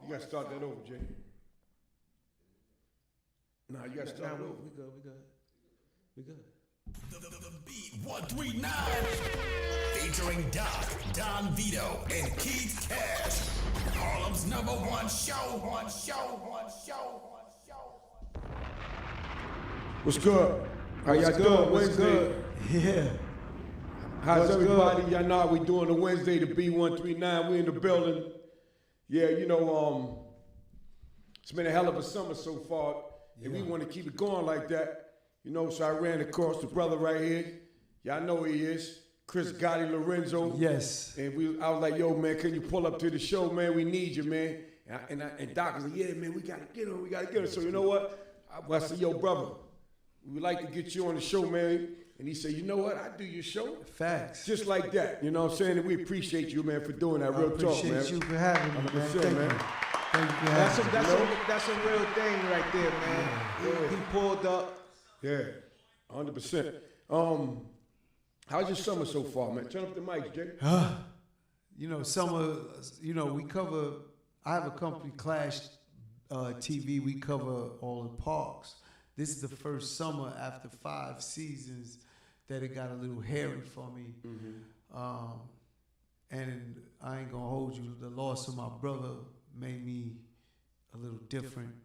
You gotta start that over, Jay. Nah, you gotta start it over. We good. The Beat 139 featuring Doc, Don Vito, and Keith Cash. Harlem's #1 show. What's good? How y'all doing? Wednesday. Yeah. How's everybody? Y'all know how we doing on Wednesday, the B139. We in the building. Yeah, you know, it's been a hell of a summer so far, and we want to keep it going like that. You know, so I ran across the brother right here. Y'all know who he is, Chris Gotti Lorenzo. Yes. And I was like, yo, man, can you pull up to the show, man? We need you, man. And Doc was like, yeah, man, we gotta get him. So you know what? I said, yo, brother, we would like to get you on the show, man. And he said, you know what? I do your show. Facts. Just like that. You know what I'm saying? And we appreciate you, man, for doing that. Real talk, man. Appreciate you for having me, man. Thank you. Thank you for having me. That's a real thing right there, man. Yeah. He pulled up. Yeah, 100%. How's your summer so far, man? Turn up the mics, Jay. You know, summer, you know, we cover, I have a company, Clash TV, we cover all the parks. This is the first summer after 5 seasons that it got a little hairy for me. And I ain't gonna hold you, the loss of my brother made me a little different.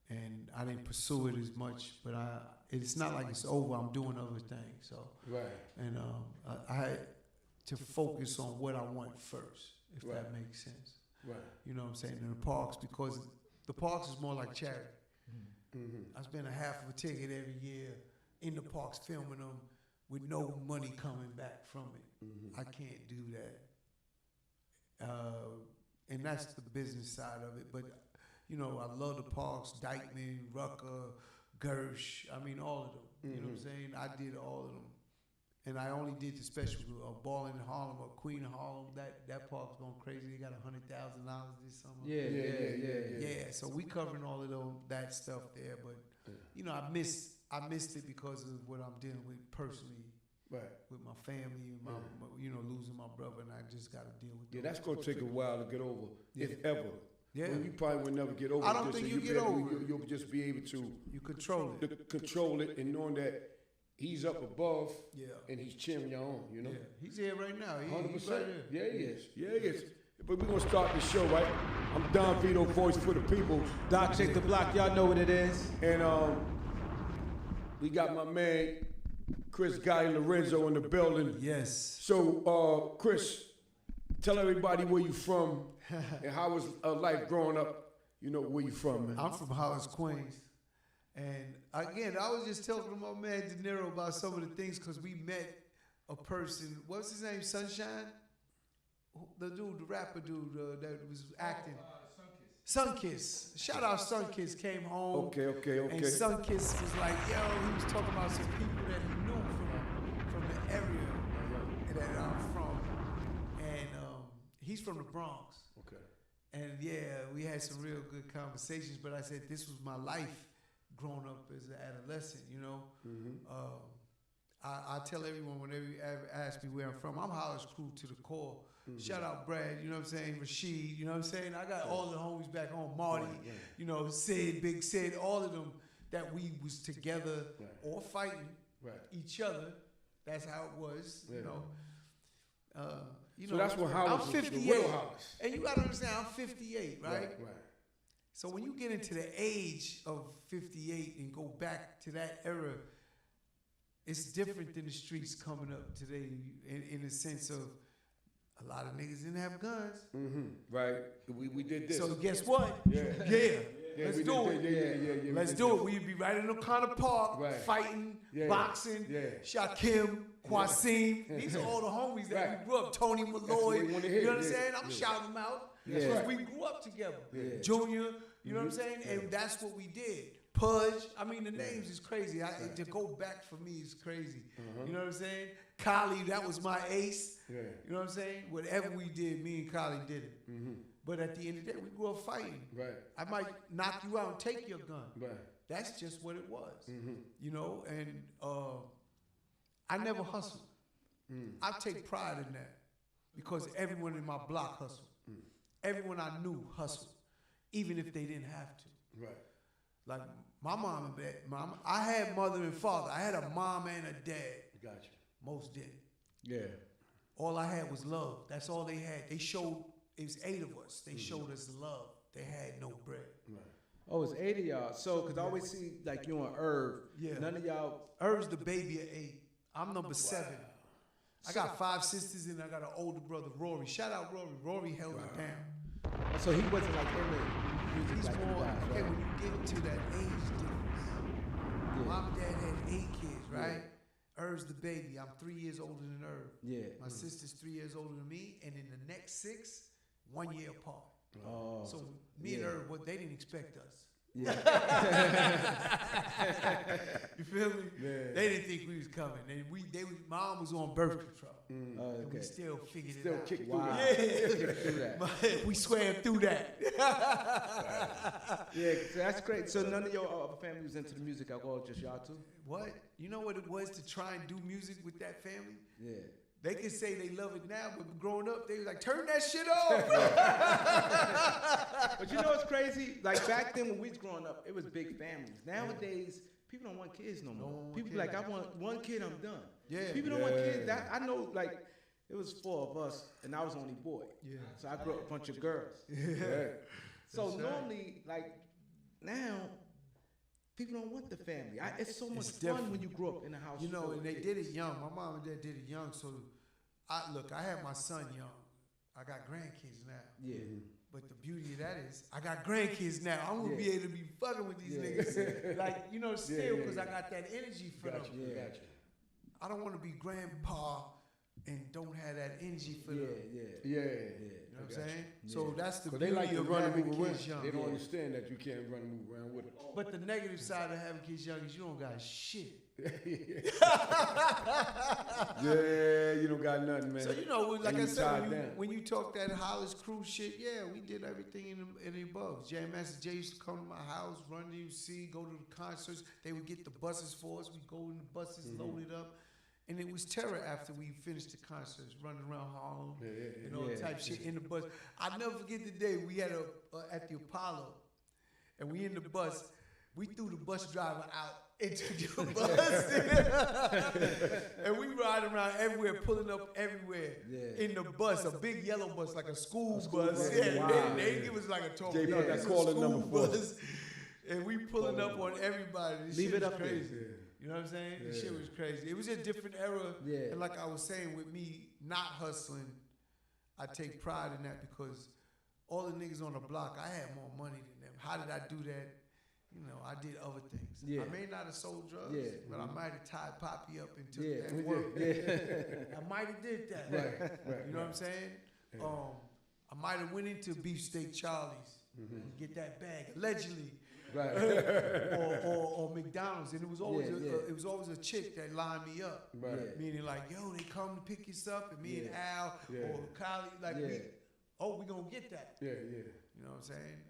And I didn't pursue it as much, but it's not like it's over. I'm doing other things, so. Right. And I had to focus on what I want first, if that makes sense. Right. You know what I'm saying? In the parks, because the parks is more like charity. I spend a half of a ticket every year in the parks filming them with no money coming back from it. I can't do that. And that's the business side of it, but you know, I love the parks, Dykeman, Rucker, Gersh, I mean, all of them. You know what I'm saying? I did all of them. And I only did the special Ball in Harlem or Queen of Harlem. That park's going crazy. They got $100,000 this summer. Yeah. So we covering all of that stuff there. But, you know, I missed it because of what I'm dealing with personally. Right. With my family, my, you know, losing my brother, and I just got to deal with it. Yeah, that's going to take a while to get over, if ever. Yeah. Well, you probably will never get over it. I don't think you get over it. You'll just be able to You control it. Control it and knowing that he's up above and he's cheering you on, you know? Yeah. He's here right now. 100%. He's right here. Yeah, he is. But we're going to start the show, right? I'm Don Vito, voice for the people. Doc, check the block. Y'all know what it is. And we got my man, Chris Gotti Lorenzo in the building. Yes. So, Chris, tell everybody where you from and how was life growing up, you know, where you from, man? I'm from Hollis, Queens. And again, I was just talking to my man De Niro about some of the things because we met a person, what's his name, Sunshine? The dude, the rapper dude that was acting. Sunkiss. Shout out Sunkiss came home. Okay. And Sunkiss was like, yo, he was talking about some people that he knew from the area that I'm from. And he's from the Bronx. Okay. And yeah, we had some real good conversations, but I said this was my life growing up as an adolescent, you know. I tell everyone whenever you ever ask me where I'm from, I'm Hollis crew to the core. Shout out Brad, you know what I'm saying, Rashid, you know what I'm saying? I got all the homies back home, Marty, you know, Sid, Big Sid, all of them that we was together or fighting each other. That's how it was, you know. You So know, that's what Hollis I'm was, 58, the real Hollis. and you gotta understand, I'm 58, right? Right. So when you get into the age of 58 and go back to that era, it's different than the streets coming up today in the sense of a lot of niggas didn't have guns. Right. We did this. So guess what? Yeah. Let's do it. Yeah. Let's do it. We'd be right in O'Connor Park, fighting, boxing, Shaquem, Kwasim. These are all the homies that we grew up. Tony Malloy. You know what I'm saying? I'm shouting them out. Because we grew up together. Junior, you know what I'm saying? And that's what we did. Pudge, I mean, the names is crazy. To go back for me is crazy. You know what I'm saying? Kali, that was my ace. You know what I'm saying? Whatever we did, me and Kali did it. But at the end of the day, we grew up fighting. I might knock you out and take your gun. That's just what it was. You know, and I never hustled. I take pride in that because everyone in my block hustled. everyone I knew hustled, even if they didn't have to. Right. Like my mom and dad, I had mother and father. I had a mom and a dad. Gotcha. Most didn't. Yeah. All I had was love. That's all they had. They showed, it was 8 of us. They showed us love. They had no bread. Right. Oh, it's 8 of y'all. So, because I always see, like, you and Irv. Yeah. None of y'all. Irv's the baby of 8. I'm number 7. I got 5 sisters and I got an older brother, Rory. Shout out Rory. Rory held it down. So he wasn't like in the music He's like you more, guys, okay, right? when you get to that age difference. Yeah. Mom and dad had 8 kids, right? Irv's the baby. I'm 3 years older than Irv. Yeah. My sister's 3 years older than me, and in the next 6, 1 year apart. Oh. So me and Irv, they didn't expect us. Yeah. You feel me? Yeah. They didn't think we was coming, and mom was on birth control, and Okay. we still figured it Still out. kick Wow. through Kick through that. But we swam through that. Yeah, so that's great. So none of your other family was into the music at all, just y'all two? What? You know what it was to try and do music with that family? Yeah. They can say they love it now, but growing up, they was like, turn that shit off. But you know what's crazy? Like back then when we was growing up, it was big families. Nowadays, people don't want kids no more. want People kids. like, I want one kid, I'm done. Yeah. People don't want kids. I know, like, it was 4 of us, and I was the only boy. Yeah. So I grew up with a bunch of girls. Yeah. So That's right. normally, like, now, people don't want the family. It's so much It's fun different. when you grow up in a house. You know, full of and they kids. did it young. My mom and dad did it young. So, I had my son young. I got grandkids now. Yeah. But the beauty of that is, I got grandkids now. I'm gonna be Yeah. able to be fucking with these Yeah. niggas, like still, yeah, because yeah. I got that energy for Gotcha. them. Yeah. Gotcha. I don't want to be grandpa and don't have that energy for Yeah, them. yeah. Yeah. You know what I'm saying? So that's the Because beauty they like to of run and having move around. kids young. They don't Yeah. understand that you can't run and move around with them. But the negative side of having kids young is you don't got shit. Yeah, you don't got nothing, man. So like And I you said, tied down. when you talk that Hollis crew shit, yeah, we did everything in the above. Jam Master Jay used to come to my house, run to UC, go to the concerts. They would get the buses for us. We go in the buses, load it up. And it was terror after we finished the concerts, running around Harlem and all Yeah. type shit in the bus. I'll never forget the day we had at the Apollo, and we in the bus. We threw the bus driver out into the bus, and we riding around everywhere, pulling up everywhere Yeah. in the bus, a big yellow bus, like a school bus. bus, Yeah, wow. they give us like a tour. Jay, put that It's a caller school number for us. bus, and we pulling up on everybody. This Leave shit it was up there. crazy. You know what I'm saying? The shit was crazy. It was a different era. Yeah. And like I was saying, with me not hustling, I take pride in that because all the niggas on the block, I had more money than them. How did I do that? You know, I did other things. Yeah. I may not have sold drugs, Yeah. but I might have tied Poppy up and took Yeah. that work. Yeah. I might have did that. Right, You know what I'm saying? I might have went into Beefsteak Charlie's and get that bag, allegedly. Right. or McDonald's, and it was always Yeah. it was always a chick that lined me up, Right. Yeah. meaning like, yo, they come to pick us up, and me and Al Yeah. or Kylie, like, Yeah. we gonna get that. Yeah, yeah. You know what I'm saying?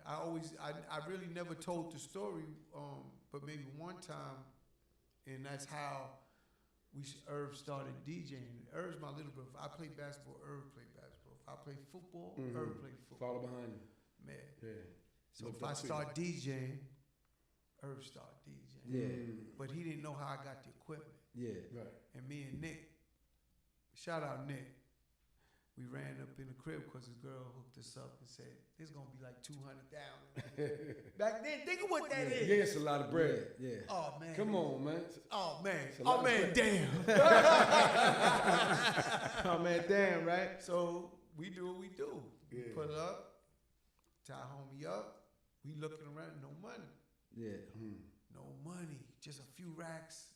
I really never told the story, but maybe one time, and that's how Irv started DJing. Irv's my little brother. I play basketball. Irv played basketball. If I play football, Irv played football. Follow behind you. Man. Yeah. So Look if I up to you. start DJing, Irv started DJing. Yeah. But he didn't know how I got the equipment. Yeah. Right. And me and Nick, shout out Nick, we ran up in the crib because this girl hooked us up and said, "It's gonna be like 200 down." Back then, think of what that is. Yeah, it's a lot of bread. Yeah. Oh man. Come on, man. Oh man. It's a lot Oh of man, bread. damn. Oh man, damn, right? So we do what we do. We Yeah. put it up, tie homie up. We looking around, no money. Yeah. No money, just a few racks,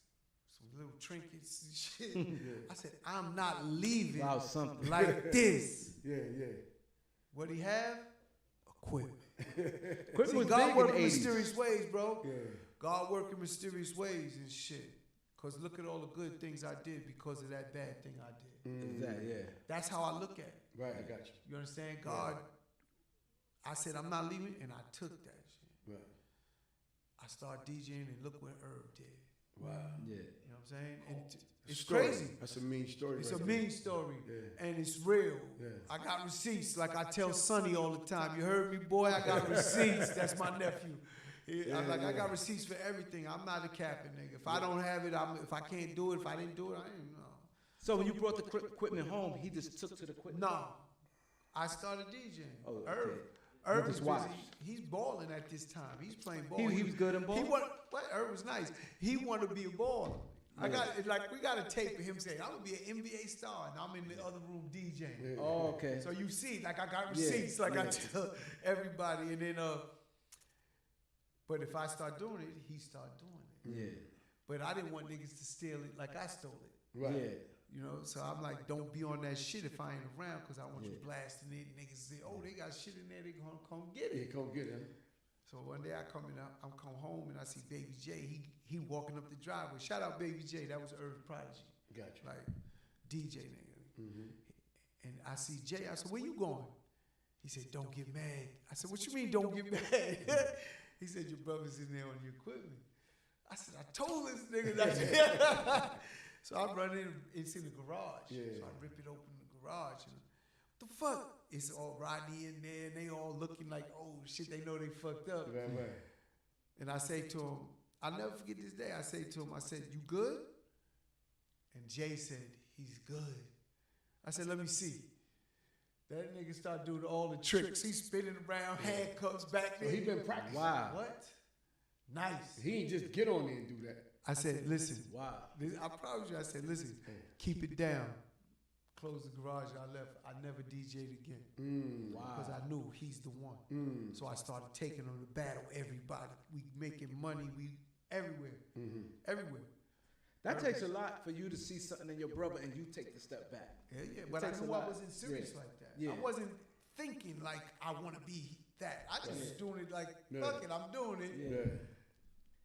some little trinkets and shit. I said, I'm not leaving Wow, something. like this. Yeah, yeah. What he have? Equipment. Equipment See, was God big work in in the 80s. mysterious ways, bro. Yeah. God work in mysterious ways and shit. Because look at all the good things I did because of that bad thing I did. Exactly, yeah. That's how I look at it. Right, I got you. You understand? God, I said, I'm not leaving, and I took that shit. Right. I started DJing, and look what Irv did. Wow. Yeah. You know what I'm saying? And It's crazy. That's a mean story. It's right a there. mean story, Yeah. and it's real. Yeah. I got receipts, like I tell Sonny all the time. You heard me, boy? I got receipts. That's my nephew. I got receipts for everything. I'm not a capping nigga. If I don't have it, if I can't do it, if I didn't do it, I ain't know. So when you brought the equipment home, he just took to the equipment? No, I started DJing. Oh, okay. Irv just is watched. busy. He's balling at this time. He's playing ball. He was good in ball? Irv was nice. He wanted to be a baller. We got a tape of him saying, I'm gonna be an NBA star, and I'm in the other room DJing. Yeah. Oh, okay. So you see, like I got receipts, like I tell everybody, and then but if I start doing it, he start doing it. Yeah. But I didn't want niggas to steal it like I stole it. Right. Yeah. You know, so I'm like, don't be on that shit if I ain't around, because I want you blasting it. Niggas say, oh, they got shit in there, they gonna come get Yeah, it. come get him. So one day I'm come home and I see Baby J. He walking up the driveway. Shout out Baby J. That was Irv Prodigy. Gotcha. Like DJ nigga. And I see Jay. I said, where you going? He said, don't get mad. I said, what you mean don't get mad? He said, your brother's in there on your equipment. I said, I told this nigga that. So I run in, it's in the garage. Yeah. So I rip it open in the garage. And what the fuck? It's all Rodney in there, and they all looking like, oh shit, they know they fucked up. Right. And I say to him, I'll never forget this day. I say to him, I said, you good? And Jay said, he's good. I said, let me see. That nigga started doing all the tricks. He's spinning around, handcuffs back there. He been practicing. Wow. What? Nice. He ain't just get on there and do that. I said, listen. Wow. I promise you, I said, listen, keep it down. Closed the garage, I left. I never DJ'd again. Wow. Because I knew he's the one. So I started taking him to battle everybody. We making money, we everywhere. Everywhere. That takes a lot for you to see something in your brother and you take the step back. Yeah. But I takes a knew I lot. wasn't serious Yeah. like that. Yeah. I wasn't thinking like I want to be that. I just was doing it like, fuck it, I'm doing it. Yeah.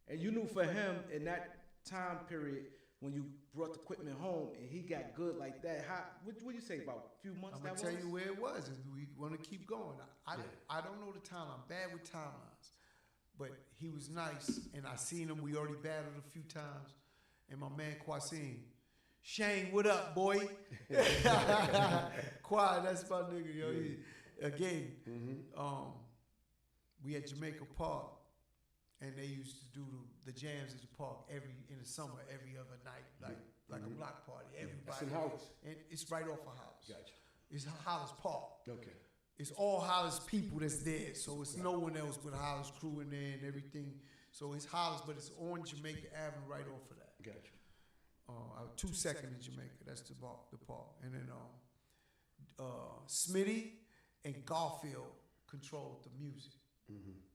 And you knew for him in that time period when you brought the equipment home and he got good like that, what you say, about a few months I'm that gonna was? tell you where it was. If we want to keep going. I don't know the timeline. I'm bad with timelines, but he was nice, and I seen him. We already battled a few times, and my man Kwasim, Shane, what up, boy? Kwa, that's my nigga, yo. Again, we at Jamaica Park, and they used to do the jams at the park in the summer, every other night, like a block party. Everybody. That's in Hollis. And it's right off of Hollis. Gotcha. It's Hollis Park. Okay. It's all Hollis people that's there, so it's no one else but Hollis crew in there and everything. So it's Hollis, but it's on Jamaica Avenue right off of that. Gotcha. 2nd in Jamaica, that's the park. And then Smitty and Garfield controlled the music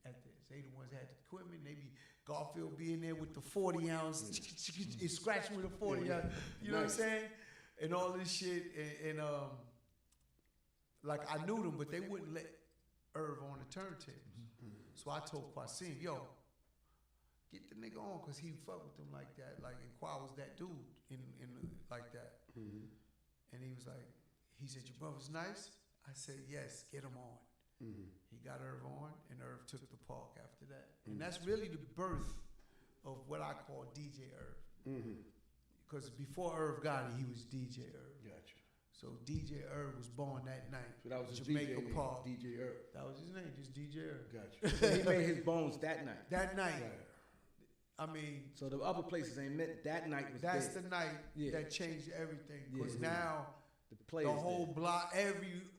at this. They the ones that had the equipment. They be Garfield be in there with the 40 ounce, it's scratching with a 40 ounce. You know what I'm saying? And all this shit. And like I knew them, but they wouldn't let Irv on the turntables. So I told Kwasim, yo, get the nigga on, cause he fuck with them like that. Like, and Kwa was that dude in like that. And he was like, he said, your brother's nice? I said, yes, get him on. He got Irv on, and Irv took the park after that. And that's really the birth of what I call DJ Irv. Because before Irv Gotti, he was DJ Irv. Gotcha. So DJ Irv was born that night. So that was his Jamaica DJ name, Park. DJ Irv. That was his name, just DJ Irv. Gotcha. So he made his bones that night. That night, Right. I mean, So the other places ain't meant that night was that's big. the night Yeah. that changed everything. Because Yeah. now The the players whole there. block,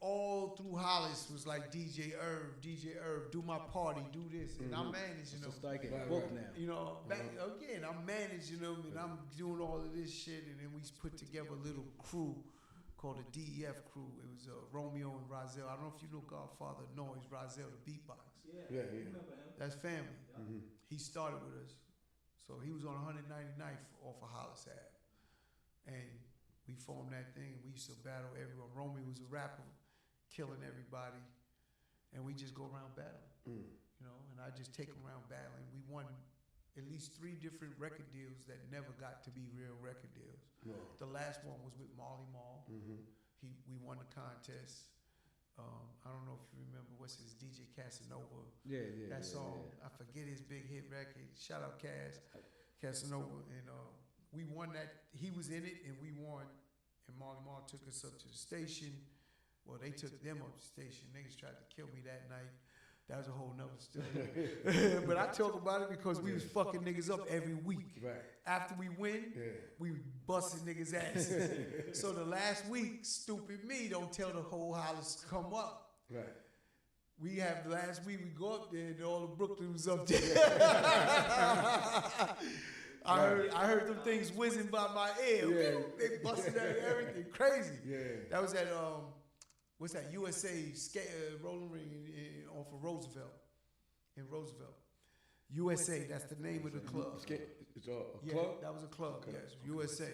all through Hollis was like DJ Irv, do my party, do this, and I'm managing them. So start getting Right, booked right. now. You know, again, I'm managing them and I'm doing all of this shit, and then we put together a little crew called the DEF crew. It was Romeo and Rozelle. I don't know if you know Godfather Noise, Rozelle, the beatbox. Yeah. That's family. He started with us. So he was on 199th off of Hollis Ave. And we formed that thing, and we used to battle everyone. Romeo was a rapper, killing everybody. And we just go around battling, you know, and I just take them around battling. We won at least 3 different record deals that never got to be real record deals. Wow. The last one was with Marley Marl. We won the contest. I don't know if you remember, what's his DJ Casanova. Yeah. That song, I forget his big hit record. Shout out Casanova, and we won that. He was in it, and we won. And Marley Marl took us up to the station. Well, they took them up to the station. Niggas tried to kill me that night. That was a whole nother story. But I talk about it because we was fucking niggas up every week. Right. After we win, we busting niggas' asses. So the last week, stupid me don't tell the whole Hollis to come up. Right. We have the last week, we go up there and all of Brooklyn was up there. I heard them things whizzing by my ear. Yeah. They busted out everything. Crazy. Yeah. That was at, what's that, USA rolling ring off of Roosevelt. In Roosevelt. USA, that's the name of the club. It's a club? That was a club, yes. USA.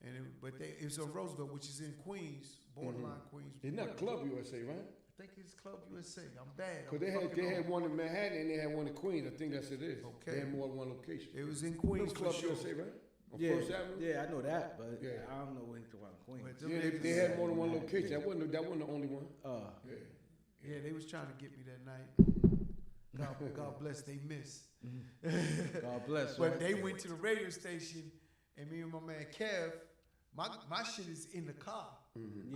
And it was on Roosevelt, which is in Queens, borderline Queens. It's not Club USA, right? I think it's Club USA. I'm bad. Because they had one in Manhattan and they had one in Queens. I think that's it is. Okay. They had more than one location. It was in Queens Club for sure. USA, right? On Yeah, First Avenue? yeah, I know that, but Yeah. I don't know anything about Queens. But them Yeah, niggas- they had more than one location. That wasn't the only one. Yeah. Yeah, they was trying to get me that night. God bless, they missed. God bless. But right? they went to the radio station, and me and my man Kev, my shit is in the car.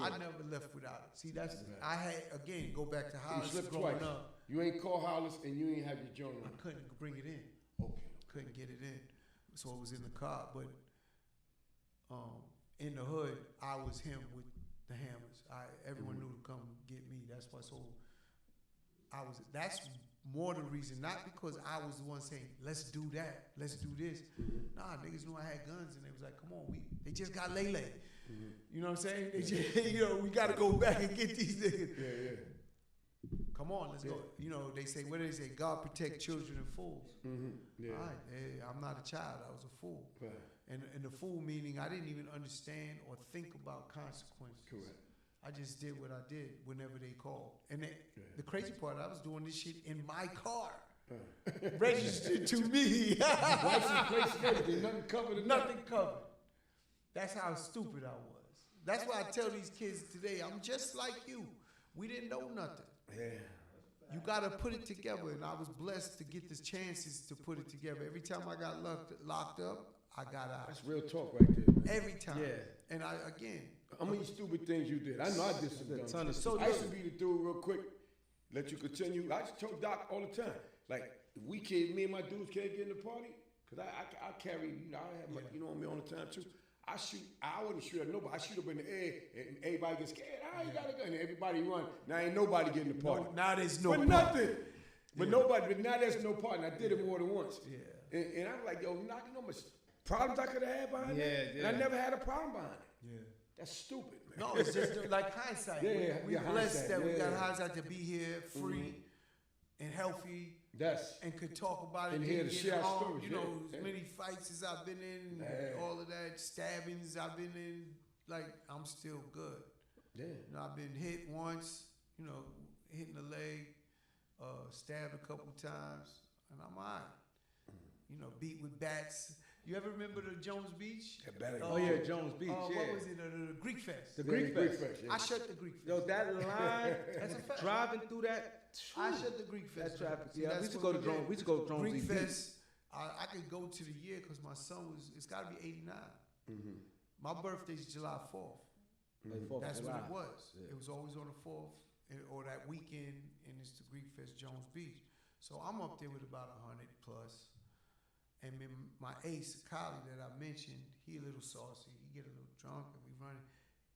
I never left without it. See, that's I had again go back to You Hollis slipped growing twice. up. You ain't call Hollis and you ain't have your joint I on. couldn't bring it in. Okay. Couldn't get it in, so it was in the car. But in the hood, I was him with the hammers. Everyone knew to come get me. That's why. So that's more the reason, not because I was the one saying, let's do that, let's do this. Nah, niggas knew I had guns, and they was like, come on, they just got Lele. You know what I'm saying? They just, we got to go back and get these niggas. Yeah. Come on, let's go. They say, what do they say? God protect children and fools. Yeah. All right, I'm not a child, I was a fool. Right. And the fool meaning I didn't even understand or think about consequences. Correct. I just did what I did whenever they called. And the crazy part, I was doing this shit in my car. Registered to me. License plates and everything, nothing covered. Nothing covered. That's how stupid I was. That's why I tell these kids today, I'm just like you. We didn't know nothing. Yeah. You got to put it together. And I was blessed to get the chances to put it together. Every time I got locked up, I got out. That's real talk right there, man. Every time. Yeah. And how many stupid things you did? I know I did some dumb ton of shit. stuff. I used to be the dude real quick, let you continue. I just told Doc all the time, like, me and my dudes can't get in the party, because I carry, I have my, on me all the time too. I wouldn't shoot at nobody. I shoot up in the air, and everybody gets scared. You got a gun. And everybody run. Now ain't nobody getting the party. now there's no For party. nothing. But nobody, but now there's no party. And I did it more than once. Yeah. And I'm like, yo, not how much problems I could have had behind it. Yeah. And I never had a problem behind it. Yeah. That's stupid, man. No, it's just like hindsight. We blessed hindsight. that we Yeah. got hindsight to be here free and healthy and could talk about it And here to get share home. stories, As many fights as I've been in, all of that, stabbings I've been in, like, I'm still good. Yeah. I've been hit once, hitting the leg, stabbed a couple times, and I'm all right. Beat with bats. You ever remember the Jones Beach? Oh yeah, Jones Beach. What was it? The Greek Fest. The Greek Fest. Yeah. I shut the Greek Fest. Yo, that line, That's a fact. driving through that. I shut the Greek Fest. That traffic. See, Yeah, that's we used to what go to did. Jones. We used to go to Jones Greek Beach. Fest. I could go to the year because my son it's got to be 89. My birthday's July 4th. Like 4th of That's July. what it was. Yeah. It was always on the 4th or that weekend, and it's the Greek Fest, Jones Beach. So I'm up there with about 100 plus. And then my ace, Kylie, that I mentioned, he a little saucy. He get a little drunk, and we run.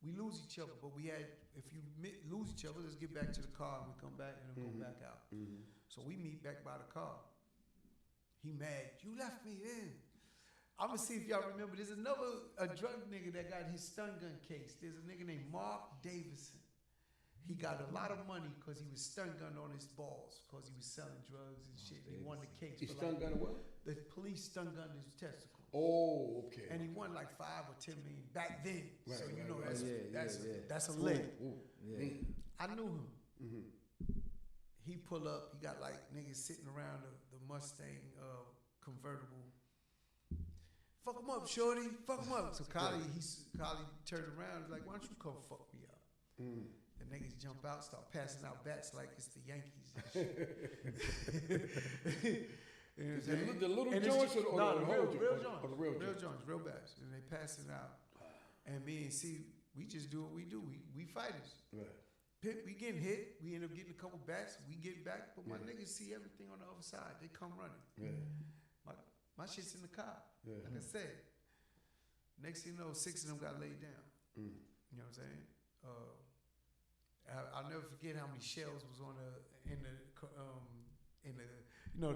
We lose each other, but if you lose each other, let's get back to the car, and we come back, and then go back out. So we meet back by the car. He mad. You left me in. I'm going to see if y'all remember. There's a drug nigga that got his stun gun case. There's a nigga named Mark Davison. He got a lot of money because he was stun gunned on his balls because he was selling drugs and shit. He won the case. He stun gunned what? The police stun gunned his testicles. Oh, okay. And he won like 5 or 10 million back then. Right, so you right, know right. that's a lick. Yeah. I knew him. He pull up. He got like niggas sitting around the Mustang convertible. Fuck him up, shorty. Fuck him up. So Kylie turned around. He's like, why don't you come fuck me up? The niggas jump out, start passing out bats like it's the Yankees and shit. You know what I'm saying? The little And it's joints just- or no, the the whole real joint? joints. Or the real joint? joints, real bass. And they pass it out. And me and C, we just do what we do. We fighters. Right. We getting hit. We end up getting a couple bats. We get back. But my niggas see everything on the other side. They come running. Yeah. My shit's in the car. Yeah. Like I said. Next thing you know, 6 of them got laid down. You know what I'm saying? I'll never forget how many shells was on in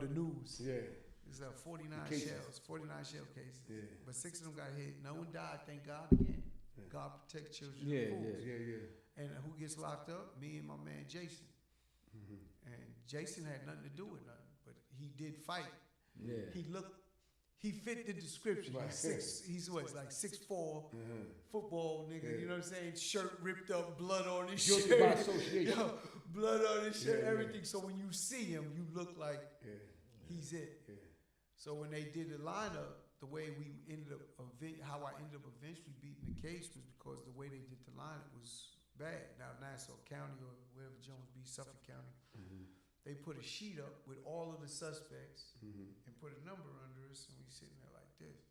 the news. Yeah. It's 49 cases. shells, 49 shell cases. Yeah. But 6 of them got hit. No one died, thank God again. Yeah. God protect children. Yeah, and fools. Yeah. And who gets locked up? Me and my man Jason. And Jason had nothing to do with nothing, but he did fight. Yeah. He fit the description. Right. He's what, like 6'4", football nigga, you know what I'm saying? Shirt ripped up, blood on his Guilty shirt. by association. Yo, blood on his shirt, Yeah. everything. So when you see him, you look like he's it. Yeah. So when they did the lineup, the way we ended up, how I ended up eventually beating the case was because the way they did the lineup was bad. Now Nassau County or wherever Jones B, Suffolk County, they put a sheet up with all of the suspects and put a number under us, and we sitting there like this.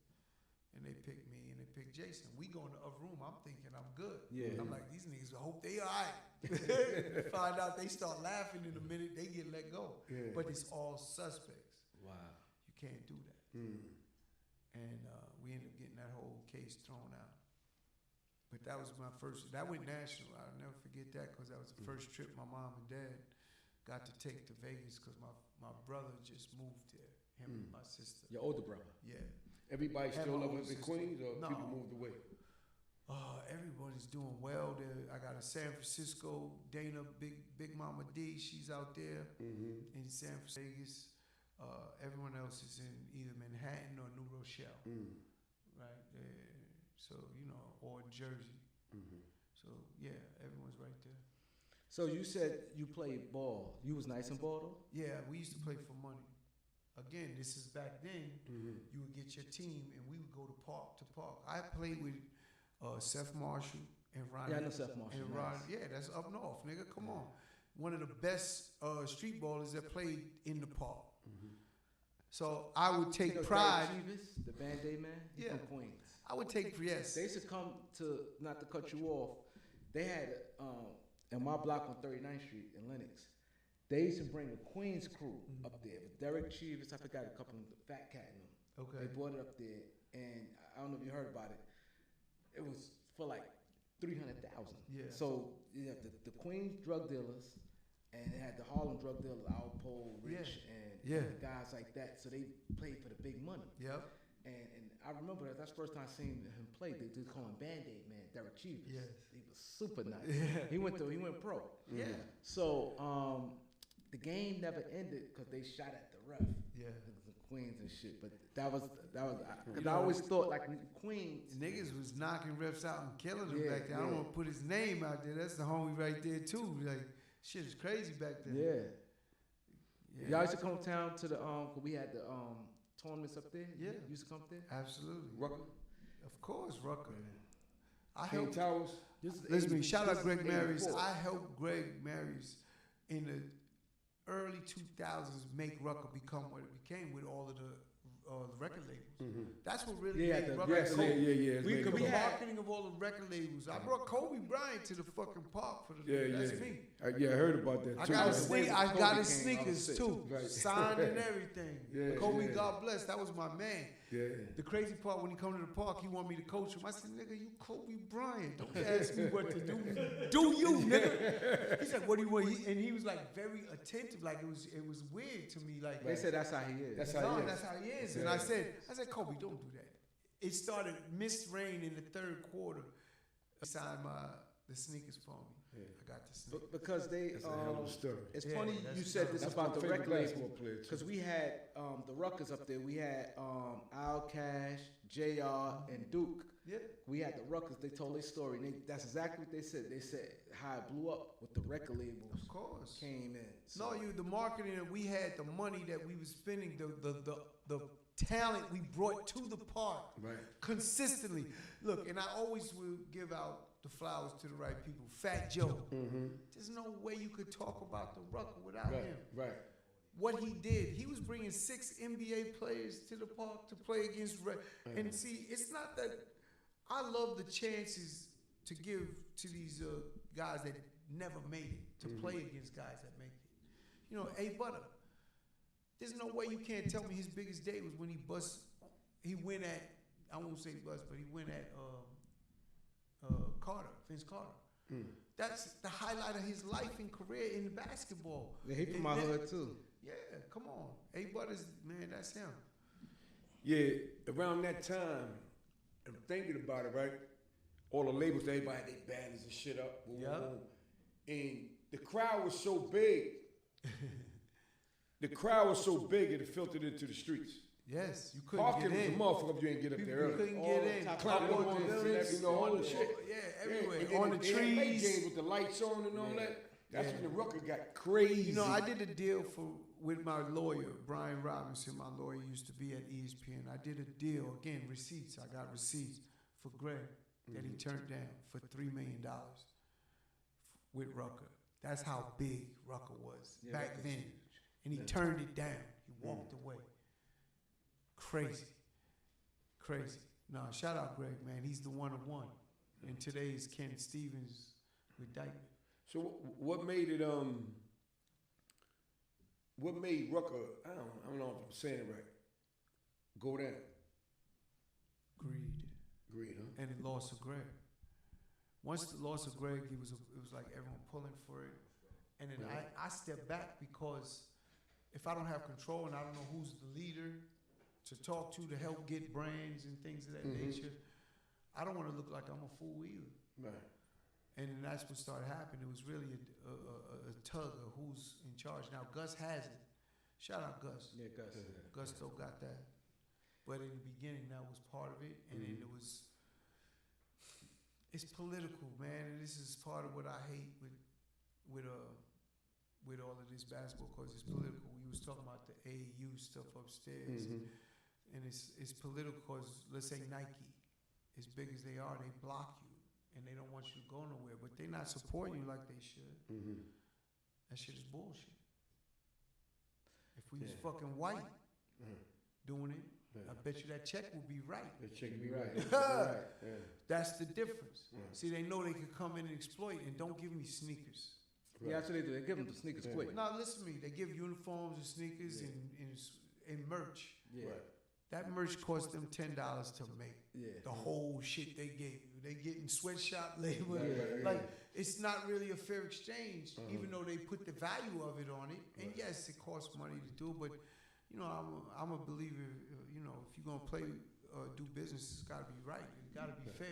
And they picked me and they picked Jason. We go in the other room. I'm thinking I'm good. Yeah. I'm like, these niggas, I hope they all right. Find out they start laughing in a minute, they get let go. Yeah. But it's all suspects. Wow. You can't do that. And we ended up getting that whole case thrown out. But that was my first, that went national. I'll never forget that because that was the first trip my mom and dad got to take to Vegas because my brother just moved there, him and my sister. Your older brother. Yeah. Everybody Had still my up own in sister. Queens or No. people moved away? Everybody's doing well there. I got a San Francisco, Dana, Big Mama D, she's out there in San Francisco. Everyone else is in either Manhattan or New Rochelle, right? So, you know, or Jersey. So, yeah, everyone's right there. So you said you played ball. You was nice in ball though? Yeah, we used to play for money. Again, this is back then. You would get your team, and we would go to park to park. I played with Seth Marshall and Ronnie. Yeah, I know Seth Marshall. And Nice. Ron, yeah, that's up north, nigga. Come on, one of the best street ballers that played in the park. So I would take You know pride. Derek Chivas, the Band-Aid man? He's Yeah. from Queens. I would take yes. They used to come to, not to cut you off, they had, in my block on 39th Street in Lenox, they used to bring a Queens crew up there. With Derek Chivas, I forgot a couple of the Fat Cat in them. Okay. They brought it up there, and I don't know if you heard about it. It was for like 300,000. Yeah. So you have the Queens drug dealers, and it had the Harlem drug dealers, Alpo, Rich, and guys like that. So they played for the big money. Yep. And I remember that's the first time I seen him play. They just call him Band-Aid man, Derek Chivas. Yes. He was super nice. Yeah. He went pro. Yeah. So the game never ended because they shot at the ref. Yeah. The Queens and shit. But that was because I always thought like Queens. Niggas was knocking refs out and killing them Yeah, back then. I don't want to put his name out there. That's the homie right there too. Like shit is crazy back then. Yeah. Y'all used to come town to the 'cause we had the tournaments up there. Yeah. You used to come up there. Absolutely. Rucker? Of course, Rucker. I King helped. Towers? Listen, shout out Greg Marys. 84. I helped Greg Marys in the early 2000s make Rucker become what it became with all of the record labels. That's what really Yeah, made the Rucker. Yes, yeah. We could The be had. marketing of all the record labels. I brought Kobe Bryant to the fucking park for the. Yeah, That's yeah. me. I heard about that I too. got his, was the way I Kobe got his came, I was sneakers sick. too, Right. signed and everything. Yeah, Kobe, yeah. God bless, that was my man. Yeah. The crazy part, when he come to the park, he want me to coach him. I said, nigga, you Kobe Bryant. Don't ask me what to do. Do you, nigga? He said, what do you want? And he was like very attentive. Like it was weird to me. Like They said that's how he is. That's no, how he is. that's how he is. And I said, Kobe, don't do that. It started missed rain in the third quarter. He signed the sneakers for me. Yeah. I got the sneakers. Because they. That's a hell of a story. It's Yeah, funny that's you said this That's about my the favorite record label. basketball player, too. Because we had the Ruckers up there. We had Outkast, JR, and Duke. Yeah. We had the Ruckers. They told their story. And that's exactly what they said. They said how it blew up with the record labels. Of course. Came in. No, the marketing that we had, the money that we was spending, the talent we brought to the park Right. consistently. Look, and I always will give out the flowers to the right people. Fat Joe. There's no way you could talk about the Rucker without Right. him. Right. what he did. He was bringing 6 NBA players to the park to play against and see, it's not that I love the chances to give to these guys that never made it to play against guys that make it. You know, Butter. There's no way you can't tell me his biggest day was when he went at, I won't say bust, but he went at Vince Carter. That's the highlight of his life and career in basketball. Yeah, he from my hood too. Yeah, come on. Butters, man, that's him. Yeah, around that time, I'm thinking about it, right? All the labels, everybody had their banners and shit up. Boom, Yeah. boom. And the crowd was so big. The crowd was so big it filtered into the streets. Yes, you couldn't Parking get was in. a motherfucker if you ain't get up there You early. couldn't get in. Climbing Up on the buildings, fence, you know, all the shit. Yeah, everywhere. And then On the they had late trees. games with the lights on and all that. That's Yeah. when the Rucker got crazy. You know, I did a deal with my lawyer, Brian Robinson. My lawyer used to be at ESPN. I did a deal, again, receipts. I got receipts for Greg that he turned down for $3 million with Rucker. That's how big Rucker was back then. And he turned it down. He walked away. Crazy. Nah, shout out Greg, man. He's the one of one. And today is Ken Stevens with Dyke. So what made it what made Rucker, I don't know if I'm saying it right, go down? Greed, huh? And the loss of Greg. Once the loss of Greg, it was like everyone pulling for it. And then I stepped back because if I don't have control and I don't know who's the leader to talk to help get brands and things of that nature, I don't want to look like I'm a fool either. Right. And then that's what started happening. It was really a tug of who's in charge. Now, Gus has it. Shout out Gus. Yeah, Gus. Gus still got that. But in the beginning, that was part of it. And then it's political, man. And this is part of what I hate with all of this basketball, because it's political. We was talking about the AAU stuff upstairs. And it's political because, let's say Nike, as big as they are, they block you. And they don't want you to go nowhere, but they're not supporting you like they should. That shit is bullshit. If we was fucking white doing it, I bet you that check would be right. That check would be right. That's the difference. See, they know they could come in and exploit, and don't give me sneakers. Yeah, that's what they do. They give them the sneakers quick. No, listen to me. They give uniforms and sneakers and merch. Yeah. Right. That merch cost them $10 to make. Yeah. The whole shit they gave you. They getting sweatshop labor. Right. Like, it's not really a fair exchange, even though they put the value of it on it. And yes, it costs money to do, but you know, I'm a believer. You know, if you're gonna play, do business, it's got to be right. It's got to be fair.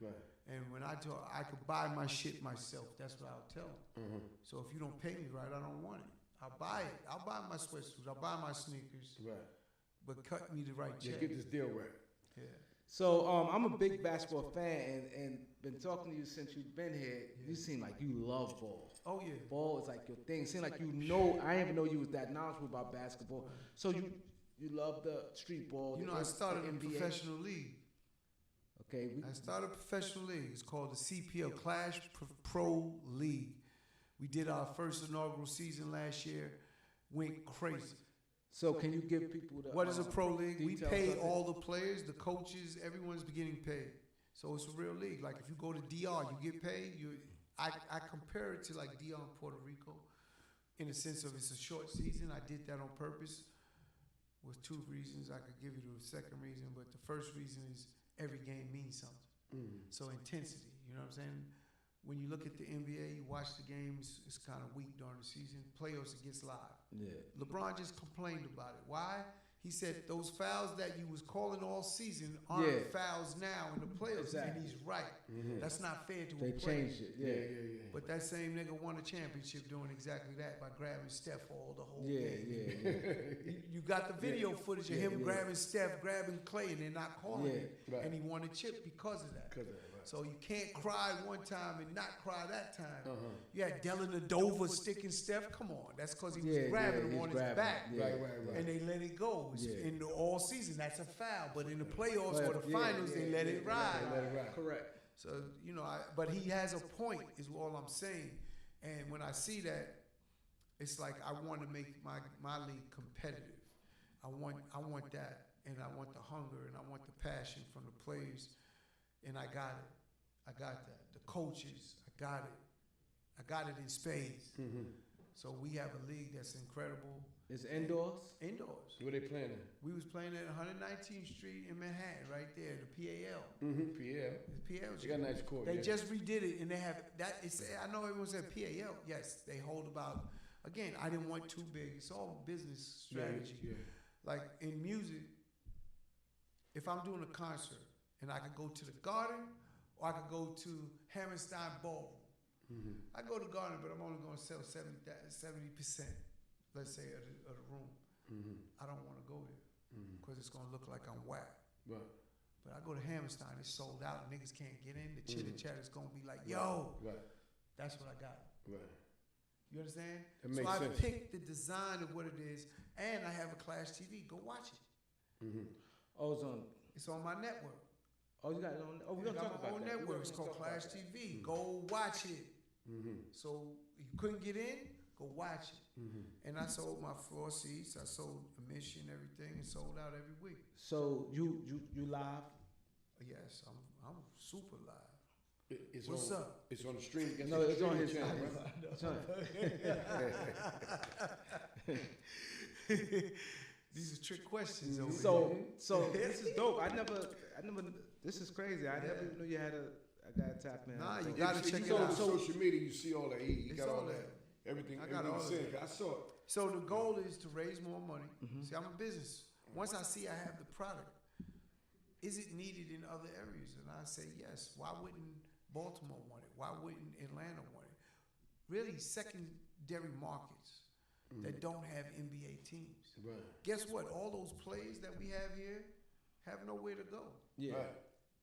Right. And when I talk, I could buy my shit myself. That's what I'll tell them. So if you don't pay me right, I don't want it. I'll buy it. I'll buy my sweatsuits. I'll buy my sneakers. Right. But cut me the right Yeah, check. get this deal right. Yeah. So I'm a big basketball fan and been talking to you since you've been here. You seem like you love ball. Oh yeah. Ball is like your thing. Seem like you know. I didn't even know you was that knowledgeable about basketball. So you love the street ball. You know, the I started a NBA. professional league. Okay. I started a professional league. It's called the CPL, Clash Pro League. We did our first inaugural season last year. Went crazy. So can you give people the What is a pro league? We details pay of it? all the players, the coaches, everyone's getting paid. So it's a real league. Like if you go to DR, you get paid. I compare it to like DR in Puerto Rico, in the sense of it's a short season. I did that on purpose. With 2 reasons. I could give you the second reason, but the first reason is every game means something. So intensity, you know what I'm saying? When you look at the NBA, you watch the games, it's kind of weak during the season. Playoffs, it gets live. Yeah. LeBron just complained about it. Why? He said those fouls that you was calling all season aren't fouls now in the playoffs, Exactly. and he's right. That's not fair to They a player. changed it. Yeah. But that same nigga won a championship doing exactly that by grabbing Steph all the whole Yeah. game. You got the video footage of him grabbing Steph, grabbing Clay, and they're not calling it. Right. And he won a chip because of that. Because of that, right. So you can't cry one time and not cry that time. You had Dylan Adova sticking Steph. Come on, that's because he was grabbing him he's on his grabbing. back. Yeah. Right. And they let it go. In the all season, that's a foul. But in the playoffs or the Yeah, finals, they let it ride. Let it ride. Correct. So, you know, but he has a point, is all I'm saying. And when I see that, it's like I want to make my league competitive. I want that, and I want the hunger, and I want the passion from the players, and I got it. I got that. The coaches, I got it. I got it in spades. So we have a league that's incredible. It's indoors? Indoors. Where they playing at? We was playing at 119th Street in Manhattan, right there, the PAL. PL. The PAL. They got a nice court. They just redid it, and they have that. It's, I know everyone said PAL. Yes, they hold about. Again, I didn't want too big. It's all business strategy. Yeah. Like in music, if I'm doing a concert and I could go to the Garden or I could go to Hammerstein Ballroom. I go to Garden, but I'm only going to sell 70%, let's say, of the room. I don't want to go there because it's going to look like I'm whack. Right. But I go to Hammerstein, it's sold out, niggas can't get in. The chitter chatter is going to be like, yo, that's what I got. Right. You understand? That makes so I sense. picked the design of what it is, and I have a Clash TV. Go watch it. Oh, It's on my network. Oh, you got it on. Oh, we're gonna talk my about own that. network. It's called Clash TV. Go watch it. So you couldn't get in, go watch it. And I sold my floor seats. I sold admission, everything, and sold out every week. So you live? Yes, I'm super live. It's What's on, up? It's on the stream. No, it's on his channel. channel. Right? These are trick questions. Over So this is dope. I never. This is crazy. I never knew you had I gotta tap in. Nah, you gotta check it on out. social media, you see all that. He It's got all all that. Everything. I got all everything that. I saw it. So the goal is to raise more money. See, I'm a business. Once I see I have the product, is it needed in other areas? And I say yes. Why wouldn't Baltimore want it? Why wouldn't Atlanta want it? Really, secondary markets that don't have NBA teams. Right. Guess what? All those players that we have here have nowhere to go. Yeah. Right.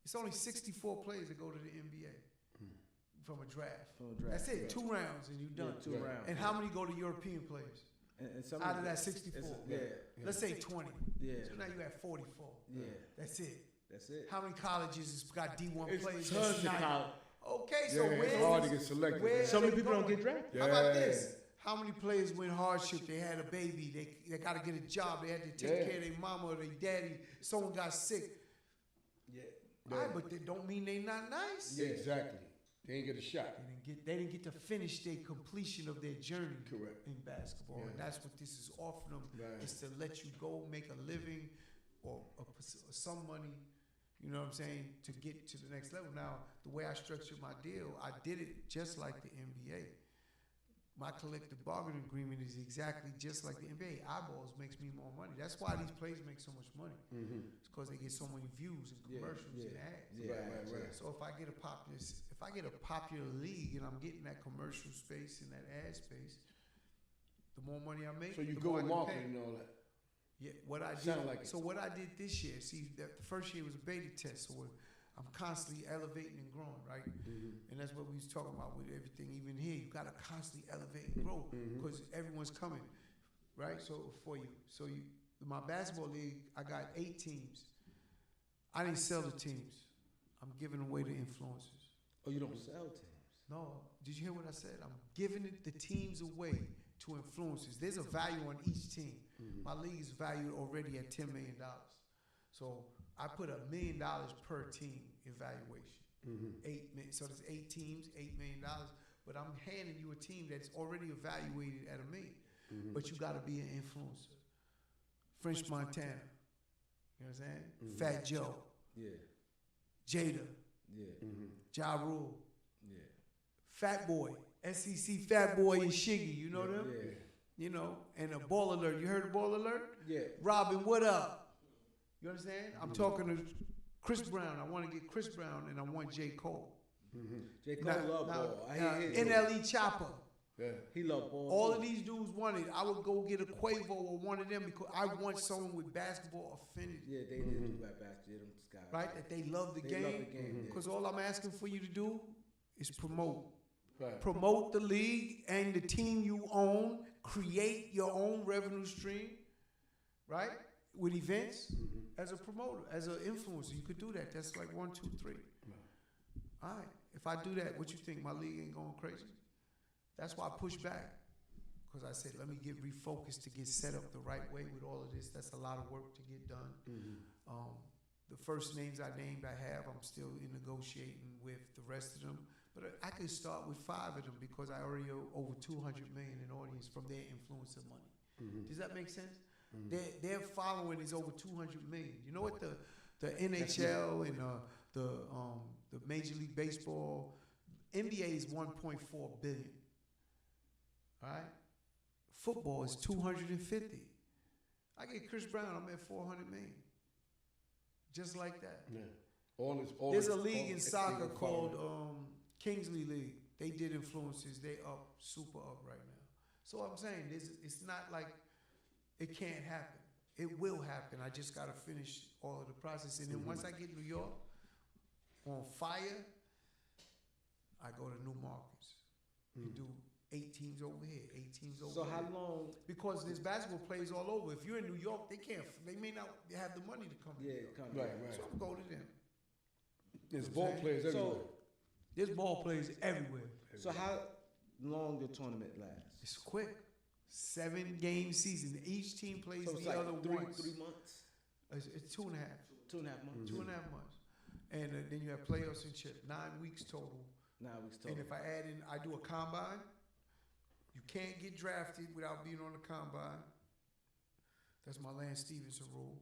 It's only 64 players that go to the NBA from a draft. That's Right. it. 2 rounds and you're done. Yeah, 2 rounds. And how many go to European players? And some Out of that 64. Yeah. Let's say 20. Yeah. So now you have 44. Yeah. That's it. That's it. How many colleges has got D1 It's players? tons of That's college. Okay, so Yeah, where it's hard to get selected. where So are many they people don't going? get drafted. How about this? How many players went hardship? They had a baby. They got to get a job. They had to take care of their mama or their daddy. Someone got sick. Yeah. All right, but that don't mean they not nice. Yeah, exactly. They ain't get a shot. They didn't get to finish their completion of their journey Correct. in basketball, and that's what this is offering them. Right. Is to let you go make a living or some money. You know what I'm saying, to get to the next level. Now, the way I structured my deal, I did it just like the NBA. My collective bargaining agreement is exactly just like the NBA. Eyeballs makes me more money. That's why these players make so much money. It's because they get so many views and commercials and ads. Yeah. Right. So if I get a popular league and I'm getting that commercial space and that ad space, the more money I make. So you the go more I with can marketing pay. and all that. Yeah, what I did. Sound like it. So what I did this year, see, the first year was a beta test, so I'm constantly elevating and growing, right? And that's what we was talking about with everything. Even here, you gotta constantly elevate and grow because everyone's coming, right? So for you, my basketball league, I got 8 teams. I didn't sell the teams. I'm giving away the influencers. Oh, you don't sell teams? No, did you hear what I said? I'm giving the teams away to influencers. There's a value on each team. My league is valued already at $10 million. So I put $1 million per team evaluation. 8 million. So there's 8 teams, $8 million. But I'm handing you a team that's already evaluated at $1 million. But you got to be an influencer. French Montana. You know what I'm saying? Fat Joe. Yeah. Jada. Yeah. Ja Rule. Yeah. Fat Boy. SEC Fat Boy and Shiggy. You know them? Yeah. You know, and a Ball Alert. You heard of Ball Alert? Yeah. Robin, what up? You understand? I'm talking to Chris Brown. I want to get Chris Brown, and I want J. Cole. J. Cole love ball. I hear his. NLE Chopper. Yeah. He love ball. All of these dudes wanted. I would go get a Quavo or one of them because I want someone with basketball affinity. Yeah, they did do that basketball. Them guys. Right? That they love the They game. love the game. Because all I'm asking for you to do is promote. Right. Promote the league and the team you own. Create your own revenue stream, right? With events as a promoter, as an influencer. You could do that. That's like 1, 2, 3. All right. If I do that, what you think? My league ain't going crazy? That's why I push back. because I said, let me get refocused to get set up the right way with all of this. That's a lot of work to get done. The first names I named, I'm still in negotiating with the rest of them. But I could start with 5 of them because I already owe over 200 million in audience from their influencer money. Does that make sense? Their following is over 200 million. You know what the NHL and the Major League Baseball, NBA is 1.4 billion. All right? Football is 250. I get Chris Brown, I'm at 400 million. Just like that. Yeah. There's a league in soccer called Kingsley League. They did influencers. They up, super up right now. So I'm saying it's not like it can't happen. It will happen. I just got to finish all of the process. And then once I get New York on fire, I go to new markets. We do 8 teams over here, 8 teams over So here. how long? Because there's basketball players all over. If you're in New York, they may not have the money to come to New York. Right. So I'm going to them. There's ball players everywhere. There's ball players everywhere. So how long the tournament lasts? It's quick. 7-game season. Each team plays So it's the like other three once. months? It's 2.5. 2.5 months? 2.5 months. And then you have playoffs and shit. 9 weeks total. 9 weeks total. And if I add in, I do a combine. You can't get drafted without being on the combine. That's my Lance Stevenson rule.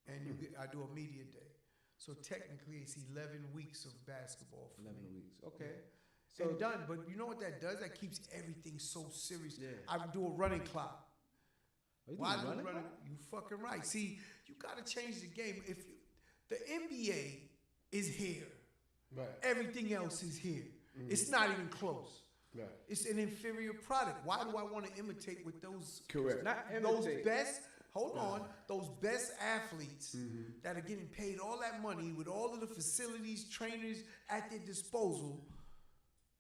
And I do a media day. So technically, it's 11 weeks of basketball for 11 me. weeks. Okay. So done. But you know what that does? That keeps everything so serious. Yeah. I do a running clock. Why do running? You fucking right. See, you got to change the game. If the NBA is here, Right. everything else is here. It's not even close. Right. It's an inferior product. Why do I want to imitate with those? Correct. Not Those imitate. best. Hold on. Those best athletes that are getting paid all that money with all of the facilities, trainers at their disposal.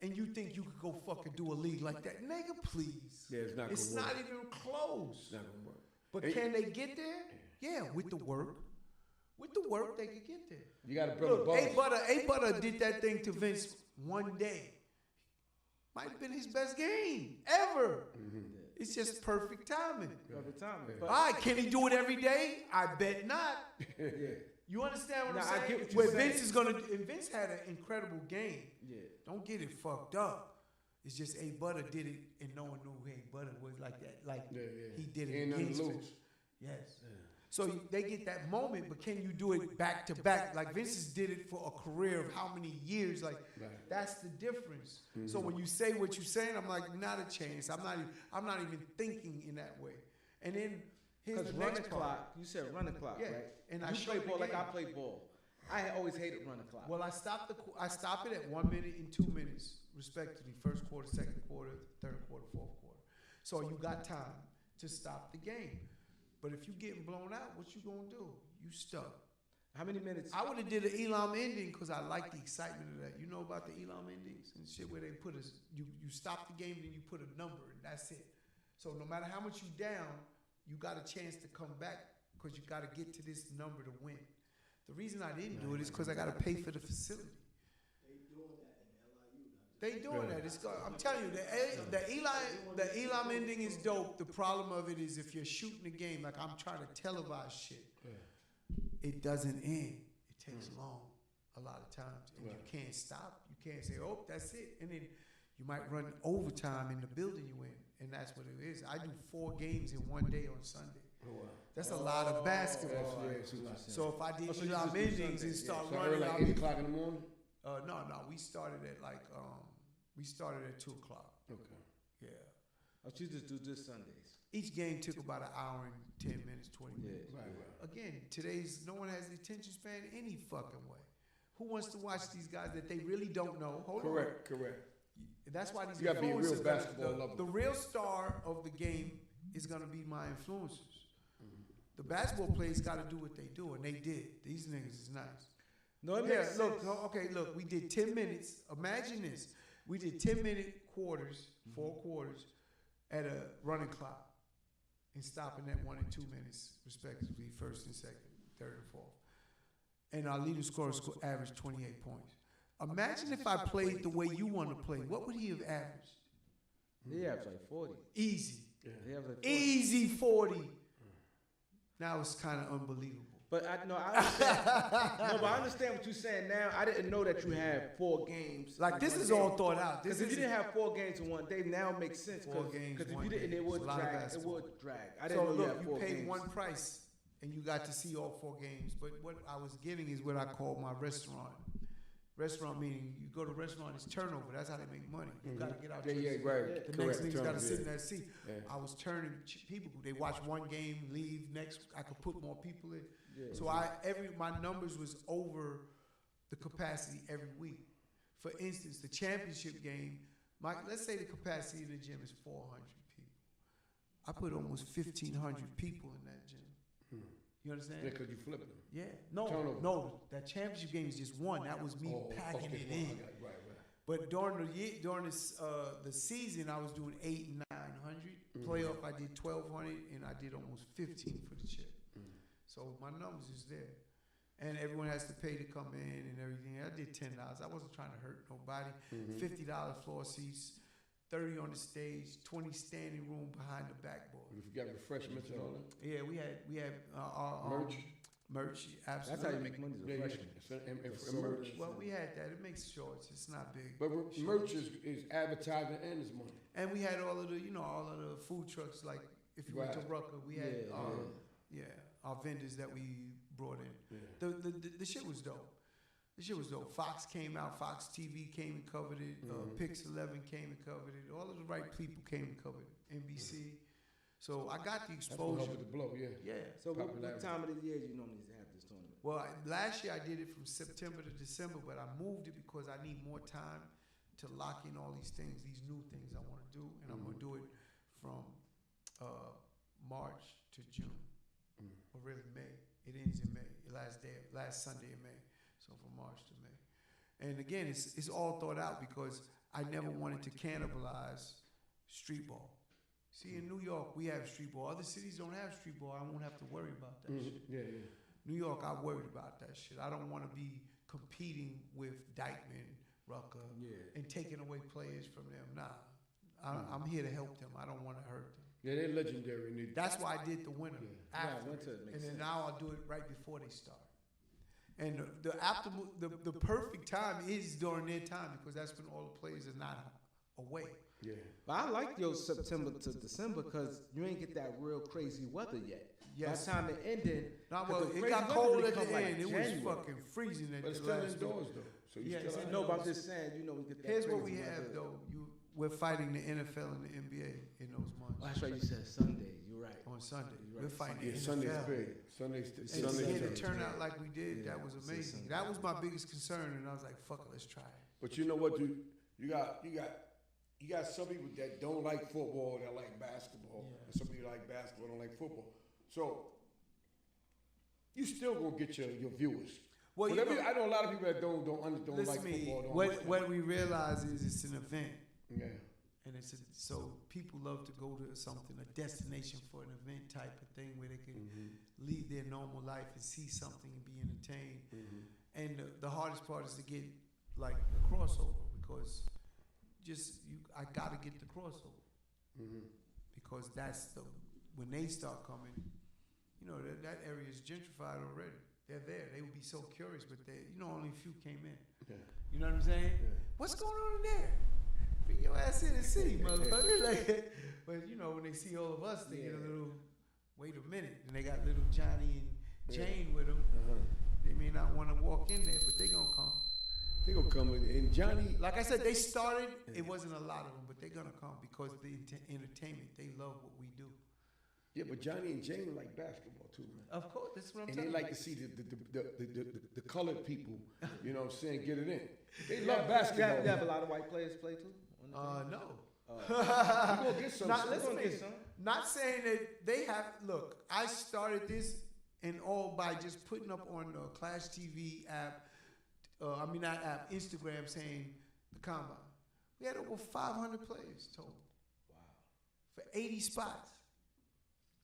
And you think you could go fucking do a league like that? Nigga, please. Yeah, it's not It's gonna not work. even close. It's not gonna work. But And- can they get there? Yeah, with the work. With the work, they could get there. You got to build a Look, buzz. A Butter did that thing to Vince one day. Might have been his best game ever. It's just perfect timing. Perfect timing. All right, can he do it every day? I bet not. Yeah. You understand what Now, I'm I saying? get what you're Where saying. Vince is gonna, and Vince had an incredible game. Yeah. Don't get it fucked up. It's just A Butter did it, and no one knew who A Butter was like that. Like he did it Ain't nothing against to Vince. lose. Yes. So they get that moment, but can you do it back to back? Like Vince did it for a career of how many years? Like that's the difference. So when you say what you're saying, I'm like, not a chance. I'm not even thinking in that way. And then here's Because the running next part. clock, you said running clock, Yeah, right? and I you showed play the ball like game. I play ball. I always hated running clock. Well, I stop it at 1 minute and 2 minutes, respectively. First quarter, second quarter, third quarter, fourth quarter. So you got time to stop the game. But if you getting blown out, what you gonna do? You stuck. How many minutes? I would have did an Elam ending because I like the excitement of that. You know about the Elam endings and shit where they put you stop the game, then you put a number and that's it. So no matter how much you down, you got a chance to come back because you got to get to this number to win. The reason I didn't do it is because I got to pay for the facility. They doing that. I'm telling you, the Elam ending is dope. The problem of it is if you're shooting the game, like I'm trying to televise shit, it doesn't end. It takes long a lot of times. And you can't stop. You can't say, oh, that's it. And then you might run overtime in the building you in. And that's what it is. I do 4 games in one day on Sunday. That's a lot of basketball. So if I did Elam endings and start running, like I'll 8 be- o'clock in the morning? no, we started at like we started at 2 o'clock. Okay. Yeah. I should just do this Sundays. Each game took about an hour and 10 minutes, 20 minutes. Right. Again, no one has the attention span any fucking way. Who wants to watch these guys that they really don't know? Hold Correct. on. That's why these You gotta be a real influencers, basketball lover. the real star of the game is gonna be my influencers. The basketball players gotta do what they do, and they did. These niggas is nice. No, it Yeah, makes look, sense. look, we did 10 minutes. Imagine this. We did 10-minute quarters, 4 quarters, at a running clock and stopping at 1 and 2 minutes, respectively, first and second, third and fourth. And our leading scorer averaged 28 points. Imagine if I played the way you want to play. What would he have averaged? He averaged like 40. Easy. Yeah. He averaged like 40. Easy 40. Now it's kind of unbelievable. But I understand. No, but I understand what you're saying now. I didn't know that you had 4 games. Like, in this one is day. all thought out. Because if you didn't have 4 games in one day, now it makes sense. 4 games, Because if one you didn't, day. it would It's a lot of drag. It basketball. would drag. I didn't So know you had look, 4 you paid games. one price and you got to see all 4 games. But what I was getting is what I call my restaurant. Restaurant meaning you go to a restaurant, it's turnover. That's how they make money. You got to get out Yeah, your yeah, right. The Correct. next nigga's got to Turnover, sit in yeah. that seat. Yeah. I was turning people. They watch one game, leave. Next, I could put more people in. Yeah. So my numbers was over the capacity every week. For instance, the championship game, let's say the capacity in the gym is 400 people. I put almost 1,500 people in that gym. You understand? Yeah, because you flipped them. Yeah. No, Turnover. no. That championship game is just one. That was me packing it in. Right. But during the season, I was doing 800 and 900. Playoff, I did 1,200, and I did almost 15 for the chip. So my numbers is there, and everyone has to pay to come in and everything. I did $10. I wasn't trying to hurt nobody. $50 floor seats, 30 on the stage, 20 standing room behind the backboard. You got refreshments and all that? Yeah, we had Merch? Merch, absolutely. That's how you make money as a Yeah, freshman. and merch. Well, we had that. It makes shorts. It's not big. But merch is advertising and is money. And we had all of the food trucks. Like if you went to Right. Rucker, we had Yeah, our vendors that we brought in. Yeah. The shit was dope. The shit was dope. Fox came out. Fox TV came and covered it. Pix 11 came and covered it. All of the right people came and covered it. NBC. So I got the That's what exposure. helped with the blow, yeah. Yeah. So what Popularity. time of the year do you normally have this tournament? Well, last year I did it from September to December, but I moved it because I need more time to lock in all these things, these new things I want to do, and I'm going to do it from March to June, or really May. It ends in May, last Sunday in May, so from March to May. And again, it's all thought out because I never wanted to cannibalize street ball. See, in New York, we have street ball. Other cities don't have street ball. I won't have to worry about that shit. Yeah. New York, I worried about that shit. I don't want to be competing with Dykeman, Rucker, and taking away players from them. Nah, I'm here to help them. I don't want to hurt them. Yeah, they're legendary. That's why I did the winter after, Yeah, winter makes and then sense. now I'll do it right before they start. And the perfect time is during their time because that's when all the players are not away. Yeah. But I like your September to December because you ain't get that real crazy weather yet. Yes. By the time it ended, Nah, 'cause well, the it crazy got weather cold really at the come like end. It was January. fucking freezing at But it's the still last indoors, though. So you Yeah, still it's out No, there. but I'm just saying, we get that. Here's what crazy we have weather. though. We're fighting the NFL and the NBA in those months. Oh, that's right. You said Sunday. You're right. On Sunday, You're we're right. fighting Yeah, the Sunday's NFL. big. Sunday's And to Sunday's get a big. turnout like we did, Yeah, that was it's amazing. Sunday. That was my biggest concern, and I was like, "Fuck it, let's try it." But you know what, dude? You got some people that don't like football that like basketball, Yeah. and some people like basketball don't like football. So you still gonna get your viewers. Well, you Whatever, know- I know a lot of people that don't Listen like to me. football. Don't What understand. we realize is it's an event, Yeah. and so people love to go to something, a destination for an event type of thing where they can leave their normal life and see something and be entertained. And the hardest part is to get like the crossover because I gotta get the crossover because that's when they start coming, that area is gentrified already. They're there. They would be so curious, but only a few came in. Yeah. You know what I'm saying? Yeah. What's going on in there? Bring your ass in and see, motherfucker. Like, but when they see all of us, they get a little. Wait a minute, and they got little Johnny and Jane with them. They may not want to walk in there, but they gonna come. They gonna come in, and Johnny. Like I said, they started. It wasn't a lot of them, but they're gonna come because the entertainment. They love what we do. Yeah, but Johnny and Jane like basketball too, man. Of course, that's what I'm And telling they you. like to see the colored people, you know what I'm saying, get it in. They love basketball. You have a lot of white players play too? On the team? No. You gonna get some. Not, son. listen You to gonna me. get some. Not saying that they have. Look, I started this and all by just putting up on the Clash TV app. Not app, Instagram, saying the combine. We had over 500 players total. Wow. For 80 spots.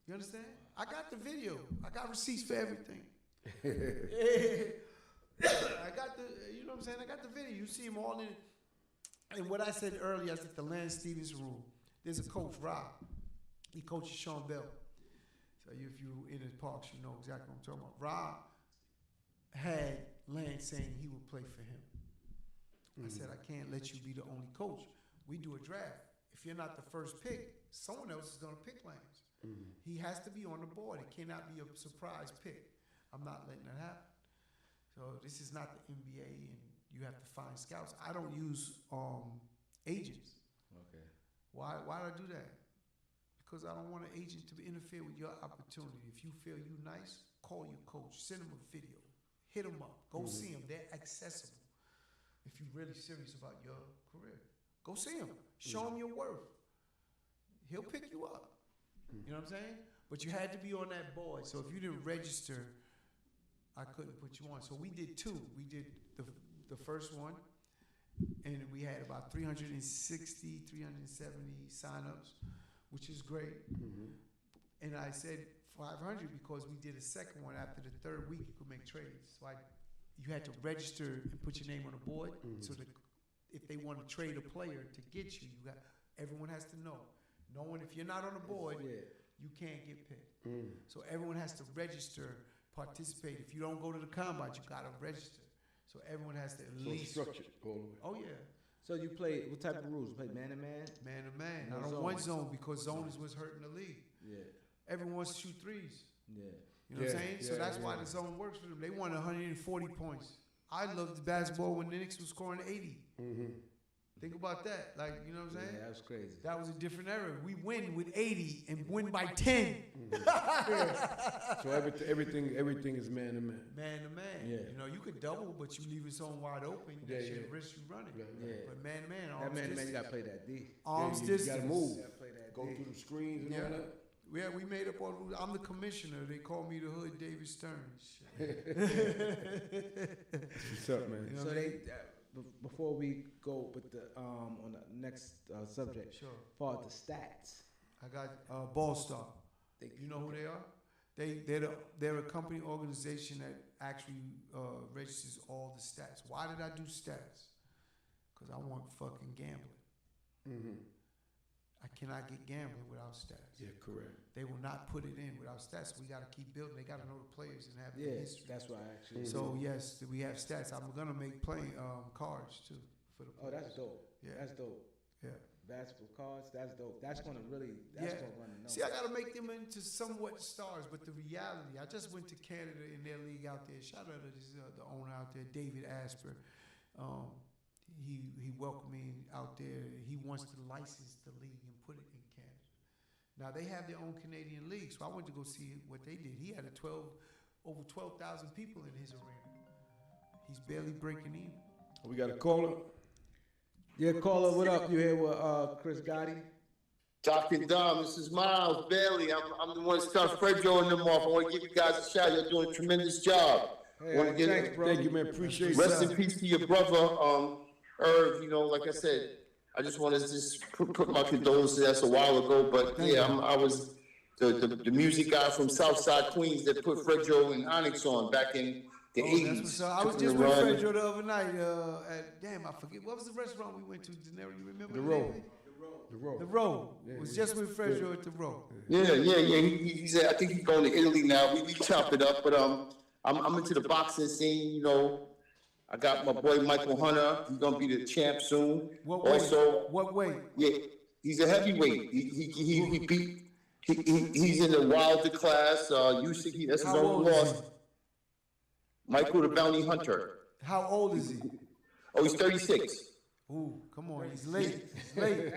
You understand? I got the video. I got receipts for everything. I got you know what I'm saying? I got the video. You see them all in. And what I said earlier, I said the Lance Stevens rule. There's a coach, Rob. He coaches Sean Bell. So if you in his parks, you know exactly what I'm talking about. Rob had Lance saying he would play for him. I said, I can't let you be the only coach. We do a draft. If you're not the first pick, someone else is going to pick Lance. He has to be on the board. It cannot be a surprise pick. I'm not letting that happen. So this is not the NBA, and you have to find scouts. I don't use agents. Okay. Why do I do that? Because I don't want an agent to interfere with your opportunity. If you feel you nice, call your coach, send him a video, hit him up, go see him. They're accessible. If you're really serious about your career, go see him. Show him your worth. He'll pick you up. You know what I'm saying? But you had to be on that board. So if you didn't register, I couldn't put you on. So we did two. We did the first one, and we had about 360, 370 signups, which is great. And I said 500 because we did a second one. After the third week, you could make trades. So you had to register and put your name on the board. So that if they want to trade a player to get you, everyone has to know. Knowing if you're not on the board, you can't get picked. So everyone has to register, participate. If you don't go to the combine, you got to register. So everyone has to at least structured all the way. Oh yeah. So you play, what type of rules? You play man-to-man? Man to man. No I don't zone. want zone because zone is what's hurting the league. Yeah. Everyone wants to shoot threes. Yeah. You know what I'm saying? So that's why the zone works for them. They won 140 points. I loved the basketball when the Knicks was scoring 80. Think about that. Like, you know what I'm saying? Yeah, that was crazy. That was a different era. We win with 80 and win by 10. So everything is man to man. Man to man. Yeah. You know, you could double, but you leave it so wide open. That's your risk you running. Yeah. But man to man, That arms man, distance. you got to play that D. Arms you distance. gotta move. You got to play that Go D. through the screens and Yeah. all that. Yeah, we made up all the rules. I'm the commissioner. They call me the Hood David Stern. What's up, man? You know So what I they, mean? before we go with the on the next subject, Sure. for the stats. I got Ball Star. You know who they are? They're a company organization that actually registers all the stats. Why did I do stats? Because I want fucking gambling. I cannot get gambling without stats. Yeah, correct. They will not put it in without stats. We got to keep building. They got to know the players and have the Yeah, history. that's why I actually. So yes, we have stats. I'm gonna make playing cards too for the. Oh, players. that's dope. Yeah. That's dope. Yeah. Basketball cards, that's dope. That's gonna really, that's gonna run the numbers. See, I got to make them into somewhat stars, but the reality, I just went to Canada in their league out there. Shout out to this, the owner out there, David Asper. He welcomed me out there. He wants to license the league and put it in Canada. Now they have their own Canadian league, so I went to go see what they did. He had over 12,000 people in his arena. He's barely breaking even. We got a caller. Yeah, caller, what up? You here with Chris Gotti? Dr. Dom, this is Miles Bailey. I'm the one that started Fred Joe and them off. I want to give you guys a shout. You're doing a tremendous job. Hey, thanks, bro. Thank you, man. Appreciate it. Rest in peace to your brother, Irv. You know, like I said, I just want to just put my condolences. That's a while ago, but yeah, I was the music guy from Southside Queens that put Fred Joe and Onyx on back in the 80s. I was just with Fred Joe the other night I forget, what was the restaurant we went to, Denero? You remember The the Row. name? The Row. It was just with Fred Joe at the Row. Yeah. He's I think he's going to Italy now. We chopped it up, but I'm into the boxing scene. You know, I got my boy Michael Hunter. He's gonna be the champ soon. What weight? Also, What weight? yeah, he's a heavyweight. He beat. He's in the Wilder class. Usyk, that's his How own old is loss. he? Michael the Bounty Hunter. How old is he? Oh, he's 36. Ooh, come on, he's late. He's late.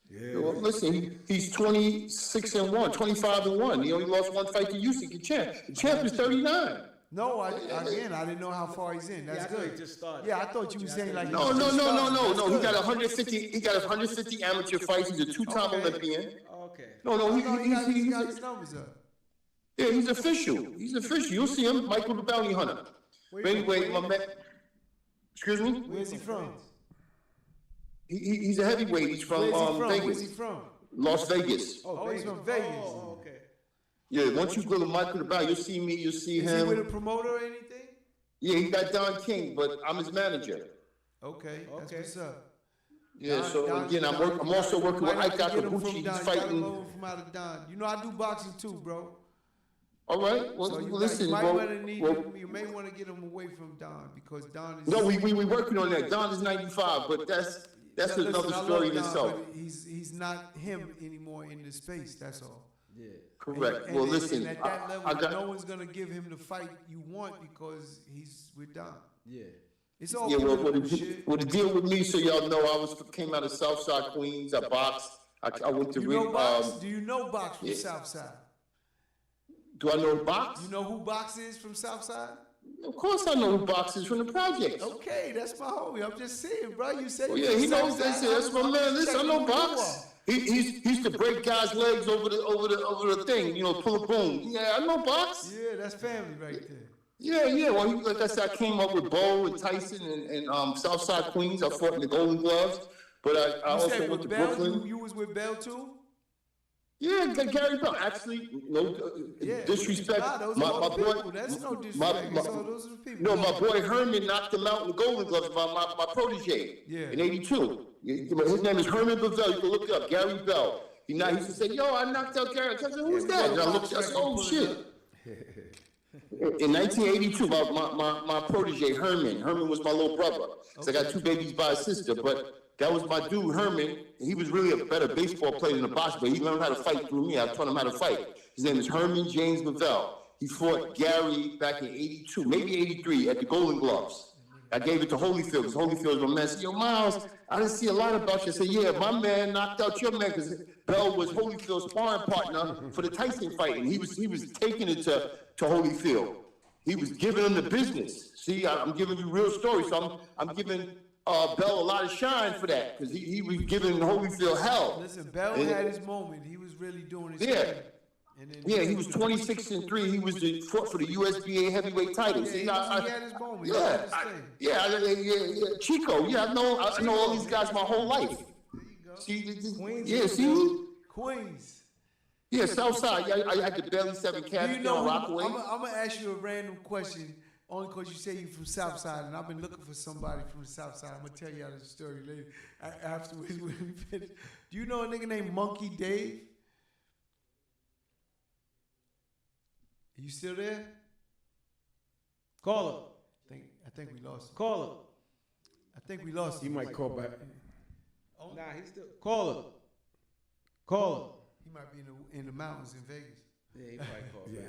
Yeah. Well, listen, he's 26-1, 25-1. He only lost one fight to Usyk, the champ. The champ is 39. No, I didn't know how far he's in. That's Yeah, I thought good. he just started. Yeah, I thought you were saying like No. he just started. He got 150. He got 150 amateur fights. He's a two-time Okay. Olympian. Okay. No, He got he's his numbers up. yeah, he's official. He's official. You'll see him, Michael the Bounty Hunter. But anyway, my man. Excuse me. Where's he from? He's a heavyweight. He's from Where's he from? Where's Vegas, he from? Las Vegas. Oh, he's from Vegas. Oh, okay. Yeah, once you go to Michael the Bounty, you'll see me. You'll see Is he with a him. promoter or anything? Yeah, he got Don King, but I'm his manager. Okay, that's Okay. what's up. Yeah, Don- so Don- again, I'm Don- also working with might have Ike to get him Akabuchi. from He's Don. You gotta fighting. know him from out of Don. You know, I do boxing too, bro. All right. Well, So you listen, might bro. want to need Well, him. You may want to get him away from Don because Don is. no, we working on that. Don is 95, but that's Listen, another I story love in Don, itself. but he's not him anymore in the space. That's all. Yeah. Correct. And- Well, and listen, at that level, I got. no one's gonna give him the fight you want because he's with Don. Yeah. It's all Yeah, well, political shit. the deal with me, so y'all know, came out of Southside Queens. I boxed. I went to You know Box? Do you know Box from yeah. Southside? Do I know box? You know who Box is from Southside? Of course, I know who box is from the projects. Okay, that's my homie. I'm just saying, bro. You said Well, you yeah, from he knows Southside. that. That's my I'm man. just Listen, I checking know who you box. are. He used to break guys' legs over the thing. You know, pull a boom. Yeah, I know box. Yeah, that's family right there. Yeah. Well, like I said, I came up with Bo and Tyson and Southside Queens. I fought in the Golden Gloves, but I You also said went with to Bell. Brooklyn. You was with Bell too. Yeah, Gary Bell. Actually, no Yeah. disrespect. Nah, those my are all boy. people. That's no disrespect. my- So those are the people. No, my boy Herman knocked him out in the Golden Gloves. My protege. Yeah. In '82. His name is Herman Bevell. You can look it up. Gary Bell. He used to say, "Yo, I knocked out Gary." I said, "Who's that?" And I looked. I said, "Oh shit." In 1982, my protege Herman. Herman was my little brother. So I got two babies by a sister, but that was my dude Herman. He was really a better baseball player than a boxer, but he learned how to fight through me. I taught him how to fight. His name is Herman James Bevell. He fought Gary back in '82, maybe '83, at the Golden Gloves. I gave it to Holyfield, because Holyfield was my man. I said, "Yo, Miles, I didn't see a lot about you." I said, "Yeah, my man knocked out your man," because Bell was Holyfield's sparring partner for the Tyson fight, and he was taking it to Holyfield. He was giving him the business. See, I'm giving you real stories, so I'm giving Bell a lot of shine for that, because he was giving Holyfield hell. Listen, Bell had his moment. He was really doing his Yeah. thing. And then Yeah, he was 26-3. He was fought for the USBA heavyweight title. Yeah, See, he had his moment. He yeah, had his thing. yeah, Chico. Yeah, I know all these guys my whole life. There you go. See, Queens. yeah, see, Queens. yeah, Southside. Yeah, I had the Belly 7 Do Cats you know? on Rockaway. I'm gonna ask you a random question, only because you say you're from Southside, and I've been looking for somebody from the Southside. I'm gonna tell you the story later afterwards when we finish. Do you know a nigga named Monkey Dave? Are you still there? Call I think we lost him. her. I think we lost He him. might call back. Nah, he's still. Call her. He might be in the mountains in Vegas. Yeah, he might call. Yeah.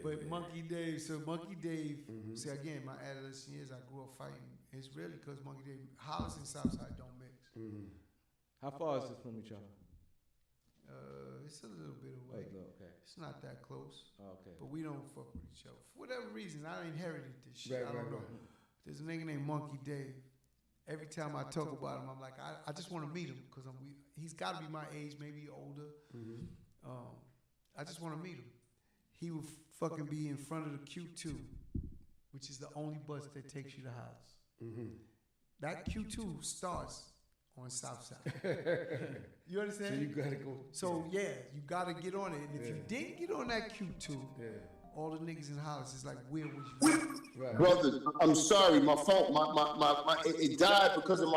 But Monkey Dave, see again, my adolescent years, I grew up fighting. It's really because Monkey Dave, Hollis and Southside don't mix. How far is this from each other? It's a little bit away. Okay. It's not that close. Okay. But we don't fuck with each other. For whatever reason, I inherited this shit. Right, I don't right, know. right. There's a nigga named Monkey Dave. Every time I talk about him, I'm like, I just want to meet him because he's got to be my age, maybe older. I just want to meet him. He would fucking be in front of the Q2, which is the only bus that takes you to Hollis. That Q2 starts on Southside. You understand? So you gotta go. So yeah, you gotta get on it. And if you didn't get on that Q2, all the niggas in Hollis is like, where was you? Right. Brother, I'm sorry, my phone, it died because of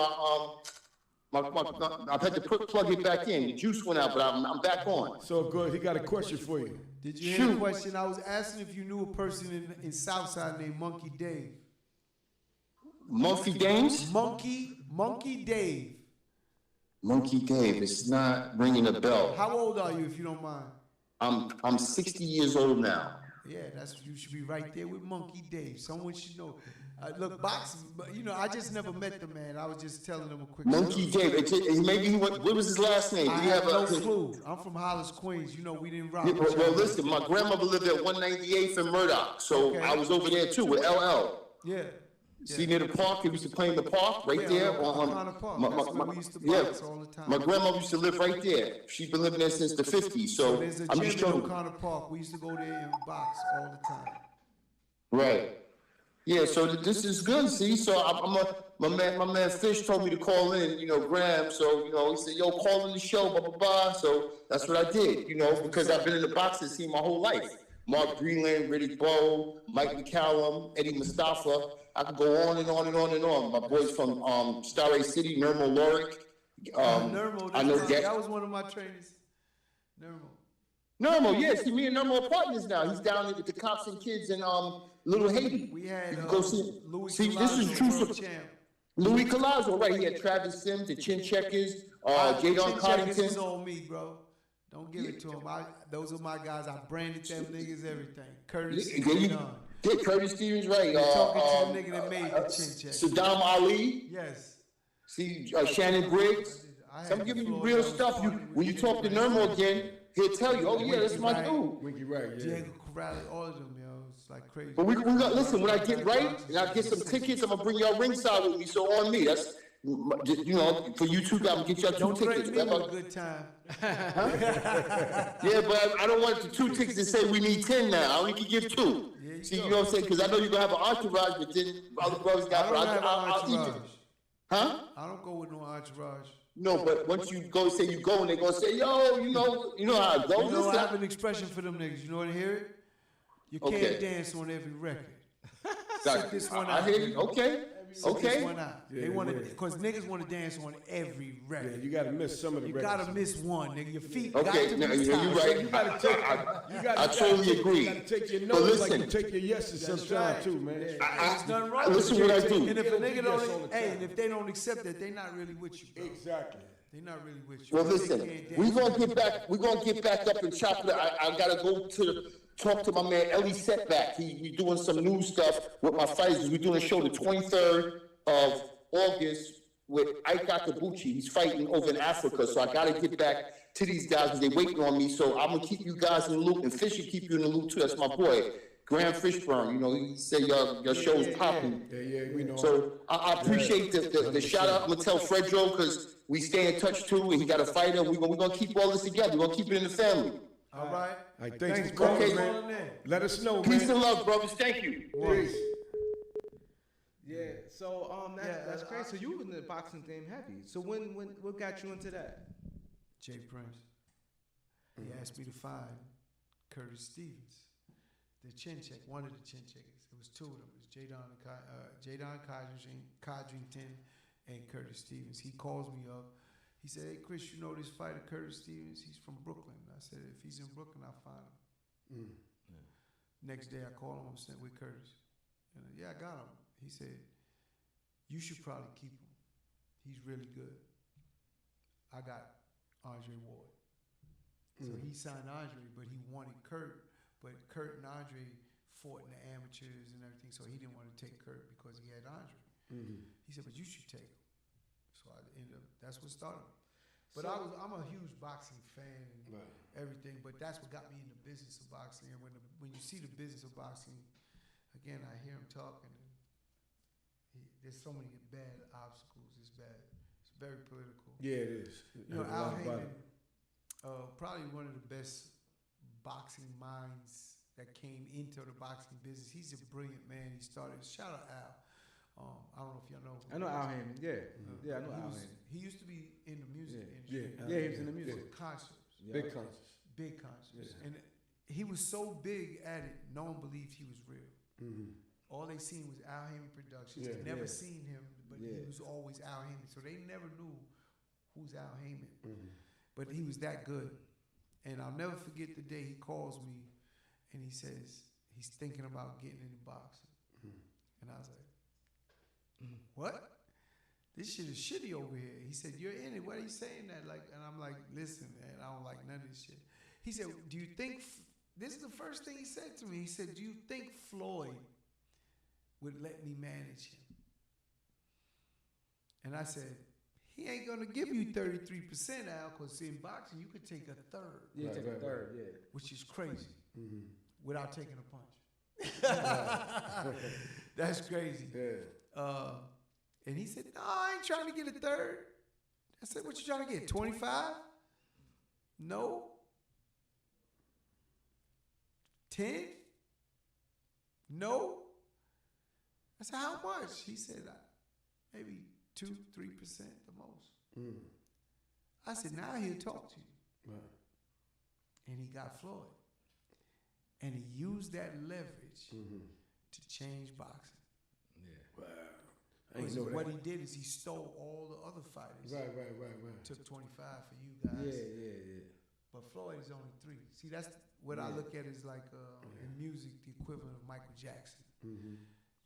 I've had to plug it back in. The juice went out, but I'm back on. So good. He got a question for you. Did you hear the question? I was asking if you knew a person in Southside named Monkey Dave. Monkey Dames? Monkey Dave. Monkey Dave, it's not ringing a bell. How old are you, if you don't mind? I'm 60 years old now. Yeah, you should be right there with Monkey Dave. Someone should know. Look, boxing, I just never met the man. I was just telling him a quick Monkey story. Dave, maybe he went, what was his last name? I Do you have no a clue. I'm from Hollis, Queens. We didn't rock. Yeah, with each well, other. listen, my grandmother lived at 198th and Murdoch, so Okay. I was over there too with LL. Yeah. See near the park, he used to play in the park right Yeah, there. on Rucker Park. That's where we used to yeah, box all the time. my grandmother used to live right there. She's been living there since the 50s, so There's a I'm gym just in showing. O'Connor Park. We used to go there and box all the time. Right. Yeah, so this is good, see? So my man Fish told me to call in, Graham. So, he said, yo, call in the show, blah, blah, blah. So that's what I did, because I've been in the boxing scene my whole life. Mark Greenland, Riddick Bowe, Mike McCallum, Eddie Mustafa. I could go on and on and on and on. My boys from Starray City, Nermal Lorick, Nermo, I know that was one of my trainers. Nermo. Nermo, yeah. See, me and Nermo are partners now. He's down with the cops and kids in Little Haiti. We had you can go see. Louis See, this is true. world champ. Louis Collazo, right? He had Travis Sims, the Chin Checkers, Jadon Coddington. Is on me, bro. Don't give it to him. Those are my guys. I branded them niggas, everything. Curtis Stevens. Curtis Stevens, right? Talking to the nigga that made the Chin Checkers. Saddam Ali. Yes. See, Shannon Briggs. I'm giving you real stuff. When you talk to Nermo again, he'll tell you, oh yeah, that's my dude. Winky right, yeah. Diego Corrales, all of them, yo. It's like crazy. But we got, listen, when I get right, and I get some tickets, I'm going to bring y'all ringside with me. So on me, that's, you know, for you two guys, I'm going to get y'all two tickets. Don't threaten me with a good time. Yeah, but I don't want the 2 tickets to say we need 10 now. I only can give 2. Yeah, see, you know what I'm saying? Because I know you're going to have an entourage, but then other brothers got I'll eat it. Huh? I don't go with no entourage. No, but once you go, say you go, and they're going to say, yo, you know how it goes. You know, I have an expression for them niggas. You know what I hear? You can't dance on every record. Sit this one out. I hear you. Okay. This one out. Yeah, they want to, because niggas want to dance on every record. Yeah, you got to miss some of the records. You got to miss one, nigga. Your feet got to be tied. You're right. You got to take. I totally agree. You got to take your no's like you take your yeses sometimes too, man. There's nothing wrong listen with what I do. And if a nigga don't, and if they don't accept it, they not really with you, bro. Exactly. They're not really with you. Well, listen, we're gonna get back. We're gonna get back up and chop it. I gotta go talk to my man Ellie Setback. We doing some new stuff with my fighters. We're doing a show the 23rd of August with Ike Akabuchi. He's fighting over in Africa, so I gotta get back to these guys because they waiting on me. So I'm gonna keep you guys in the loop, and Fisher keep you in the loop too. That's my boy. Graham Fishburne, you know, he said your show is popping. Yeah, we know. So I appreciate the shout out. I'm gonna tell Fredro because we stay in touch too, and he got a fighter. We're gonna keep all this together. We're gonna keep it in the family. All right. All right, thanks for calling, man. Let us know, man. Peace and love, brothers. Thank you. Peace. Yeah. So that's crazy. So you was in the boxing game heavy. So what got you into that? Jay Prince. He asked me to find Curtis Stevens. The chin check, one of the chin checkers. It was 2 of them. It was Jadon Codrington and Curtis Stevens. He calls me up. He said, hey, Chris, you know this fighter, Curtis Stevens? He's from Brooklyn. I said, if he's in Brooklyn, I'll find him. Next day, I call him. I'm saying, with Curtis. And yeah, I got him. He said, you should probably keep him. He's really good. I got Andre Ward. So he signed Andre, but he wanted Kurt. But Kurt and Andre fought in the amateurs and everything, so he didn't want to take Kurt because he had Andre. He said, but you should take him. So I ended up, that's what started. But I'm a huge boxing fan and everything, but that's what got me in the business of boxing. And when you see the business of boxing, again, I hear him talking, and there's so many bad obstacles. It's bad. It's very political. Yeah, it is. You know, Al Heyman, probably one of the best boxing minds that came into the boxing business. He's a brilliant man. He started, shout out Al. I don't know if y'all know. I know Al Heyman. Yeah, I know Al Heyman. He used to be in the music industry. Yeah, he was in the music. Concerts. Big concerts. Big concerts. And he was so big at it, no one believed he was real. All they seen was Al Heyman Productions. They never seen him, but he was always Al Heyman. So they never knew who's Al Heyman. But he was that good. And I'll never forget the day he calls me and he says he's thinking about getting into boxing. And I was like, what? This shit is shitty over here. He said, you're in it. Why are you saying that? Like, and I'm like, listen, man, I don't like none of this shit. He said, do you think, this is the first thing he said to me. He said, do you think Floyd would let me manage him? And I said, he ain't gonna give you 33%, Al, because in boxing you could take a third. Yeah, take a third, yeah. Which is crazy. Without taking a punch. That's crazy. Yeah. And he said, no, I ain't trying to get a third. I said, what you trying to get, 25? No. 10? No. I said, how much? He said, maybe 2-3% the most. I said, now he'll talk to you. And he got Floyd. And he used that leverage to change boxing. Wow. I ain't Because know what that. he did is he stole all the other fighters. Right. Took 25 for you guys. Yeah. But Floyd is only 3. See, that's what I look at is like in music the equivalent of Michael Jackson. Mm-hmm.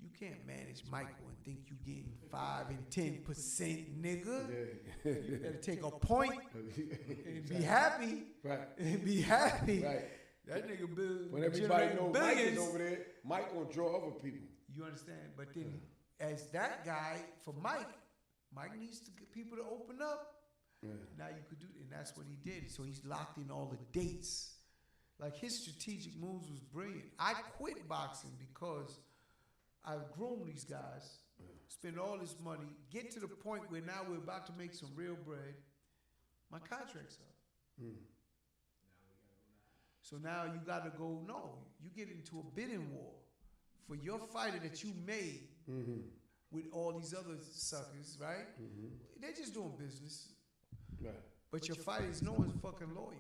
You can't manage Michael and think you getting 5 and 10%, nigga. Yeah. You better take a point and be happy. Right. And be happy. Right. That nigga build When everybody knows Mike is billions. over there, Mike gonna draw other people. You understand? But then, as that guy for Mike needs to get people to open up. Yeah. Now you could do, and that's what he did. So he's locked in all the dates. Like his strategic moves was brilliant. I quit boxing because I groomed these guys, spend all this money, get to the point where now we're about to make some real bread. My contract's up. So now you got to go. No, you get into a bidding war for your fighter that you made with all these other suckers, right? They're just doing business. Right. But your fighters, no one's fucking loyal.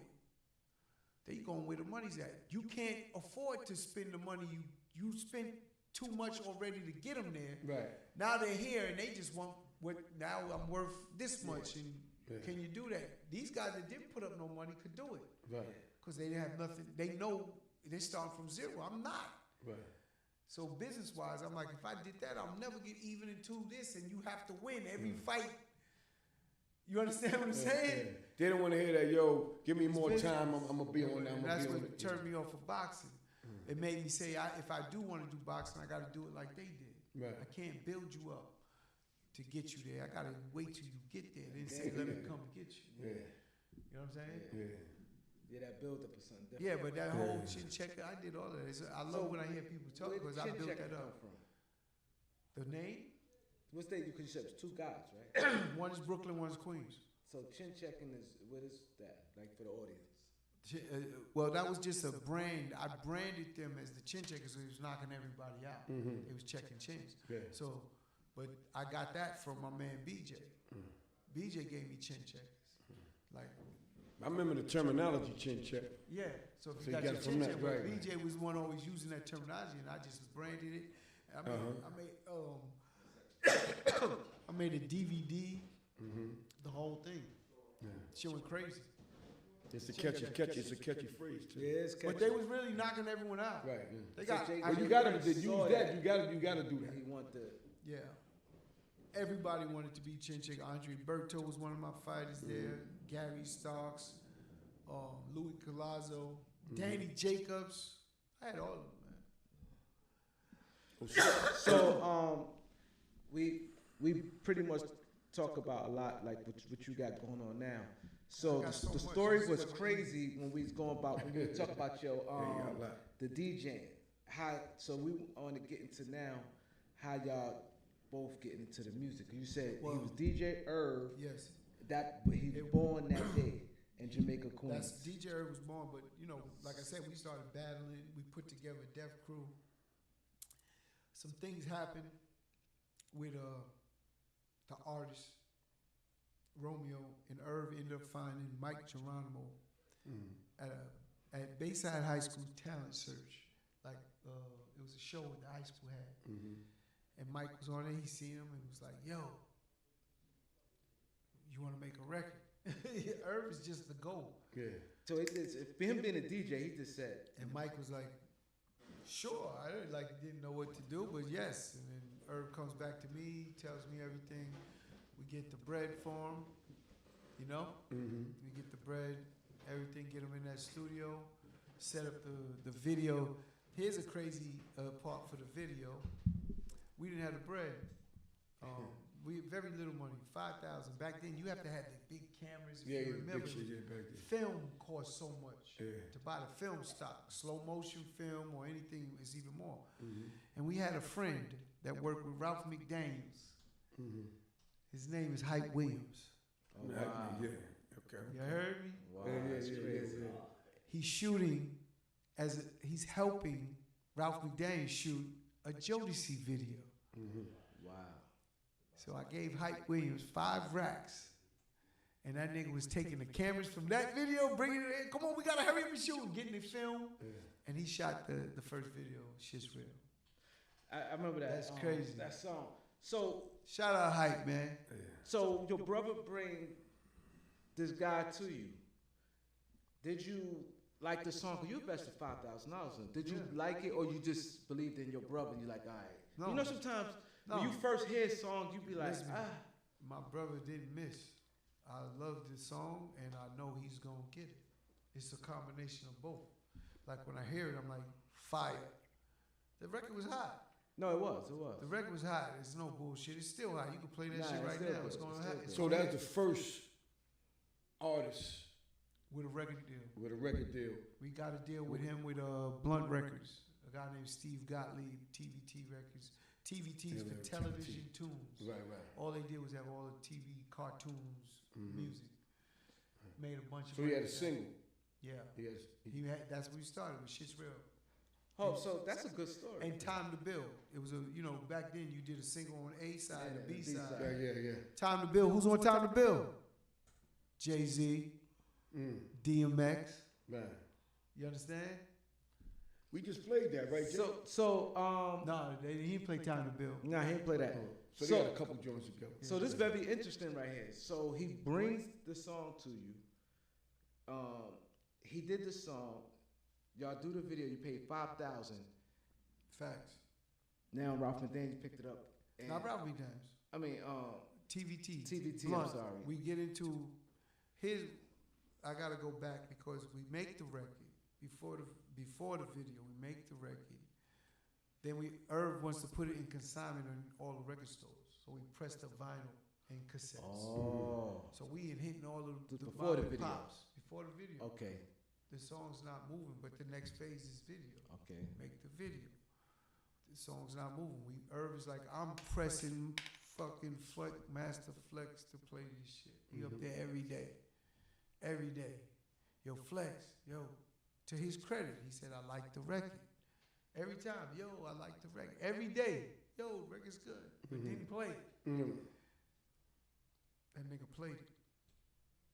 They going where the money's at. You can't afford to spend the money you spent too much already to get them there. Right. Now they're here and they just want what. Now I'm worth this much, and can you do that? These guys that didn't put up no money could do it. Right. Because they didn't have nothing. They know they start from zero. I'm not. Right. So business-wise, I'm like, if I did that, I'll never get even into this, and you have to win every fight. You understand what I'm saying? Yeah. They don't want to hear that, yo, give me more time, I'm going to be on that. And that's what turned me off of boxing. It made me say, if I do want to do boxing, I got to do it like they did. Right. I can't build you up to get you there. I got to wait till you get there, then say, let me come get you. Yeah. You know what I'm saying? Yeah. Yeah, that build up or something different. Yeah, but that whole chin checker, I did all of that. I love when I hear people talk because I built that up. From? The name? What state? Because you said it's 2 guys, right? One is Brooklyn, one is Queens. So chin checking is, what is that? Like for the audience? Well, that was just a brand. I branded them as the chin checkers, so he was knocking everybody out. They was checking chins. Yeah. So, but I got that from my man BJ. BJ gave me chin checkers. Like, I remember the terminology, chin check. yeah. So if So you you got your got it from chin that, check, but right. BJ was the one always using that terminology, and I just branded it. I made a DVD, the whole thing. Shit went crazy. It's a catchy phrase too. Yeah, it's But they was really knocking everyone out. Right. Yeah. They got. Well, you gotta use that. You gotta do that. He want the. Yeah. Everybody wanted to be chin check. Andre Berto was one of my fighters there. Gary Starks, Louis Collazo, Danny Jacobs. I had all of them, man. So we pretty much talk about a lot like what you got going on now. So got so the much. story was crazy when we was going about when we talk about your a lot. the DJing. So we want to get into now how y'all both getting into the music. You said he was DJ Irv. Yes. But he was born that day in Jamaica, Queens. That's DJ Irv was born, but you know, like I said, we started battling. We put together a Def Crew. Some things happened with the artists, Romeo and Irv ended up finding Mike Geronimo at Bayside High School Talent Search. Like it was a show that the high school had, and Mike was on it. He seen him and was like, "Yo, you want to make a record?" Irv is just the goal. Yeah. So for him being a DJ, he just said. And Mike was like, "Sure." I didn't know what to do, but yes. And then Irv comes back to me, tells me everything. We get the bread for him, you know. We get the bread, everything. Get him in that studio, set up the video. Here's a crazy part for the video. We didn't have the bread. We had very little money, 5,000. Back then, you have to have the big cameras. If you remember, big shit, back then. film cost so much. To buy the film stock, slow motion film or anything is even more. And we had a friend that worked with Ralph McDaniels. His name is Hype Williams. Oh, wow. Yeah. Okay. You heard me? Wow, that's crazy. He's shooting he's helping Ralph McDaniels shoot a Jodeci video. Wow. So I gave Hype Williams 5 racks. And that nigga was taking the cameras from that video, bringing it in. Come on, we gotta hurry up and shoot. Getting it filmed. And he shot the first video. Shit's real. I remember that. That's crazy. That song. So Shout out Hype, man. So your brother bring this guy to you. Did you like the song? 'Cause you invested $5,000 in it. Did you like it, or you just believed in your brother and you like, all right? No. You know, sometimes No. when you first hear a song, you be like, Listen, ah. my brother didn't miss. I love this song, and I know he's gonna get it. It's a combination of both. Like when I hear it, I'm like, fire. The record was hot. No, it was. The record was hot. It's no bullshit. It's still hot. You can play that Nah, shit it's right still now. good. It's gonna It's happen. still So that's the first artist With a record deal. with a record deal. We got a deal with him with Blunt Records. A guy named Steve Gottlieb, TVT Records. TVT's for Yeah, television TVT. tunes. Right. All they did was have all the TV cartoons, music. Made a bunch of So he had a records. single. Yeah. He had, That's where we started with Shit's Real. Oh, so that's a good story. And Time to Build. It was back then you did a single on A side and Yeah, B side. yeah. Time to Build. Who's on Time to Build? Jay-Z, DMX. Man. You understand? We just played that, right? Jay? No, he didn't play Time to Build. Nah, he didn't play that. So they had a couple joints together. So this is very interesting right here. So he brings the song to you. He did the song. Y'all do the video. You paid $5,000. Facts. Now Ralph McDaniel picked it up. And, Not Ralph McDaniels. I mean, TVT. TVT. Blunt. I'm sorry. We get into his. I gotta go back because we make the record before the video. We make the record. Then Irv wants to put it in consignment in all the record stores. So we press the vinyl and cassettes. Oh. So we had hitting all of the Before the vinyl video. pops. Before the video. Okay. The song's not moving, but the next phase is video. Okay. Make the video. The song's not moving. Irv is like, I'm pressing fucking Master Flex to play this shit. He up there every day. Every day. Yo, Flex, to his credit, he said, I like the record. Every time, I like the record. Every day, record's good. But didn't play it. That nigga played it.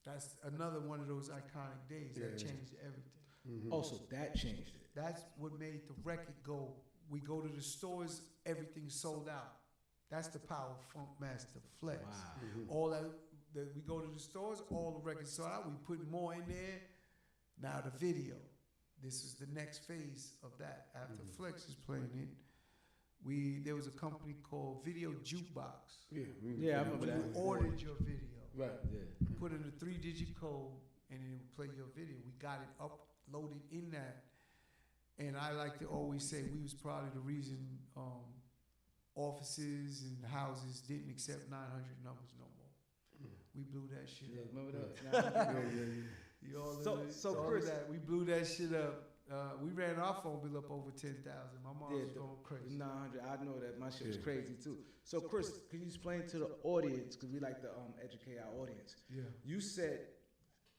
That's another one of those iconic days that changed everything. Oh, so that changed it. That's what made the record go. We go to the stores, everything's sold out. That's the power of Funk Master Flex. Wow. All that we go to the stores, all the records sold out. We put more in there. Now the video. This is the next phase of that. After Flex is playing it, there was a company called Video Jukebox. Yeah, I remember that. You ordered your video. Right. Yeah. Put in a 3-digit code, and it would play your video. We got it uploaded in that. And I like to always say we was probably the reason offices and houses didn't accept 900 numbers no more. We blew that shit up. Remember that? You all So all Chris, that. We blew that shit up. We ran our phone bill up over 10,000. My mom was going crazy. 900. I know that my shit was crazy too. So Chris, can you explain to the audience, because we like to educate our audience. Yeah. You said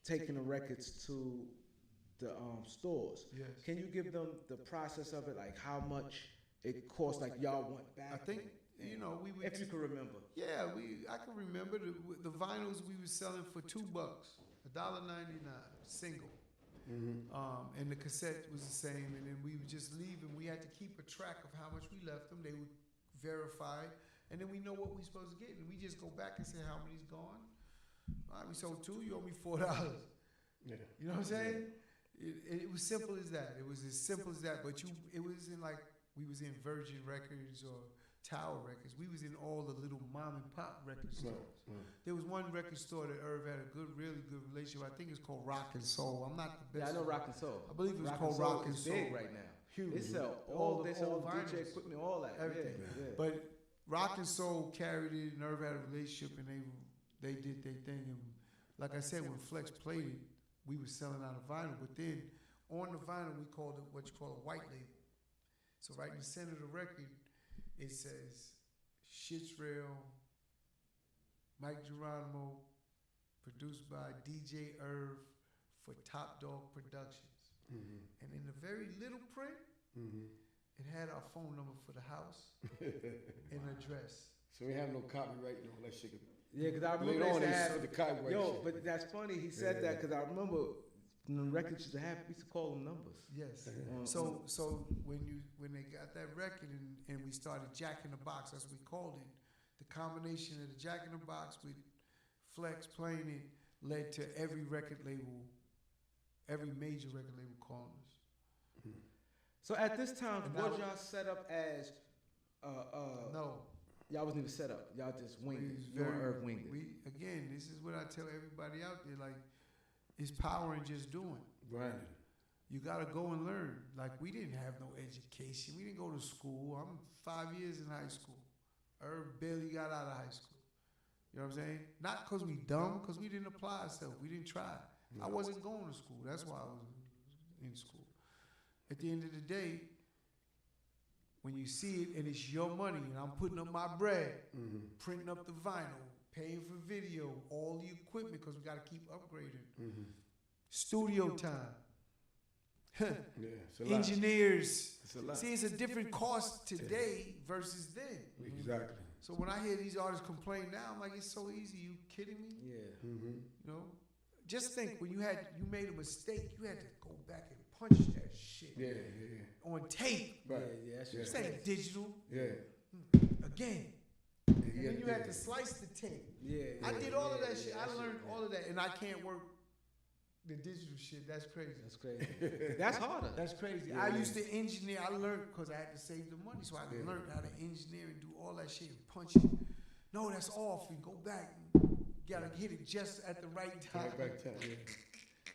taking the records to the stores. Yes. Can you give them the process of it, like how much it cost, like y'all want back? I think we would. If you can remember. Yeah, I can remember the vinyls we were selling for $2, $1.99 single. And the cassette was the same, and then we would just leave, and we had to keep a track of how much we left them. They would verify, and then we know what we're supposed to get, and we just go back and say how many's gone. All right, we sold 2, you owe me $4. Yeah. You know what I'm saying? It was simple as that. It was as simple as that. But it was in like we was in Virgin Records or Tower Records. We was in all the little mom and pop record stores. There was one record store that Irv had a really good relationship. I think it's called Rock and Soul. I'm not the best. Yeah, I know Rock and Soul. I believe it was Rock called Rock and is Soul. big right now. Huge. They sell All they the sell old DJ vinyls. equipment, all that. Everything. Yeah. But Rock and Soul carried it, and Irv had a relationship, and they did their thing. And like I said, when Flex played it, we were selling out of vinyl. But then on the vinyl, we called it what you call a white label. So right in the center of the record, it says, Shit's Real, Mike Geronimo, produced by DJ Irv for Top Dog Productions. And in the very little print, it had our phone number for the house and address. So we have no copyright and all that shit. Yeah, because I remember Later on, they they had said the copyright yo, shit. but that's funny. He said that because I remember the records used to have. We used to call them numbers. Yes. So when they got that record and we started Jack in the Box, that's what we called it, the combination of the Jack in the Box with Flex playing it led to every record label, every major record label calling us. So at this time, was y'all set up as No. Y'all wasn't even set up. Y'all just winged it. It's You and Irv winged it. Again, this is what I tell everybody out there, like, it's power in just doing. Grinding. You gotta go and learn. Like, we didn't have no education. We didn't go to school. I'm 5 years in high school. Irv barely got out of high school. You know what I'm saying? Not because we dumb, because we didn't apply ourselves. We didn't try. I wasn't going to school. That's why I was in school. At the end of the day, when you see it and it's your money and I'm putting up my bread, printing up the vinyl, paying for video, all the equipment, because we got to keep upgrading. Studio time. It's a lot. Engineers. It's a lot. See, it's a different cost today versus then. Exactly. So when I hear these artists complain now, I'm like, it's so easy. You kidding me? Yeah. You know, just think when you made a mistake, you had to go back and punch that shit on tape. Right. Yeah, that's This ain't digital. Yeah. Again. Yeah, And then you had to slice the tape. I did all of that shit. I learned all of that, and I can't work the digital shit. That's crazy. That's crazy. That's harder. That's crazy. I used to engineer. I learned because I had to save the money, so I learned how to engineer and do all that shit and punch it. No, that's off. And go back. And gotta hit it just at the right time. Right time.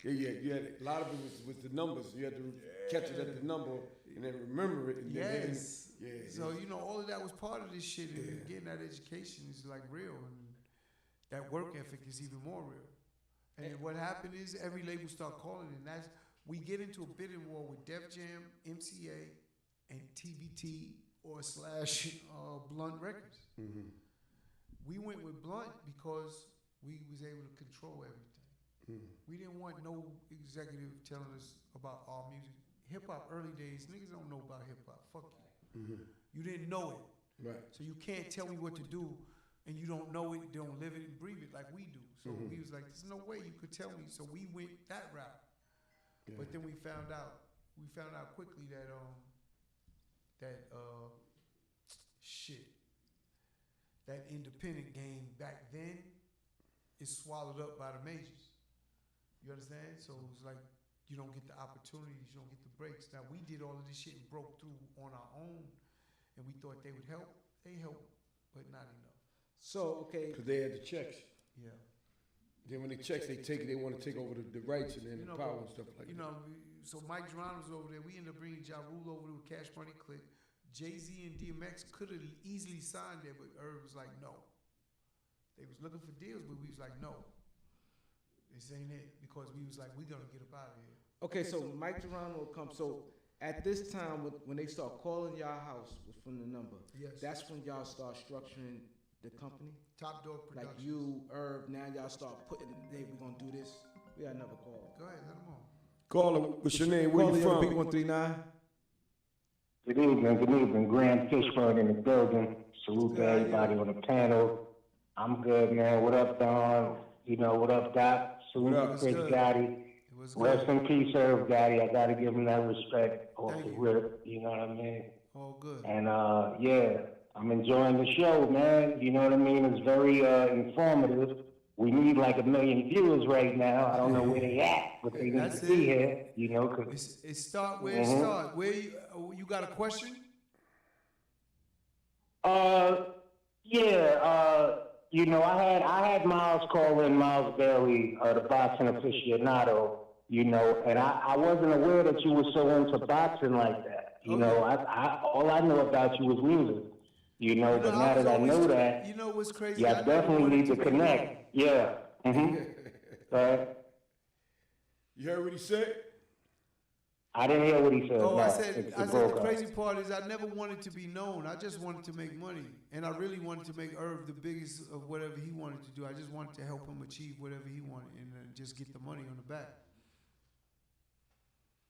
Yeah. You had a lot of it was the numbers. You had to catch it at the number and then remember it. And Yes. Then, So you know, all of that was part of this shit, and getting that education is like real, and that work ethic is even more real. And what happened is every label start calling, and we get into a bidding war with Def Jam, MCA, and TBT or / Blunt Records. We went with Blunt because we was able to control everything. We didn't want no executive telling us about our music. Hip hop early days, niggas don't know about hip hop. Fuck you. You didn't know it. Right. So you can't tell me what to do, and you don't know it, don't live it and breathe it like we do. So we was like, there's no way you could tell me. So we went that route. Yeah. But then we found out quickly that that independent game back then is swallowed up by the majors. You understand? So it was like you don't get the opportunities, you don't get the breaks. Now we did all of this shit and broke through on our own, and we thought they would help. They helped, but not enough. So, okay. Because they had the checks. Yeah. Then when the checks they take it, they want to take over the rights and then the power and stuff like that. You know, so Mike Geronimo's over there. We ended up bringing Ja Rule over there with Cash Money Click. Jay-Z and DMX could have easily signed there, but Irv was like, no. They was looking for deals, but we was like, no. This ain't it. Because we was like, we gonna get up out of here. Okay, so Mike Geronimo comes. So at this time, when they start calling y'all house from the number, that's when y'all start structuring the company? Top Dog Productions. Like you, Irv, now y'all start putting it, hey, we're gonna do this. We got another call. Go ahead, let them on. Caller, what's your name? Where you from? Big 139. Good evening. Graham Fishburne in the building. Salute to everybody on the panel. I'm good, man. What up, Don? You know, what up, Doc? Salute to Chris Gotti. Rest in peace, Irv Gotti. I gotta give him that respect off the rip. You know what I mean? All good. And I'm enjoying the show, man. You know what I mean? It's very informative. We need like 1 million viewers right now. I don't know where they at, but they need to be here. You know, cause it start where it start. Where you got a question? You know, I had Miles call in, Miles Bailey, the boxing aficionado. You know, and I wasn't aware that you were so into boxing like that. You know, all I know about you was music. You know, but now that I know that, you know what's crazy? Yeah, I definitely need to connect. Yeah. Go ahead. You heard what he said? I didn't hear what he said. Oh, no, I said the crazy part is I never wanted to be known. I just wanted to make money. And I really wanted to make Irv the biggest of whatever he wanted to do. I just wanted to help him achieve whatever he wanted and just get the money on the back.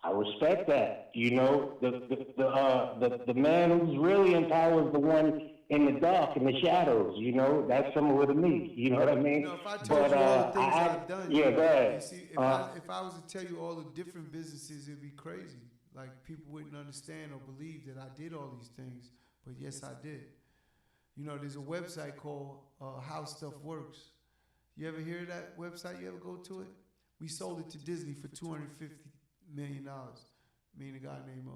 I respect that. You know, the man who's really in power is the one in the dark, in the shadows. You know, that's similar to me. You know what I mean? You know, if I told you all the things I've done, yeah, go ahead. See, if I was to tell you all the different businesses, it'd be crazy. Like people wouldn't understand or believe that I did all these things, but yes, I did. You know, there's a website called How Stuff Works. You ever hear of that website? You ever go to it? We sold it to Disney for $250 million. Me and a guy named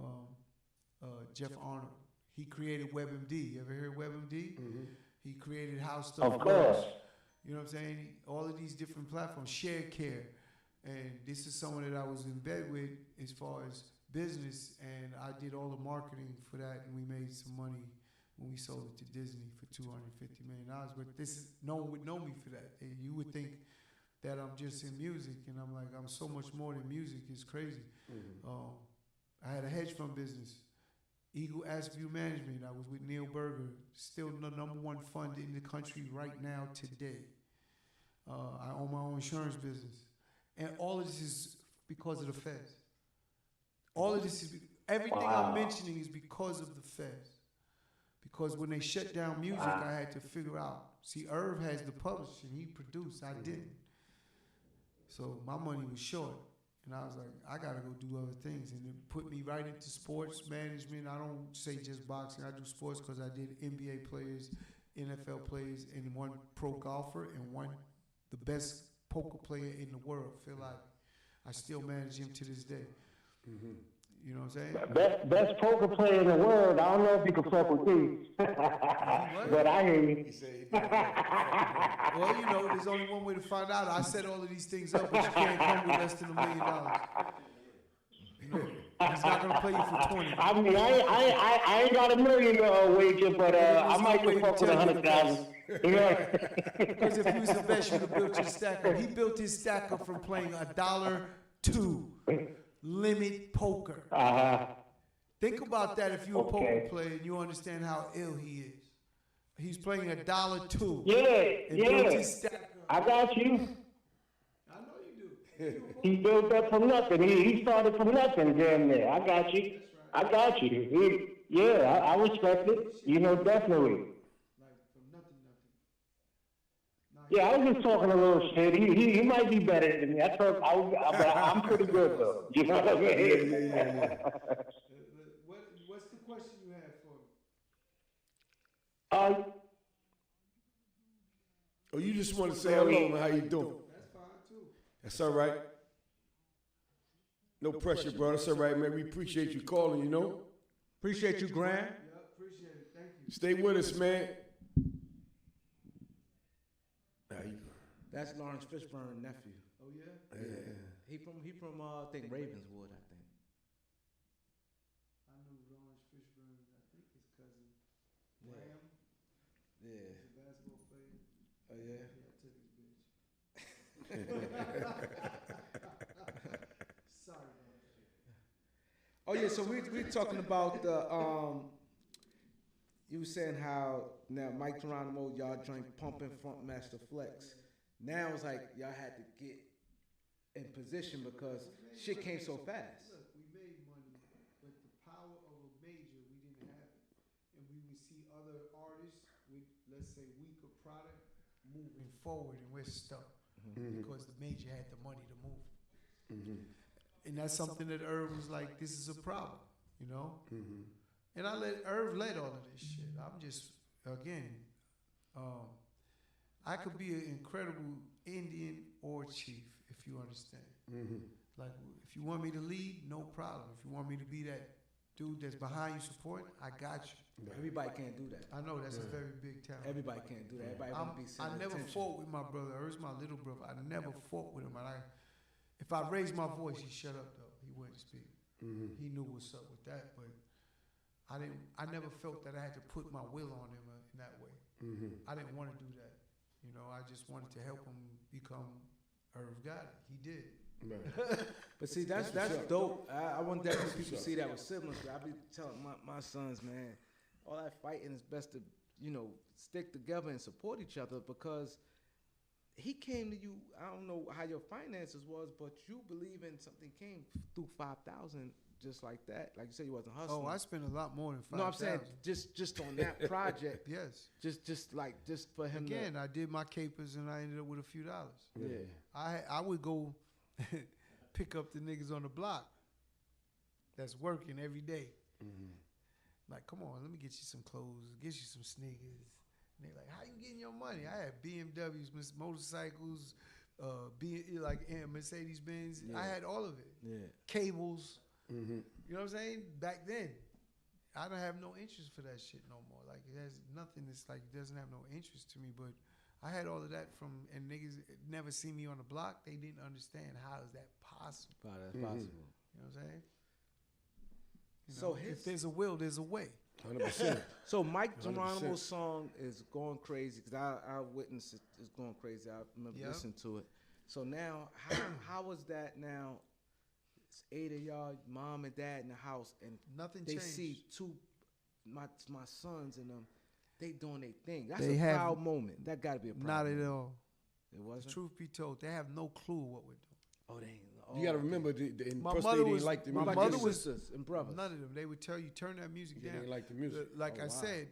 Jeff Arnold. He created WebMD. You ever hear of WebMD? Mm-hmm. He created How Stuff Works. You know what I'm saying? All of these different platforms, Shared Care. And this is someone that I was in bed with as far as business, and I did all the marketing for that, and we made some money when we sold it to Disney for $250 million. But this is, no one would know me for that. You would think that I'm just in music, and I'm like, I'm so much more than music. It's crazy. Mm-hmm. I had a hedge fund business, Eagle Asset View Management. I was with Neil Berger, still the #1 fund in the country right now today. I own my own insurance business. And all of this is because of the feds. All of this is, everything I'm mentioning is because of the feds. Because when they shut down music, I had to figure out. See, Irv has the publishing, he produced, I didn't. So my money was short. And I was like, I gotta go do other things. And it put me right into sports management. I don't say just boxing, I do sports because I did NBA players, NFL players, and one pro golfer, and one, the best poker player in the world. Feel like I still manage him to this day. Mm-hmm. You know what I'm saying? Best poker player in the world. I don't know if you can fuck with me. But I hear you. Well, you know, there's only one way to find out. I set all of these things up, but you can't come with less than $1 million. You know, he's not gonna play you for 20. I mean, I ain't got $1 million wager, but I might can fuck with 100,000. You know? Because if he was the best, you'd have built your stack up. He built his stack up from playing $1.02 limit poker. Think about that if you're a poker player and you understand how ill he is. He's playing $1.02. Yeah. I got you. I know you do. He built up from nothing. He started from nothing, damn near. I got you. I got you. I respect it. You know, definitely. Yeah, I was just talking a little shit. He might be better than me. But I'm pretty good though. You know what I mean? Yeah. What's the question you have for me? Oh, you just want to say hello and how you doing? That's fine too. That's all right. No pressure, bro. That's all right, man. We appreciate you calling, you know? Appreciate you, Graham. Yeah, appreciate it. Thank you. Stay with us, man. That's Lawrence Fishburne's nephew. Oh yeah? Yeah. He from I think Ravenswood, I think. I knew Lawrence Fishburne, I think his cousin. Graham? Yeah. He's a basketball player. Oh yeah? Yeah, I took his bitch. Sorry about that. Oh yeah, so we're talking about the you were saying how now Mike Geronimo, y'all joint pumping Funkmaster Flex. Now it's like y'all had to get in position because shit came so fast. Look, we made money, but the power of a major, we didn't have it. And we would see other artists with, let's say, weaker product moving forward, and we're stuck because the major had the money to move. Mm-hmm. And that's something that Irv was like, this is a problem, you know? Mm-hmm. And Irv led all of this shit. I'm just, again, I could be an incredible Indian or chief, if you understand. Mm-hmm. Like, if you want me to lead, no problem. If you want me to be that dude that's behind you supporting, I got you. Everybody can't do that. I know that's a very big talent. Everybody can't do that. Everybody want to be I never fought with my brother. Irv's my little brother. I never fought with him. If I raised my voice, he shut up though. He wouldn't speak. Mm-hmm. He knew what's up with that, but I never felt that I had to put my will on him in that way. Mm-hmm. I didn't want to do that. You know, I just wanted to help him become Irv Gotti. He did. Right. But see, that's dope. I want that when people see that with siblings. I be telling my sons, man, all that fighting is best to, you know, stick together and support each other because he came to you, I don't know how your finances was, but you believe in something came through 5,000 just like that. Like you said, you wasn't hustling. Oh, I spent a lot more than 5,000. No, I'm saying just on that project. Yes. Just for him. Again, I did my capers and I ended up with a few dollars. Yeah. I would go pick up the niggas on the block that's working every day. Mm-hmm. Like, come on, let me get you some clothes, get you some sneakers. And they like, how you getting your money? I had BMWs, motorcycles, Mercedes Benz. Yeah. I had all of it. Yeah. Cables. Mm-hmm. You know what I'm saying? Back then, I don't have no interest for that shit no more. Like it has nothing. It's like it doesn't have no interest to me. But I had all of that and niggas never see me on the block. They didn't understand how is that possible. How that's possible. You know what I'm saying? So if there's a will, there's a way. 100%. So Mike 100%. Geronimo's song is going crazy because I witnessed it. It's going crazy. I remember listening to it. So now, how was that now? It's 8 of y'all, mom and dad in the house, and Nothing they changed. see my sons and them. They doing their thing. That's They a have- proud moment. That got to be a proud Not moment. at all. It wasn't. Truth be told, they have no clue what we're doing. Oh, they ain't. You got to okay. remember, and My plus mother they didn't was- like the my music. mother Your was- sisters and brothers. None of them. They would tell you, turn that music They down. didn't like the music. Like Oh, I wow. said,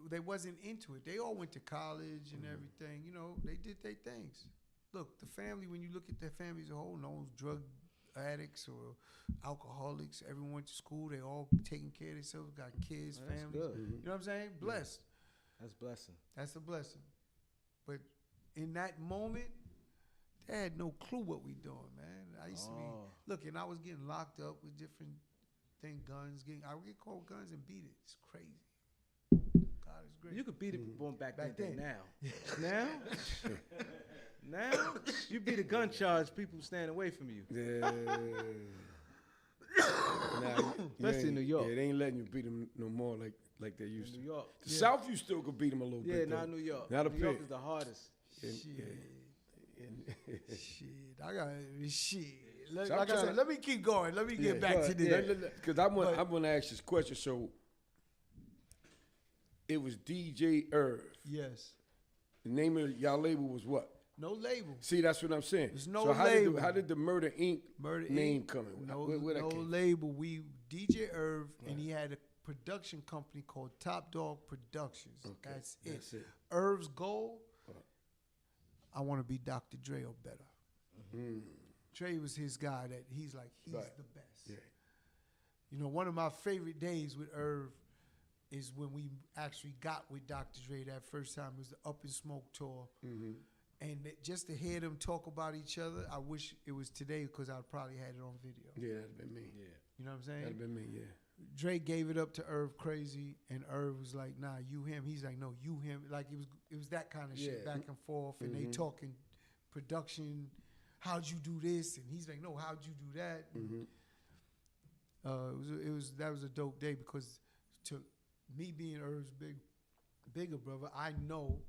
they wasn't into it. They all went to college and everything. You know, they did their things. Look, the family, when you look at their family as a whole, no one's drug addicts or alcoholics. Everyone went to school. They all taking care of themselves, got kids, Oh, that's families. good. You know what I'm saying? Blessed. That's a blessing. That's a blessing. But in that moment, they had no clue what we doing, man. I used to be looking. I was getting locked up with different guns. I would get called guns and beat it. It's crazy. God is great. You could beat it going back then. then. Now, now you beat a gun charge. People stand away from you. Yeah. Especially in New York. Yeah, they ain't letting you beat them no more like they used In to. New York. The South, you still could beat them a little Yeah, bit. not though. New York. Not a New York bit. is the hardest. Shit, I got shit. Like So I'm I said, trying- let me keep going. Let me get back to Yeah, this. because I want to ask this question. So it was DJ Irv. Yes. The name of y'all label was what? No label. See, that's what I'm saying. There's no so how label. How did the Murda Inc. Murda name Inc. come in? No, Where that no came? label. We DJ Irv, and he had a production company called Top Dog Productions. Okay, That's that's it. Irv's goal. I want to be Dr. Dre or better. Dre was his guy that he's like he's Right. the best. Yeah. You know, one of my favorite days with Irv is when we actually got with Dr. Dre that first time. It was the Up in Smoke tour. And just to hear them talk about each other, I wish it was today because I'd probably had it on video. Yeah, that'd been me. Yeah, You know what I'm saying? that'd been me. Yeah. Dre gave it up to Irv crazy, and Irv was like, "Nah, you him." He's like, "No, you him." Like it was that kind of shit Yeah. back and forth, and they talking production. How'd you do this? And he's like, "No, how'd you do that?" That was a dope day because to me being Irv's bigger brother, I know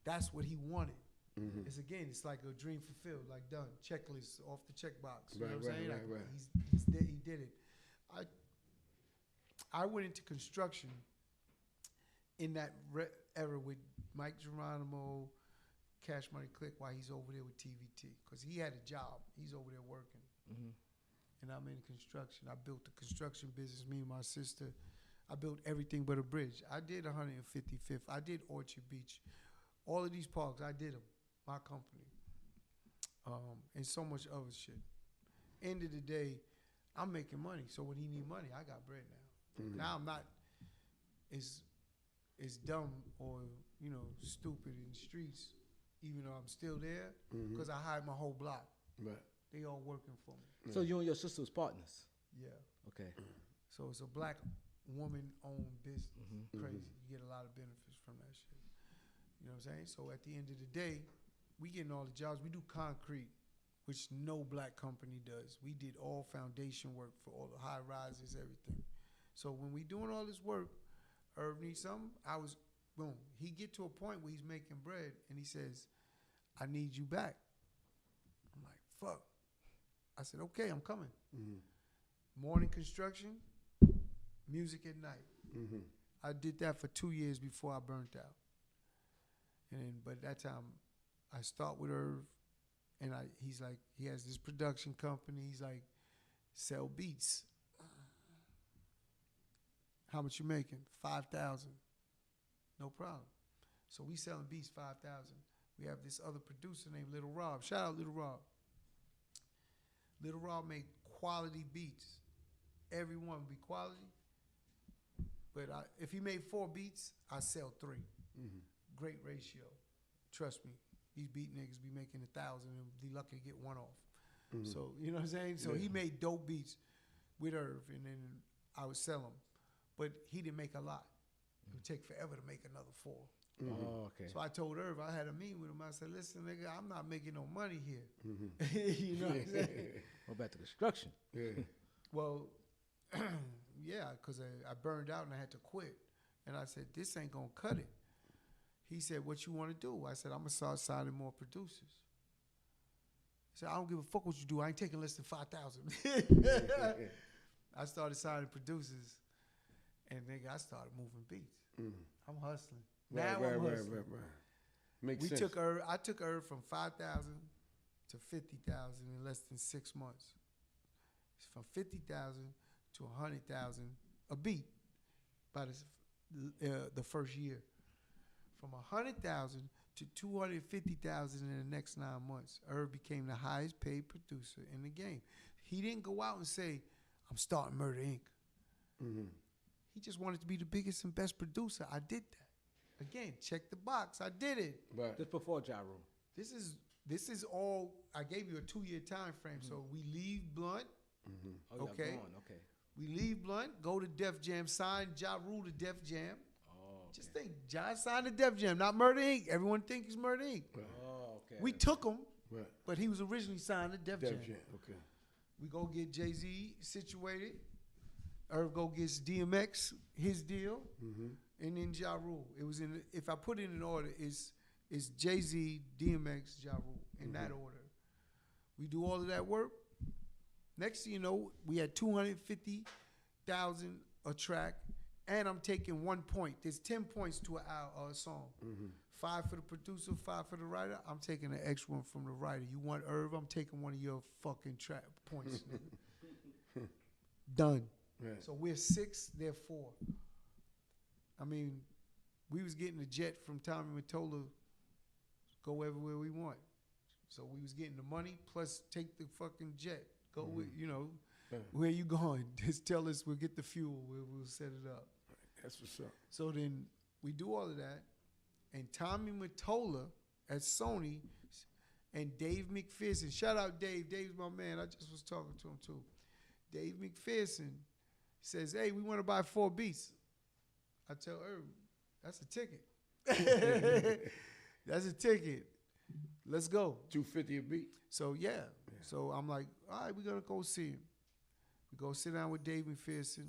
that's what he wanted. It's like a dream fulfilled, like done, checklist off the checkbox. You know what I'm saying? Like, he's there, he did it. I went into construction in that era with Mike Geronimo, Cash Money Click, while he's over there with TVT, because he had a job. He's over there working. And I'm in construction. I built the construction business, me and my sister. I built everything but a bridge. I did 155th. I did Orchard Beach. All of these parks, I did them, my company. And so much other shit. End of the day, I'm making money. So when he need money, I got bread now. Now I'm not as dumb or, stupid in the streets, even though I'm still there, because I hired my whole block. Right. They all working for me. So you and your sister was partners. Yeah. Okay. So it's a black woman-owned business. Crazy. You get a lot of benefits from that shit. You know what I'm saying? So at the end of the day, we getting all the jobs. We do concrete, which no black company does. We did all foundation work for all the high rises, everything. So when we doing all this work, Irv needs something. Boom. He get to a point where he's making bread, and he says, "I need you back." I'm like, "Fuck." I said, "Okay, I'm coming." Morning construction, music at night. I did that for 2 years before I burnt out. But that time, I start with Irv, and he's like, he has this production company. He's like, sell beats. How much you making? 5,000. No problem. So we selling beats 5,000. We have this other producer named Little Rob. Shout out Little Rob. Little Rob made quality beats. Every one would be quality. But if he made 4 beats, I sell 3. great ratio. Trust me, these beat niggas be making 1,000 and be lucky to get one off. So, you know what I'm saying? So he made dope beats with Irv, and then I would sell them. But he didn't make a lot. It would take forever to make another 4. Oh, okay. So I told Irv, I had a meeting with him. I said, listen, nigga, I'm not making no money here. You know what I'm saying? Well, back to construction. Well, yeah, because I burned out and I had to quit. And I said, this ain't going to cut it. He said, what you want to do? I said, I'm going to start signing more producers. He said, I don't give a fuck what you do. I ain't taking less than 5,000. I started signing producers, and nigga, I started moving beats. I'm hustling. Now I'm hustling. Makes We sense. took Irv. I took Irv from 5,000 to 50,000 in less than 6 months. It's from 50,000 to 100,000 a beat by the first year. From 100,000 to 250,000 in the next 9 months. Irv became the highest paid producer in the game. He didn't go out and say, I'm starting Murda Inc. He just wanted to be the biggest and best producer. I did that. Again, check the box. I did it. Right. Just before Ja Rule. This is all. I gave you a 2-year time frame. So we leave Blunt. Oh, y'all Okay. gone, okay. We leave Blunt. Go to Def Jam. Sign Ja Rule to Def Jam. Oh, okay. Just think, Ja signed to Def Jam, not Murda Inc. Everyone think he's Murda Inc. Oh, okay. We took him, Right. but he was originally signed to Def Jam. Def Jam. Okay. We go get Jay-Z situated. Irv go gets DMX his deal, and then Ja Rule. It was in. If I put it in order, it's Jay-Z, DMX, Ja Rule in that order. We do all of that work. Next thing you know, we had 250,000 a track, and I'm taking 1 point. There's 10 points to a song. 5 for the producer, 5 for the writer. I'm taking the extra one from the writer. You want Irv? I'm taking one of your fucking track points. Nigga. Done. Right. So we're 6, they're 4. I mean, we was getting the jet from Tommy Mottola, go everywhere we want. So we was getting the money plus take the fucking jet. Go with, where you going? Just tell us, we'll get the fuel, we'll set it up. That's what's up. So then we do all of that, and Tommy Mottola at Sony and Dave McPherson, shout out Dave, Dave's my man, I just was talking to him too. Dave McPherson says, hey, we want to buy 4 beats. I tell Irv, that's a ticket. That's a ticket. Let's go. 250 a beat. So, yeah. So I'm like, all right, we're going to go see him. We go sit down with Dave McPherson.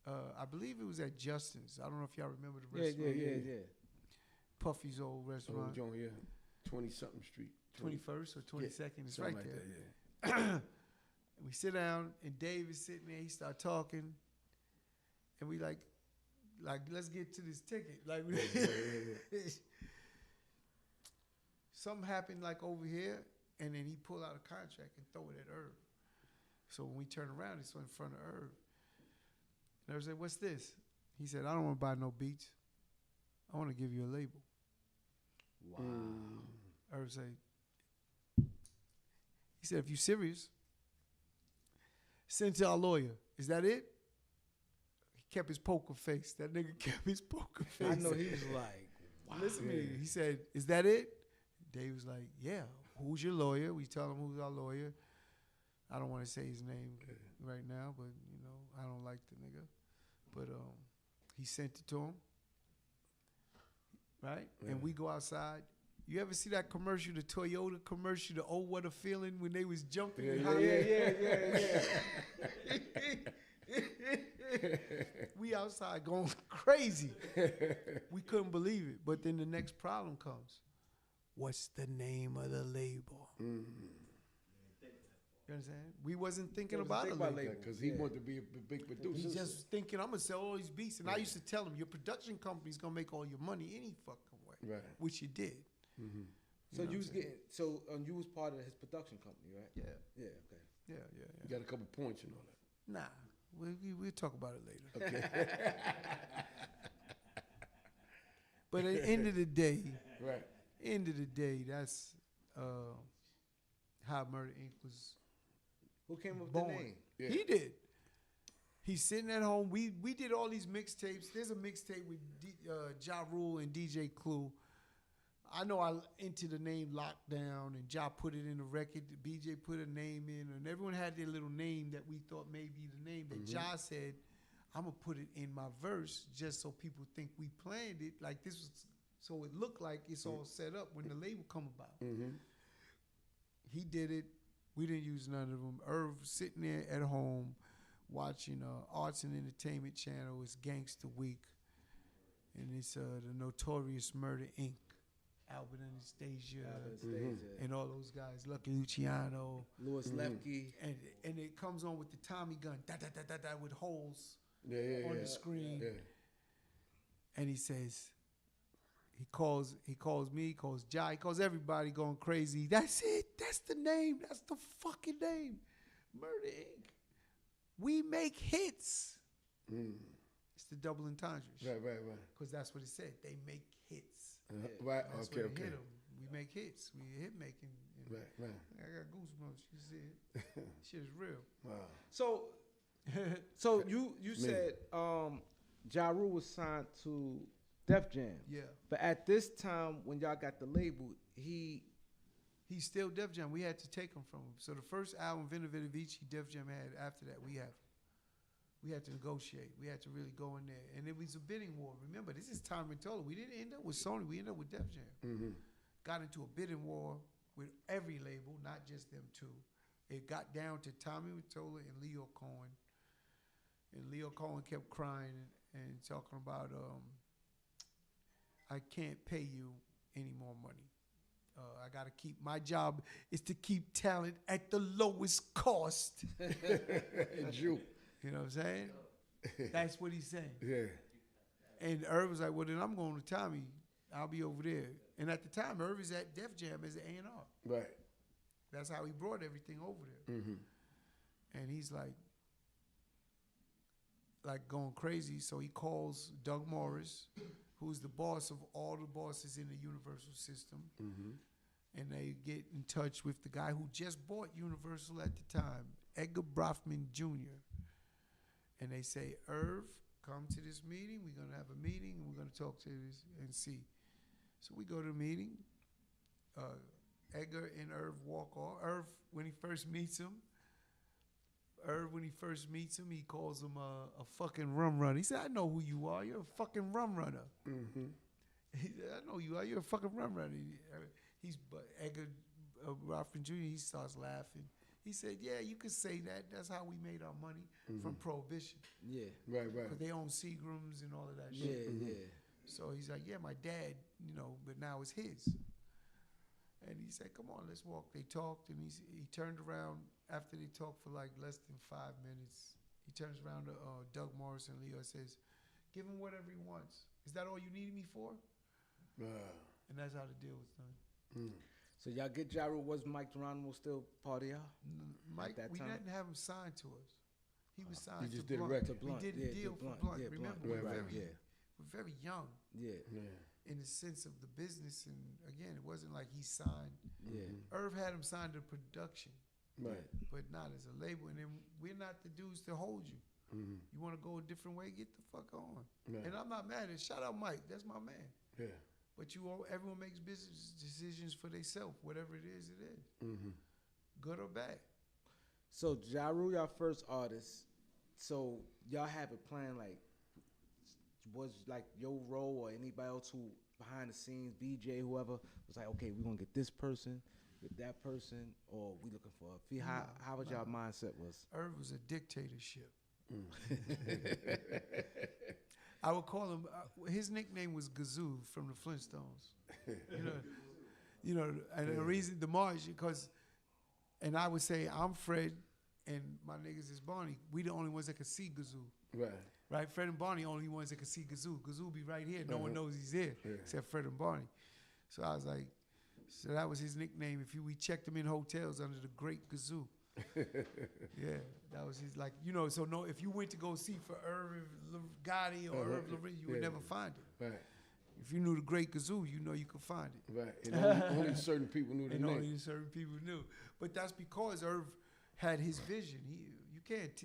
I believe it was at Justin's. I don't know if y'all remember the restaurant. Yeah. Puffy's old restaurant. Joint, yeah. 20-something street. 21st or 22nd. It's right Something there. like that, yeah. We sit down, and Dave is sitting there. He start talking, and we like, let's get to this ticket. Like, something happened like over here, and then he pulled out a contract and throw it at Irv. So when we turn around, it's in front of Irv. And Irv said, "What's this?" He said, "I don't want to buy no beats. I want to give you a label." Wow. Irv said, he said, "If you serious, send to our lawyer. Is that it?" He kept his poker face. That nigga kept his poker face. I know he was like, wow. Listen to me. He said, "Is that it?" Dave was like, "Yeah. Who's your lawyer?" We tell him who's our lawyer. I don't want to say his name right now, but I don't like the nigga. But he sent it to him, right? Yeah. And we go outside. You ever see that commercial, the Toyota commercial, the "Oh What a Feeling" when they was jumping? Yeah. We outside going crazy. We couldn't believe it. But then the next problem comes. What's the name of the label? You understand? We wasn't thinking about it Because he wanted to be a big producer. He's just thinking, I'm going to sell all these beats. And I used to tell him, your production company's going to make all your money any fucking way. Right. Which you did. So you was getting, you was part of his production company, right? Yeah. Yeah, okay. Yeah. You got a couple points and all that. Nah. We'll talk about it later. Okay. But at the end of the day, Right. That's how Murda Inc. was Who came up with born. the name? Yeah. He did. He's sitting at home. We did all these mixtapes. There's a mixtape with Ja Rule and DJ Clue. I know I entered the name Lockdown, and Ja put it in the record. BJ put a name in, and everyone had their little name that we thought may be the name. That Ja said, I'm going to put it in my verse just so people think we planned it. Like this was, so it looked like it's all set up when the label come about. He did it. We didn't use none of them. Irv sitting there at home watching Arts and Entertainment Channel. It's Gangsta Week. And it's the Notorious Murda, Inc. Albert Anastasia, and all those guys, Lucky Luciano, Louis Lepke, and it comes on with the Tommy gun, with holes on the screen, and he says, he calls me, he calls Jai, he calls everybody going crazy. That's it, that's the name, that's the fucking name, Murda Inc. We make hits. It's the double entendres. Right. Because that's what it said. They make hits. Right. That's Okay. what it hit 'em. We make hits. We hit making. Right. I got goosebumps. You see it? Shit is real. Wow. So you said Ja Rule was signed to Def Jam. Yeah. But at this time when y'all got the label, He's still Def Jam. We had to take him from him. So the first album, Vena Vita Vici, Def Jam had. After that, we had to negotiate. We had to really go in there. And it was a bidding war. Remember, this is Tommy Mottola. We didn't end up with Sony. We ended up with Def Jam. Got into a bidding war with every label, not just them two. It got down to Tommy Mottola and Leo Cohen. And Leo Cohen kept crying and talking about, I can't pay you any more money. I got to keep, my job is to keep talent at the lowest cost. Jew. You know what I'm saying? That's what he's saying. Yeah. And Irv was like, well, then I'm going to Tommy. I'll be over there. And at the time, Irv is at Def Jam as an A&R. Right. That's how he brought everything over there. And he's like going crazy. So he calls Doug Morris, who's the boss of all the bosses in the Universal system. And they get in touch with the guy who just bought Universal at the time, Edgar Brofman Jr. And they say, Irv, come to this meeting. We're going to have a meeting, and we're going to talk to this and see. So we go to the meeting. Edgar and Irv walk off. Irv, when he first meets him, he calls him a fucking rum runner. He said, I know who you are. You're a fucking rum runner. He said, I know you are. You're a fucking rum runner. But Edgar Brofman Jr., he starts laughing. He said, yeah, you could say that. That's how we made our money from Prohibition. Yeah. Right. Because they own Seagrams and all of that shit. Yeah. So he's like, yeah, my dad, but now it's his. And he said, come on, let's walk. They talked, and he turned around after they talked for like less than 5 minutes. He turns around to Doug Morris and Leo and says, give him whatever he wants. Is that all you needed me for? And that's how the deal was done. So y'all get Ja Rule. Was Mike Geronimo still part of y'all? Mike, that we time? didn't have him signed to us. He was signed You just to did a Blunt. record. We did a deal for Blunt. Yeah, Remember, Blunt. we're very young in the sense of the business. And again, it wasn't like he signed. Irv had him signed to production, but not as a label. And then we're not the dudes to hold you. You want to go a different way, get the fuck on. And I'm not mad at it. Shout out Mike. That's my man. Yeah. But everyone makes business decisions for themselves. Whatever it is, it is. Good or bad. So Ja Rule, y'all first artist. So y'all have a plan, like, was like your role or anybody else who behind the scenes, BJ, whoever, was like, okay, we're gonna get this person, get that person, or we looking for a fee? How was y'all mindset was? Irv was a dictatorship. I would call him. His nickname was Gazoo from the Flintstones. And the reason, the March, because, and I would say I'm Fred, and my niggas is Barney. We the only ones that could see Gazoo. Right. Fred and Barney only ones that could see Gazoo. Gazoo be right here. No one knows he's there except Fred and Barney. So I was like, so that was his nickname. We checked him in hotels under the Great Gazoo. Yeah, that was his, like, so no, if you went to go see for Irv Gotti or Irv Lorenz, you would never find it. Right. If you knew the Great Gazoo, you could find it. Right. And only certain people knew the and name. only certain people knew. But that's because Irv had his vision. You can't.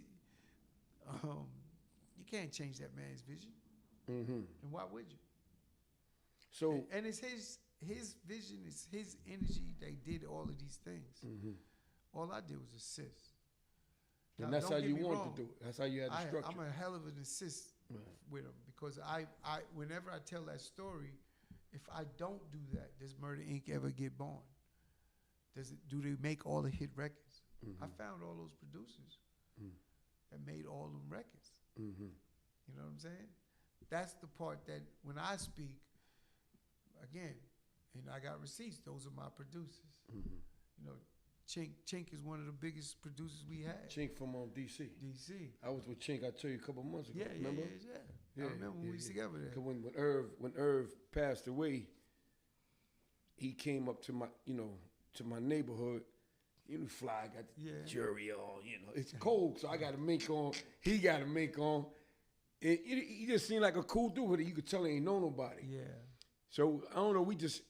You can't change that man's vision. Mm-hmm. And why would you? So And it's his vision, it's his energy. They did all of these things. mm-hmm. All I did was assist. And Now, that's how don't get you me want wrong. to do it. That's how you had the structure. I'm a hell of an assist with him because I whenever I tell that story, if I don't do that, does Murda Inc. ever get born? Do they make all the hit records? Mm-hmm. I found all those producers that made all them records. Mm-hmm. You know what I'm saying? That's the part that when I speak, again, and I got receipts, those are my producers. Mm-hmm. You know, Chink is one of the biggest producers we had. Chink from DC. DC. I was with Chink, I told you a couple months ago. Yeah. Remember? I remember when we was together there. 'Cause when Irv passed away, he came up to my neighborhood. You know, fly got the jury on. You know, it's cold, so I got a mink on. He got a mink on. He just seemed like a cool dude, but you could tell he ain't know nobody. Yeah. So I don't know. We just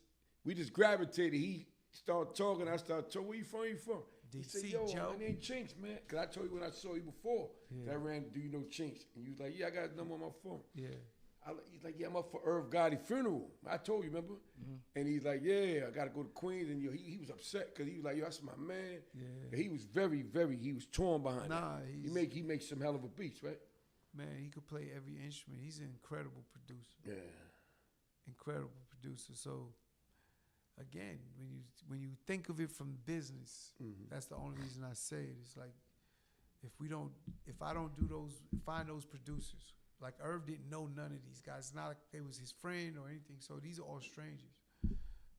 gravitated. He started talking. I started talking. Where you from? He DC, said, "Yo, Joe. my name Chinks, man." Cause I told you when I saw you before that I ran. Do you know Chinks? And you was like, "Yeah, I got his number on my phone." Yeah. He's like, "Yeah, I'm up for Irv Gotti funeral." I told you, remember? Mm-hmm. And he's like, "Yeah, I got to go to Queens." And he was upset because he was like, "Yo, that's my man." Yeah. And he was he was torn behind Nah, that. He makes some hell of a beats, right? Man, he could play every instrument. He's an incredible producer. Yeah. Incredible producer. So again, when you think of it from business, that's the only reason I say it. It's like if I don't find those producers. Like Irv didn't know none of these guys. It's not like they was his friend or anything. So these are all strangers.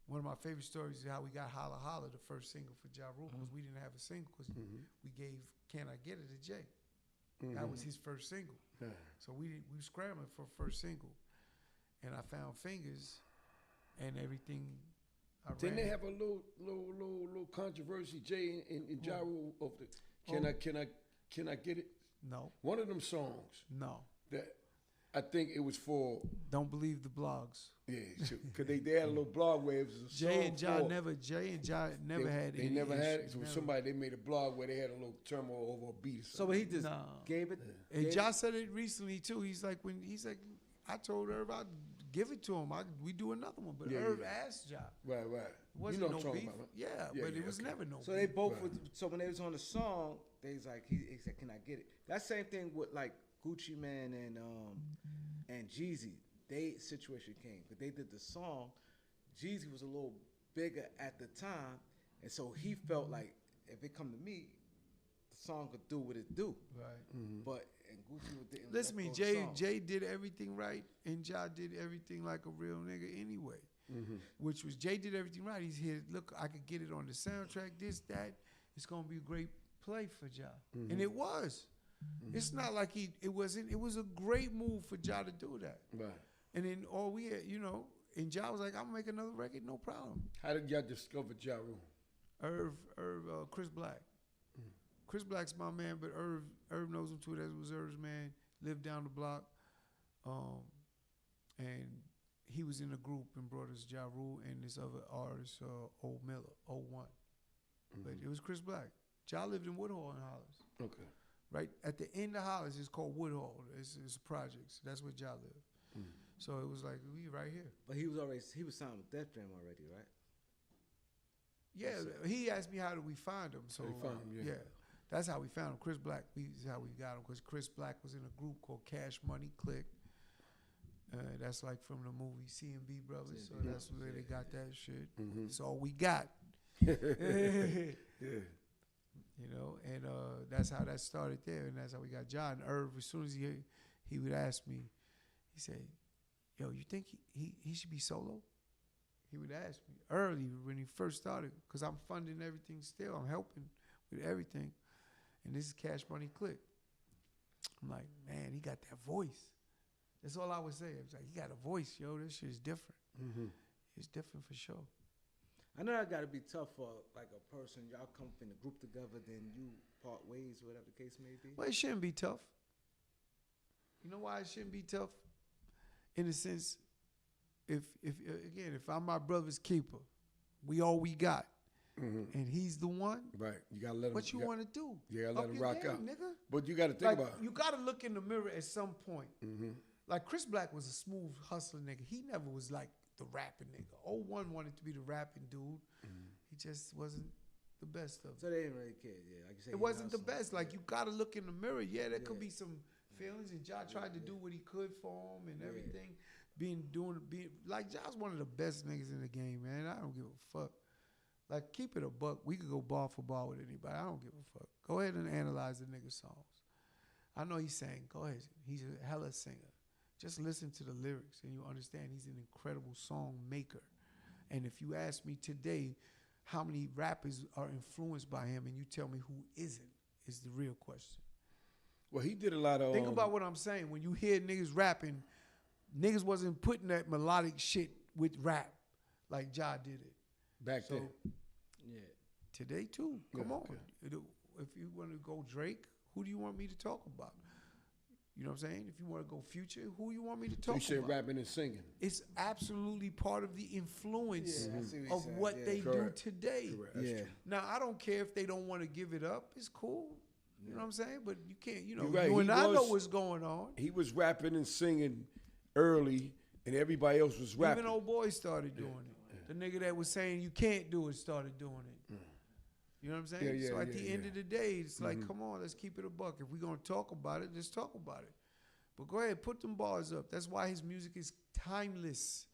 One of my favorite stories is how we got Holla Holla, the first single for Ja Rule, because we didn't have a single because we gave Can I Get It to Jay. That was his first single. Yeah. So we were scrambling for a first single. And I found Fingers and everything. Didn't they have a little controversy, Jay and Ja Rule of the Can I Get It? No. One of them songs No. that I think it was for Don't Believe the Blogs. because they had a little blog where it was a Jay song and Ja for- never had They any never had it. issues, So never. somebody they made a blog where they had a little turmoil over a beat or So something. he just No. gave it. And gave Ja said it recently too. He's like, I told Irv I'd give it to him. We do another one. But Yeah, Irv yeah. asked Ja. Right. It You wasn't know what no I'm talking beef. about, right? Yeah, Yeah, but yeah, it was okay. never no So beef. they both Right. was, so when they was on the song, they was like he said, "Can I get it?" That same thing with like Gucci Man and Jeezy. They situation came because they did the song. Jeezy was a little bigger at the time, and so he felt like if it come to me, the song could do what it do. Right. But and Gucci didn't. Listen to me, let go of the song. Jay did everything right, and Ja did everything like a real nigga anyway. Which was Jay did everything right. He's here. Look, I could get it on the soundtrack. This, that. It's gonna be a great play for Ja, and it was. It's not like it wasn't. It was a great move for Ja to do that. Right. And then all we had, and Ja was like, "I'm gonna make another record, no problem." How did y'all discover Ja Rule? Chris Black. Chris Black's my man, but Irv knows him too. That was Irv's man. Lived down the block, and he was in a group and brought us Ja Rule and this other artist, Old Miller, 01. But it was Chris Black. Ja lived in Woodhall in Hollis. Okay. Right at the end of Hollis, it's called Woodhall. It's projects. That's where Ja lived. So it was like we right here. But he was signed with Def Jam already, right? Yeah, he asked me how did we find him. So How you found him, yeah. That's how we found him. Chris Black. Is how we got him because Chris Black was in a group called Cash Money Click. That's like from the movie CMB Brothers. So that's where they got that shit. That's all we got. Yeah. And that's how that started there, and that's how we got Ja. And Irv, as soon as he would ask me, he said, "Yo, you think he should be solo?" He would ask me early when he first started, because I'm funding everything still. I'm helping with everything, and this is Cash Money Click. I'm like, man, he got that voice. That's all I would say. I was like, he got a voice, yo. This shit is different. It's different for sure. I know that got to be tough for like a person. Y'all come in a group together, then you part ways, whatever the case may be. Well, it shouldn't be tough. You know why it shouldn't be tough? In a sense, if I'm my brother's keeper, we all we got, and he's the one. Right. You gotta let him. What you want to do? Yeah, let him your rock game, out. nigga. But you got to think Like, about it. you got to look in the mirror at some point. Like Chris Black was a smooth hustler nigga. He never was like the rapping nigga. 01 wanted to be the rapping dude. He just wasn't the best of them. So they didn't really care. Yeah, like you said, It wasn't the best. Like, you got to look in the mirror. Yeah, there could be some feelings, and Ja tried to do what he could for him and everything. Being like, Ja's one of the best niggas in the game, man. I don't give a fuck. Like, keep it a buck. We could go bar for bar with anybody. I don't give a fuck. Go ahead and analyze the nigga's songs. I know he sang. Go ahead. He's a hella singer. Just listen to the lyrics and you understand he's an incredible song maker. And if you ask me today how many rappers are influenced by him and you tell me who isn't, is the real question. Well, he did a lot of. Think about what I'm saying. When you hear niggas rapping, niggas wasn't putting that melodic shit with rap like Ja did it. Back then. Yeah. Today too. Come on. okay. If you want to go Drake, who do you want me to talk about? You know what I'm saying? If you want to go Future, who you want me to So talk you said about? rapping and singing. It's absolutely part of the influence I see what of you're saying. what Yeah. they Correct. do today. Correct. That's Yeah. true. Now, I don't care if they don't want to give it up. It's cool. You know what I'm saying? But you can't, you know, You're right. you and He I know was- what's going on. He was rapping and singing early, and everybody else was rapping. Even old boy started doing it. The nigga that was saying you can't do it started doing it. You know what I'm saying? Yeah, yeah, so at yeah, the end yeah. of the day, it's like, come on, let's keep it a buck. If we're going to talk about it, let's talk about it. But go ahead, put them bars up. That's why his music is timeless.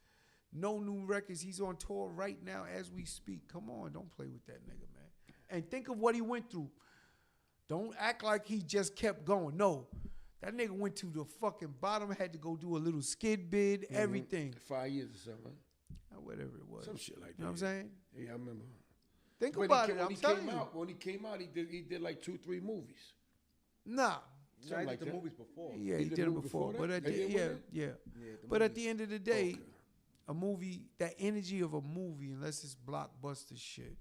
No new records. He's on tour right now as we speak. Come on, don't play with that nigga, man. And think of what he went through. Don't act like he just kept going. No. That nigga went to the fucking bottom, had to go do a little skid bid, everything. 5 years or something. Whatever it was. Some shit like that. You know what I'm saying? Yeah, I remember. Think When about he, it. when I'm he telling came you. out, when he came out, he did like 2-3 movies. Nah. So I like did the that. movies before. Yeah, He he did did a it movie before. before But that? at They the, did yeah, one yeah. the But at movies. the end of the day, Okay. a movie, that energy of a movie, unless it's blockbuster shit,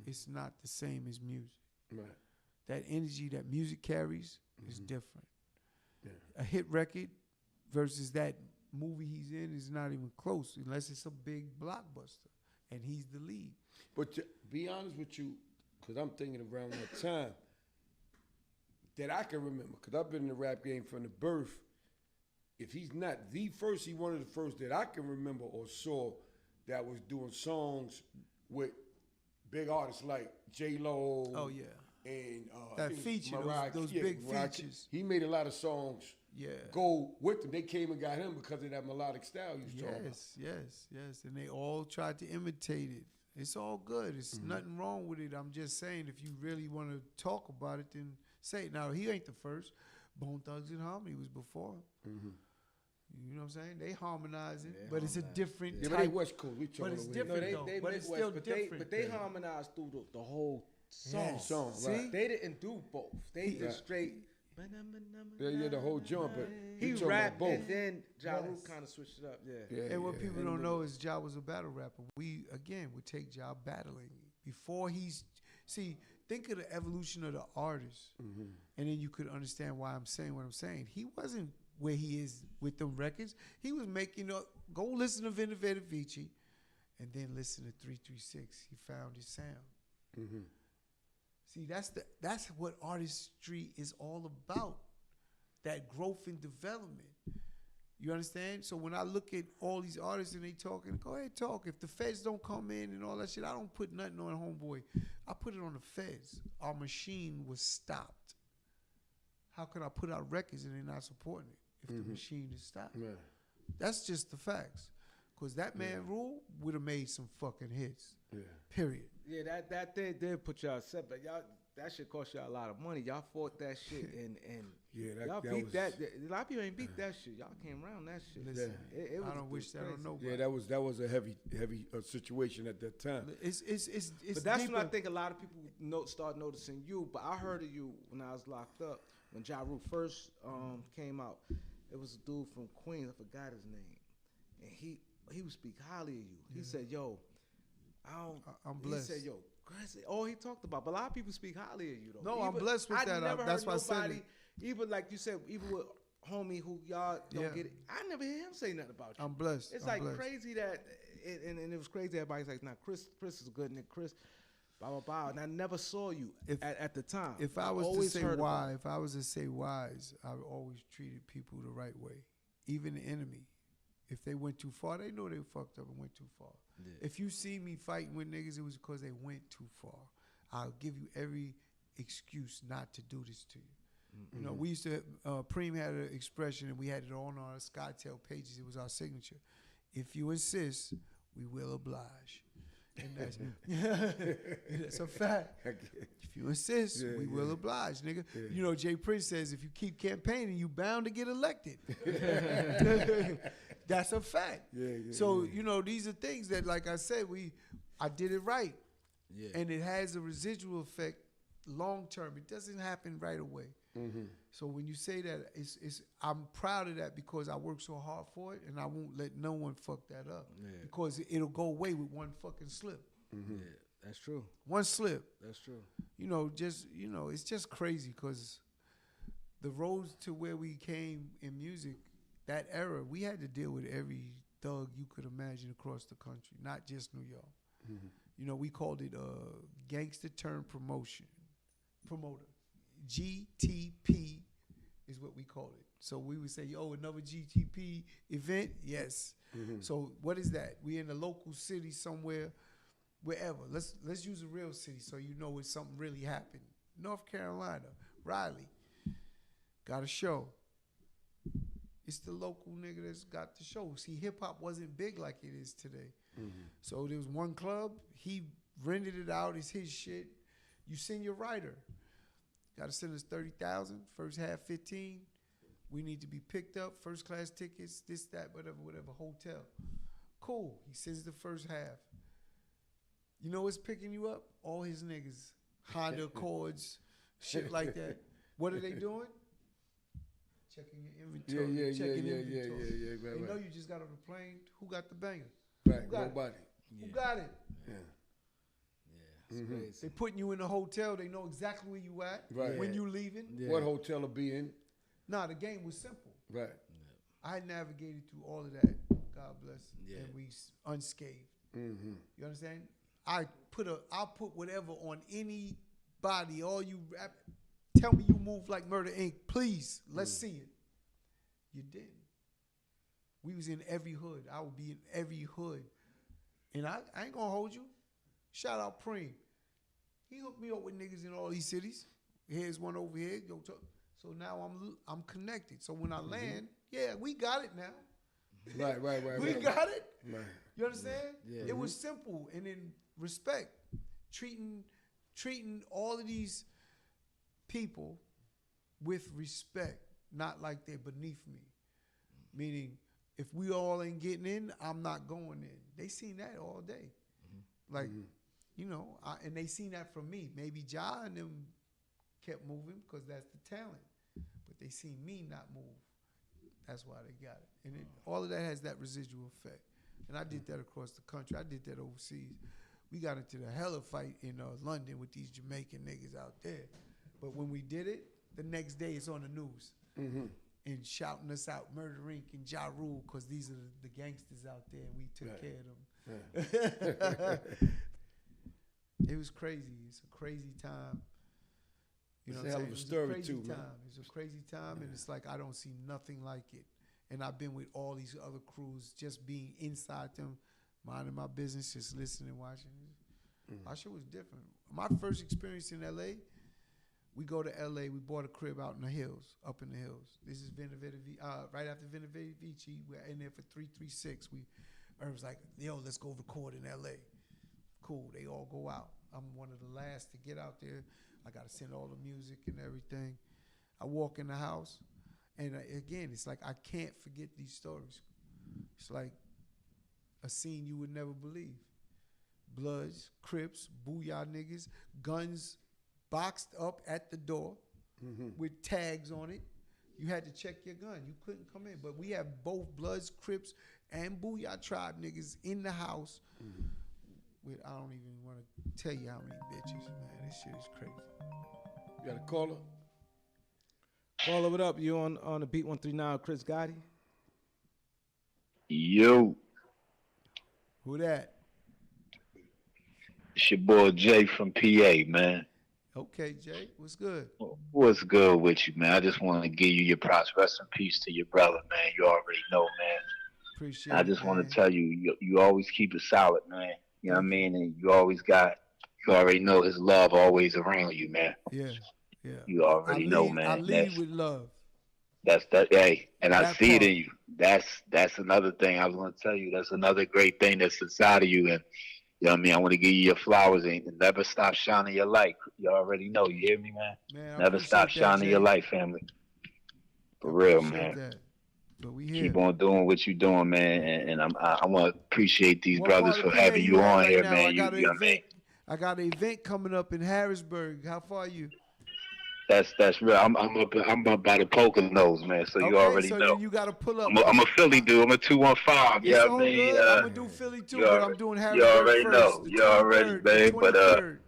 it's not the same as music. Right. That energy that music carries is different. Yeah. A hit record versus that movie he's in is not even close unless it's a big blockbuster and he's the lead. But to be honest with you, because I'm thinking around that time that I can remember, because I've been in the rap game from the birth. If he's not the first, he's one of the first that I can remember or saw that was doing songs with big artists like J-Lo. Oh, yeah. And That I think feature, those Mariah, big Mariah, features. He made a lot of songs Yeah. go with them. They came and got him because of that melodic style you was talking about. Yes. And they all tried to imitate it. It's all good. It's nothing wrong with it. I'm just saying, if you really want to talk about it, then say it. Now, he ain't the first. Bone Thugs and Harmony was before him. You know what I'm saying? They harmonize it, but it's a different Yeah, type. but they West Coast. We talking But it's away. different. No, though, they but it's Midwest, still but different. But they harmonized through the whole song. Yes. Song, See? right. They didn't do both. They Yeah. just straight. Yeah, the whole jump. But He we talking about rapped both. and then Ja Rule Yes. kind of switched it up. Yeah. Yeah, And what yeah. people don't know is Ja was a battle rapper. We, again, would take Ja battling. Before think of the evolution of the artist. And then you could understand why I'm saying what I'm saying. He wasn't where he is with them records. He was making go listen to Diversified Vici and then listen to 336. He found his sound. See, that's what artistry is all about. That growth and development. You understand? So when I look at all these artists and they talking, go ahead talk. If the feds don't come in and all that shit, I don't put nothing on Homeboy. I put it on the feds. Our machine was stopped. How could I put out records and they're not supporting it if the machine is stopped? Yeah. That's just the facts. Because that man Rule would have made some fucking hits. Yeah. Period. Yeah, that did put y'all setback. Y'all, that shit cost y'all a lot of money. Y'all fought that shit and Yeah, y'all that beat was, that. A lot of people ain't beat that shit. Y'all came around that shit. Listen, It was I don't wish that on nobody. Yeah, that was a heavy situation at that time. It's But that's when I deeper. think a lot of people start noticing you. But I heard of you when I was locked up. When Ja Rule first came out, it was a dude from Queens. I forgot his name, and he would speak highly of you. He said, "Yo, I'm blessed. He said, "Yo, Gracie," all he talked about. But a lot of people speak highly of you, though. No, I'm blessed with I that. Never That's heard why I said nobody, it. even like you said, even with homie who y'all don't Yeah. get it. I never hear him say nothing about you. I'm blessed. It's I'm like blessed. crazy that, and it was crazy. Everybody's like, "Nah, Chris is a good nigga. Chris." blah blah blah, and I never saw you at the time. If I was to say why, if I was to say whys, I always treated people the right way, even the enemy. If they went too far, they know they fucked up and went too far. Yeah. If you see me fighting with niggas, it was because they went too far. I'll give you every excuse not to do this to you. Mm-hmm. You know, we used to, Preem had an expression, and we had it on our Skytail pages. It was our signature. If you insist, we will oblige. And that's a fact. If you insist, we will oblige, nigga. Yeah. You know, Jay Prince says, if you keep campaigning, you bound to get elected. That's a fact. So, you know, these are things that, like I said, I did it right. Yeah. And it has a residual effect long term. It doesn't happen right away. Mm-hmm. So when you say that, I'm proud of that because I work so hard for it, and I won't let no one fuck that up because it'll go away with one fucking slip. Mm-hmm. Yeah, that's true. One slip. That's true. You know, it's just crazy because the roads to where we came in music, that era, we had to deal with every thug you could imagine across the country, not just New York. Mm-hmm. You know, we called it gangster turn promoter. GTP is what we call it. So we would say, oh, another GTP event? Yes. Mm-hmm. So what is that? We in a local city somewhere, wherever. Let's use a real city so you know when something really happened. North Carolina, Raleigh, got a show. It's the local nigga that's got the show. See, hip-hop wasn't big like it is today. Mm-hmm. So there was one club. He rented it out. It's his shit. You send your writer. Got to send us 30,000. First half 15. We need to be picked up. First class tickets. This, that, whatever. Hotel. Cool. He sends the first half. You know what's picking you up? All his niggas. Honda Accords, shit like that. What are they doing? Checking your inventory. Checking inventory. They know you just got on the plane. Who got the banger? Right. Nobody. Who got it? Yeah. It's crazy. They putting you in a hotel. They know exactly where you at when you leaving. Yeah. What hotel will be in? Nah, the game was simple. Right. Yeah. I navigated through all of that. God bless. Yeah. And we unscathed. Mm-hmm. You understand? I'll put whatever on anybody. All you rap, tell me you move like Murda Inc. Please, let's see it. You didn't. We was in every hood. I would be in every hood. And I ain't gonna hold you. Shout out Preem. He hooked me up with niggas in all these cities. Here's one over here. So now I'm connected. So when I land, we got it now. Right. We got it. Right. You understand? Yeah. It was simple and in respect. Treating all of these people with respect, not like they're beneath me. Meaning, if we all ain't getting in, I'm not going in. They seen that all day. Like, you know, and they seen that from me. Maybe Ja and them kept moving because that's the talent. But they seen me not move. That's why they got it. And all of that has that residual effect. And I did that across the country. I did that overseas. We got into the hella fight in London with these Jamaican niggas out there. But when we did it, the next day it's on the news. Mm-hmm. And shouting us out, Murda Inc. and Ja Rule, because these are the gangsters out there, and we took care of them. Yeah. It was crazy. It's a crazy time. You know, it's a hell of a story too, man. It's a crazy time, and it's like I don't see nothing like it. And I've been with all these other crews, just being inside them, minding my business, just listening, watching. Our shit was different. My first experience in LA, we go to LA. We bought a crib out in the hills, up in the hills. This is right after Vena Vici. We're in there for 336. Irv's like, yo, let's go record in LA. Cool. They all go out. I'm one of the last to get out there. I got to send all the music and everything. I walk in the house, and again, it's like I can't forget these stories. It's like a scene you would never believe. Bloods, Crips, booyah niggas, guns boxed up at the door with tags on it. You had to check your gun. You couldn't come in. But we have both Bloods, Crips, and Booyah Tribe niggas in the house. With I don't even want to tell you how many bitches, man. This shit is crazy. You got a caller? Caller, what up? You on the Beat 139, Chris Gotti? Yo. Who that? It's your boy Jay from PA, man. Okay, Jay, what's good? What's good with you, man? I just want to give you your props. Rest in peace to your brother, man. You already know, man. Appreciate I it. just want man. to tell you, you always keep it solid, man. You know what I mean? And you already know his love always around you, man. Yeah, yeah. You already know, man. I lead with love. That's that. Hey, and I That see it part. in you. That's another thing I was going to tell you. That's another great thing that's inside of you. And you know what I mean? I want to give you your flowers and never stop shining your light. You already know. You hear me, man? Man, I Never stop appreciate that, shining Jay. your light, family. For I real, appreciate man. that. But we here. Keep on doing what you're doing, man. And I want to appreciate these What brothers part for of PA having you at on right here, now? man. I You got know what I mean? I got an event coming up in Harrisburg. How far are you? That's real. I'm up by the Poconos, man. So you already so know. you got to pull up. I'm a Philly dude. I'm a 215. It's Yeah, all I mean, good. I'm gonna do Philly too, but I'm doing you Harrisburg already first. know. The You already, 23rd, man. the But 23rd.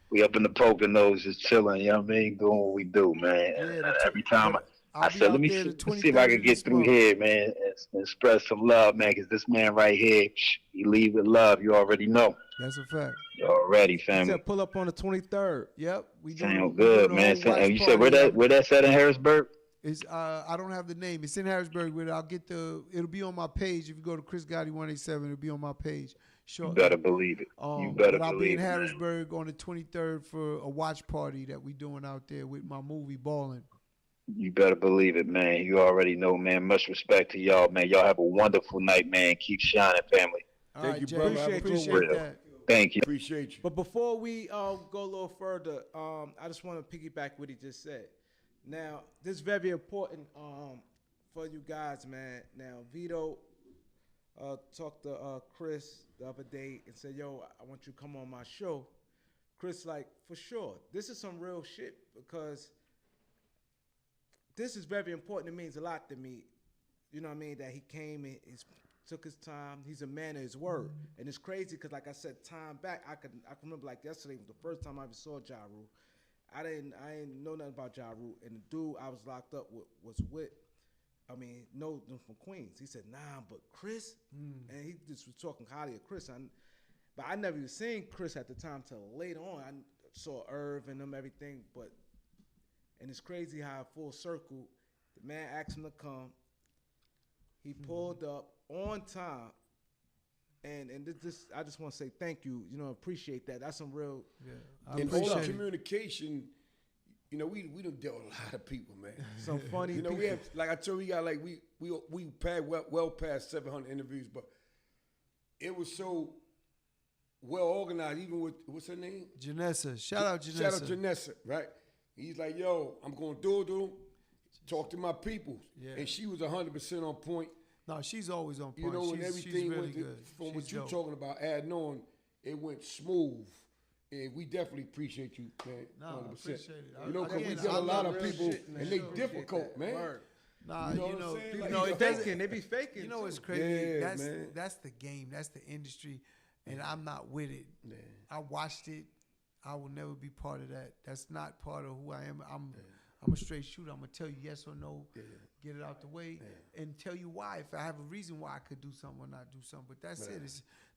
we up in the Poconos just chilling. You know what I mean? Doing what we do, man. Yeah, And every time I'll I be said, out let me there see, the let's see if I 23rd can of get this through month. here, man, and spread some love, man. Because this man right here, he leave with love. You already know. That's a fact. You already, He family. said pull up on the 23rd. Yep, we doing. Sound we good, doing a man. whole watch And you said party. where that's at in Harrisburg? It's I don't have the name. It's in Harrisburg, but I'll get it'll be on my page. If you go to Chris Gotti 187, it'll be on my page. Sure. You better believe it. You but better I'll be believe in it, man. Harrisburg on the 23rd for a watch party that we doing out there with my movie Ballin'. You better believe it, man. You already know, man. Much respect to y'all, man. Y'all have a wonderful night, man. Keep shining, family. All Thank right, you, Jay, brother. Have a good appreciate one. that. Thank you. Appreciate you. But before we go a little further, I just want to piggyback what he just said. Now, this is very important for you guys, man. Now, Vito talked to Chris the other day and said, yo, I want you to come on my show. Chris, like, for sure. This is some real shit because this is very important. It means a lot to me. You know what I mean? That he came and took his time. He's a man of his word. And it's crazy because, like I said, time back, I can remember like yesterday was the first time I ever saw Ja Rule. I didn't know nothing about Ja Rule. And the dude I was locked up with was with, know them from Queens. He said, nah, but Chris? And he just was talking highly of Chris. But I never even seen Chris at the time till later on. I saw Irv and them, everything. And it's crazy how full circle, the man asked him to come. He pulled up on time. And this I just want to say thank you. Appreciate that. That's some real. Yeah, I In all appreciate the it. communication, we don't deal with a lot of people, man. Some funny. We have, like I told you, we got like we passed well past 700 interviews, but it was so well organized. Even with what's her name, Janessa. Shout out Janessa. Shout out Janessa, right? He's like, yo, I'm gonna do. Talk to my people, and she was 100% on point. No, she's always on point. And everything she's really went good. from She's what you're dope. talking about, adding on, it went smooth. And we definitely appreciate you, man. No, 100%. I appreciate it. Because we Again, get I a lot love of real people, shit, man. and they Sure. difficult, man. Nah, You know what I'm saying? people Like, know you it know, doesn't. They be faking. You know what's too. crazy? Yeah, man. That's the game. That's the industry, and I'm not with it. Yeah. I watched it. I will never be part of that. That's not part of who I am. I'm a straight shooter. I'm gonna tell you yes or no. Get it out the way, and tell you why. If I have a reason why I could do something or not do something, but that's it.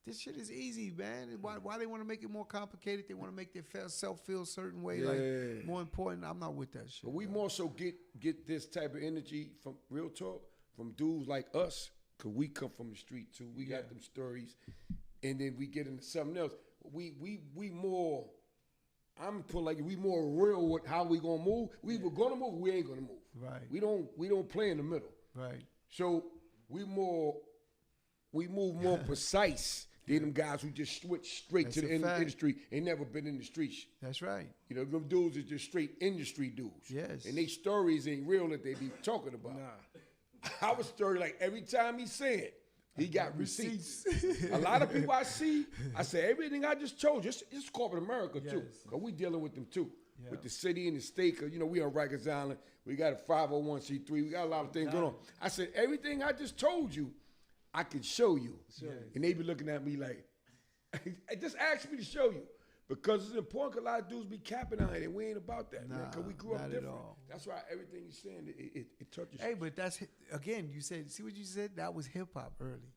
This shit is easy, man. Why they want to make it more complicated? They want to make their self feel a certain way. Like more important. I'm not with that shit. But we more so get this type of energy from real talk from dudes like us, because we come from the street too. We got them stories, and then we get into something else. We more. I'm put like we more real with how we gonna move. We were gonna move. We ain't gonna move. Right. We don't play in the middle. Right. So we move more precise than them guys who just switch straight That's to the a fact. industry. Ain't never been in the streets. That's right. Them dudes is just straight industry dudes. Yes. And they stories ain't real that they be talking about. Nah. Our story, like every time he said, he got receipts. A lot of people I see, I say everything I just told you, it's corporate America too, because we dealing with them too, with the city and the state. Cause we on Rikers Island, we got a 501c3, we got a lot of things going on. I said everything I just told you, I can show you, and they be looking at me like, just ask me to show you. Because it's important, because a lot of dudes be capping on it, and we ain't about that, man. Because we grew up different. all. That's why everything you're saying, it touches. Hey, but that's again. You said, see what you said? That was hip hop early.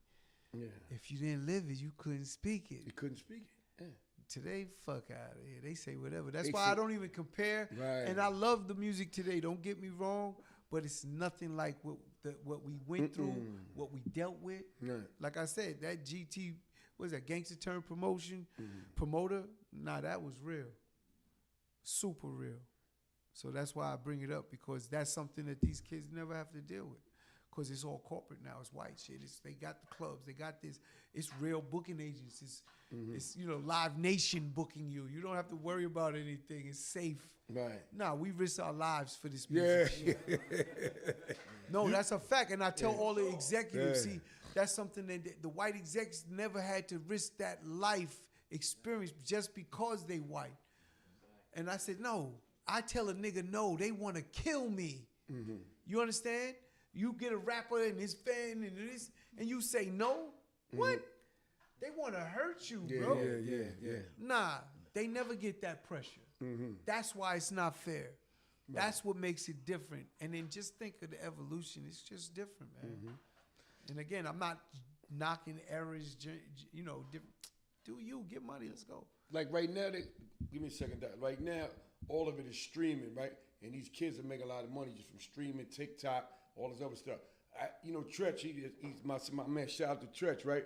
Yeah. If you didn't live it, you couldn't speak it. You couldn't speak it. Yeah. today, fuck out of here. They say whatever. That's why I don't even compare. Right. And I love the music today. Don't get me wrong, but it's nothing like what we went through, what we dealt with. Right. Like I said, that GT, what is that, Gangster Turn promoter? Nah, that was real. Super real. So that's why I bring it up, because that's something that these kids never have to deal with. Because it's all corporate now. It's white shit. They got the clubs. They got this. It's real booking agents. It's Live Nation booking you. You don't have to worry about anything. It's safe. Right. Nah, we risk our lives for this music. Yeah. No, that's a fact. And I tell all the executives, see, that's something that the white execs never had to risk that life experience just because they white. And I said, no. I tell a nigga, no, they want to kill me. You understand? You get a rapper and his fan and this, and you say no? What? They want to hurt you, bro. Yeah. Nah, they never get that pressure. That's why it's not fair. Right. That's what makes it different. And then just think of the evolution. It's just different, man. And again, I'm not knocking errors, different. Do you, get money, let's go. Like right now, give me a second, Doc. Right now, all of it is streaming, right? And these kids are making a lot of money just from streaming, TikTok, all this other stuff. Tretch, he's my man. Shout out to Tretch, right?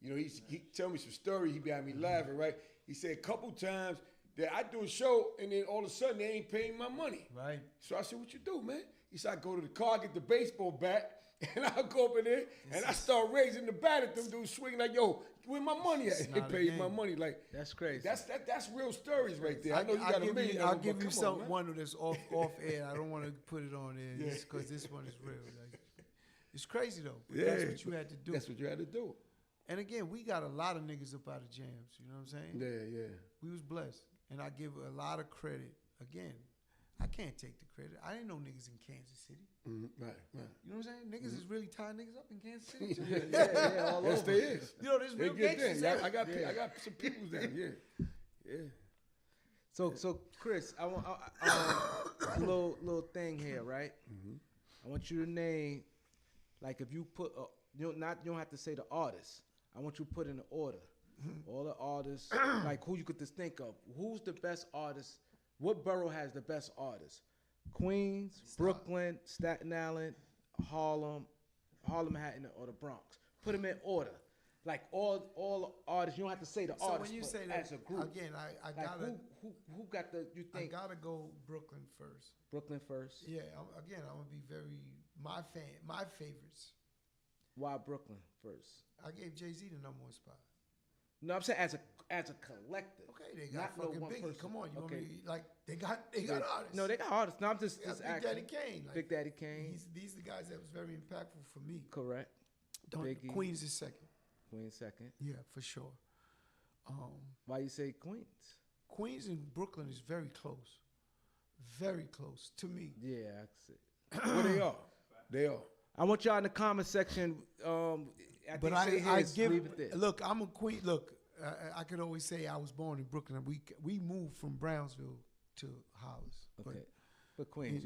He tell me some story. He got me laughing, right? He said a couple times that I do a show and then all of a sudden they ain't paying my money. Right. So I said, what you do, man? He said, I go to the car, get the baseball bat, and I go up in there and I start raising the bat at them dudes swinging like, yo, where my money at? They pay my money. Like, that's crazy. That's real stories right there. I know you got a million. I'll give you one that's off air. I don't want to put it on there because this one is real. Like, it's crazy though. But that's what you had to do. That's what you had to do. And again, we got a lot of niggas up out of jams. You know what I'm saying? Yeah. We was blessed, and I give a lot of credit. Again, I can't take the credit. I didn't know niggas in Kansas City. Right. You know what I'm saying? Niggas is really tying niggas up in Kansas City too. Yeah, all yes, over. They is. There's real gangsters. I got some people down. Yeah. So Chris, I want a little thing here, right? I want you to name, like, if you put you don't have to say the artist. I want you to put in the order. All the artists, like who you could just think of. Who's the best artist? What borough has the best artists? Queens, Brooklyn, Staten Island, Harlem, Manhattan, or the Bronx. Put them in order. Like all artists, you don't have to say the artist. So when you say that, as a group, again, I like gotta who got the, you think? I gotta go Brooklyn first. Brooklyn first. Yeah, I'm gonna be my favorites. Why Brooklyn first? I gave Jay-Z the #1 spot. No, I'm saying as a collective. Okay, they got not fucking no Biggie. person. Come on, you okay. want me like they got artists. No, they got artists. No, I'm just Big asking. Daddy Kane. Like, Big Daddy Kane. These are the guys that was very impactful for me. Correct. Biggie. Queens is second. Queens second. Yeah, for sure. Why you say Queens? Queens and Brooklyn is very close. Very close to me. Yeah, I see. Well, they are. I want y'all in the comment section. But I give. Leave it there. Look, I'm a Queen. Look, I could always say I was born in Brooklyn. We moved from Brownsville to Hollis. Okay. But Queens,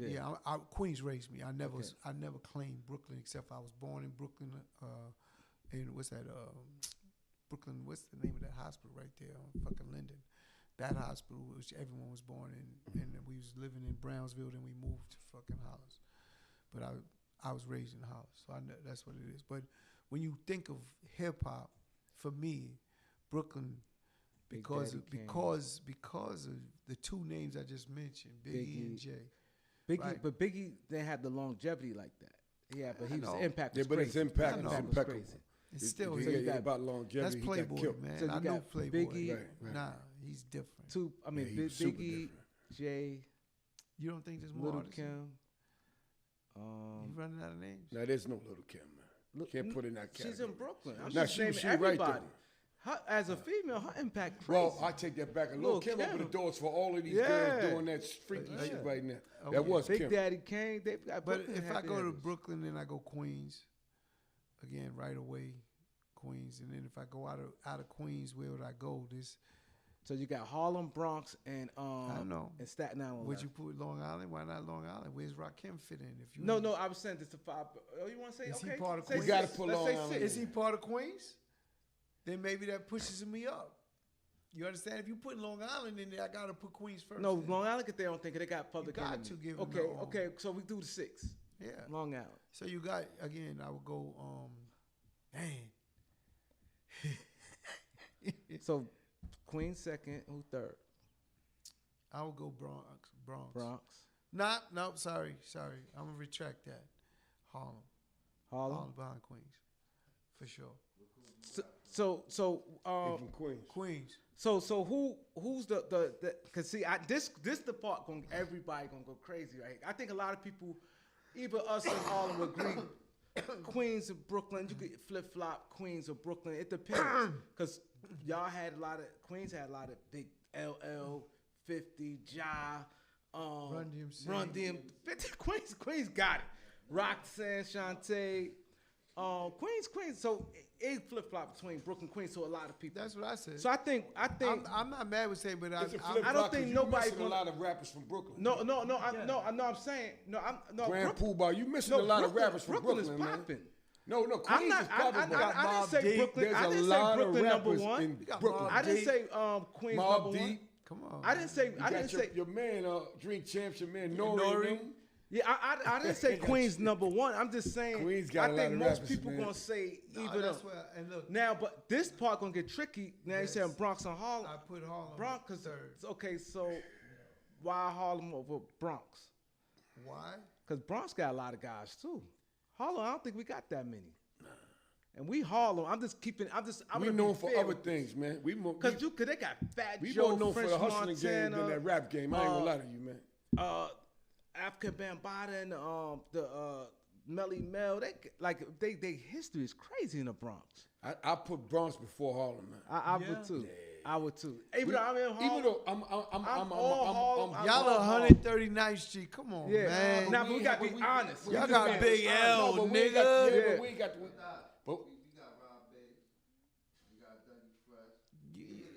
Queens raised me. I never claimed Brooklyn except I was born in Brooklyn. And what's that? Brooklyn. What's the name of that hospital right there on fucking Linden? That hospital, which everyone was born in, and we was living in Brownsville. Then we moved to fucking Hollis. But I was raised in Hollis, so I know that's what it is. But when you think of hip hop, for me, Brooklyn, because of the two names I just mentioned, Biggie and Jay. But Biggie didn't have the longevity like that. Yeah, but he was impact. Yeah, but his impact was impeccable. It's still about longevity. That's Playboy, man. So I know Playboy. Biggie, right. Nah, he's different. Biggie, Jay. You don't think there's more Little artists? Kim. You running out of names? No, there's no Little Kim, man. Can't put in that category. She's in Brooklyn. I'm Nah, just naming she everybody. right there. Her, as a female, her impact crazy. Well, I take that back. Lil' Kim opened the doors for all of these girls doing that freaky shit right now. That was Big Kim. Daddy Kane. They've got. But if I go to Brooklyn, then I go Queens. Again, right away, Queens. And then if I go out of Queens, where would I go? So you got Harlem, Bronx, and I know. and Staten Island. Would you put Long Island? Why not Long Island? Where's Rakim fit in? If you No, I was saying this to 5. Oh, you want to say? Is okay. he part of Say Queens? We got to six. put Let's Long say Island. six. Is he part of Queens? Then maybe that pushes me up. You understand? If you put Long Island in there, I gotta put Queens first. No, then. Long Island get their own thing. 'Cause they got public You got enemy. to give 'em Okay, their own. okay. So we do the 6. Yeah. Long Island. So you got again. I would go. Man. So Queens second. Who third? I would go Bronx. Bronx. No, sorry. I'm gonna retract that. Harlem behind Queens, for sure. So From Queens. Queens. So who's the cause see this the part everybody gonna go crazy, right? I think a lot of people, either us and Harlem agree, Queens or Brooklyn, you could flip flop Queens or Brooklyn. It depends. Cause Queens had a lot of big LL, 50, Ja, Run DMC. Queens got it. Roxanne, Shantae, Queens. So it flip flop between Brooklyn, Queens to a lot of people. That's what I said. So I think I'm not mad with saying, but It's a I flip I don't flop 'cause think you nobody missing a gonna- lot of rappers from Brooklyn. No. I'm saying Grand Brooklyn- Poobah, you missing no, a lot of Brooklyn- rappers from Brooklyn, is man. popping. No, I'm Queens not. is popping. but I didn't say Deep. Brooklyn. There's I a didn't say lot of Brooklyn number rappers one. in got Brooklyn. Mobb I didn't Deep. say Queens Mobb number one. Deep. Come on. I didn't say. You I got didn't say. your man, Drink Champs, your man Nori. Nori. Yeah, I didn't say Queens number one. I'm just saying. Queens got I a think lot of most rappers, people man. gonna say No, either that's them. where, and look, Now, but this part gonna get tricky. Now you saying Bronx and Harlem. I put Harlem Bronx, third. okay. So why Harlem over Bronx? Why? Because Bronx got a lot of guys too. Harlem, I don't think we got that many. And we Harlem. I'm We known for other things, man. Cause they got Fat we Joe, more known for French the hustling game Montana, than that rap game. I ain't gonna lie to you, man. African Bambaataa and the Melly Mel. They history is crazy in the Bronx. I put Bronx before Harlem, man. I would too. I would too. Even though I'm in Harlem. Even though I'm all Harlem. Y'all all are Harlem. 139th Street. Come on, Yeah. man. Nah, but we gotta be honest. Y'all got Big L, but we ain't nigga. got, Yeah. but we ain't got the. But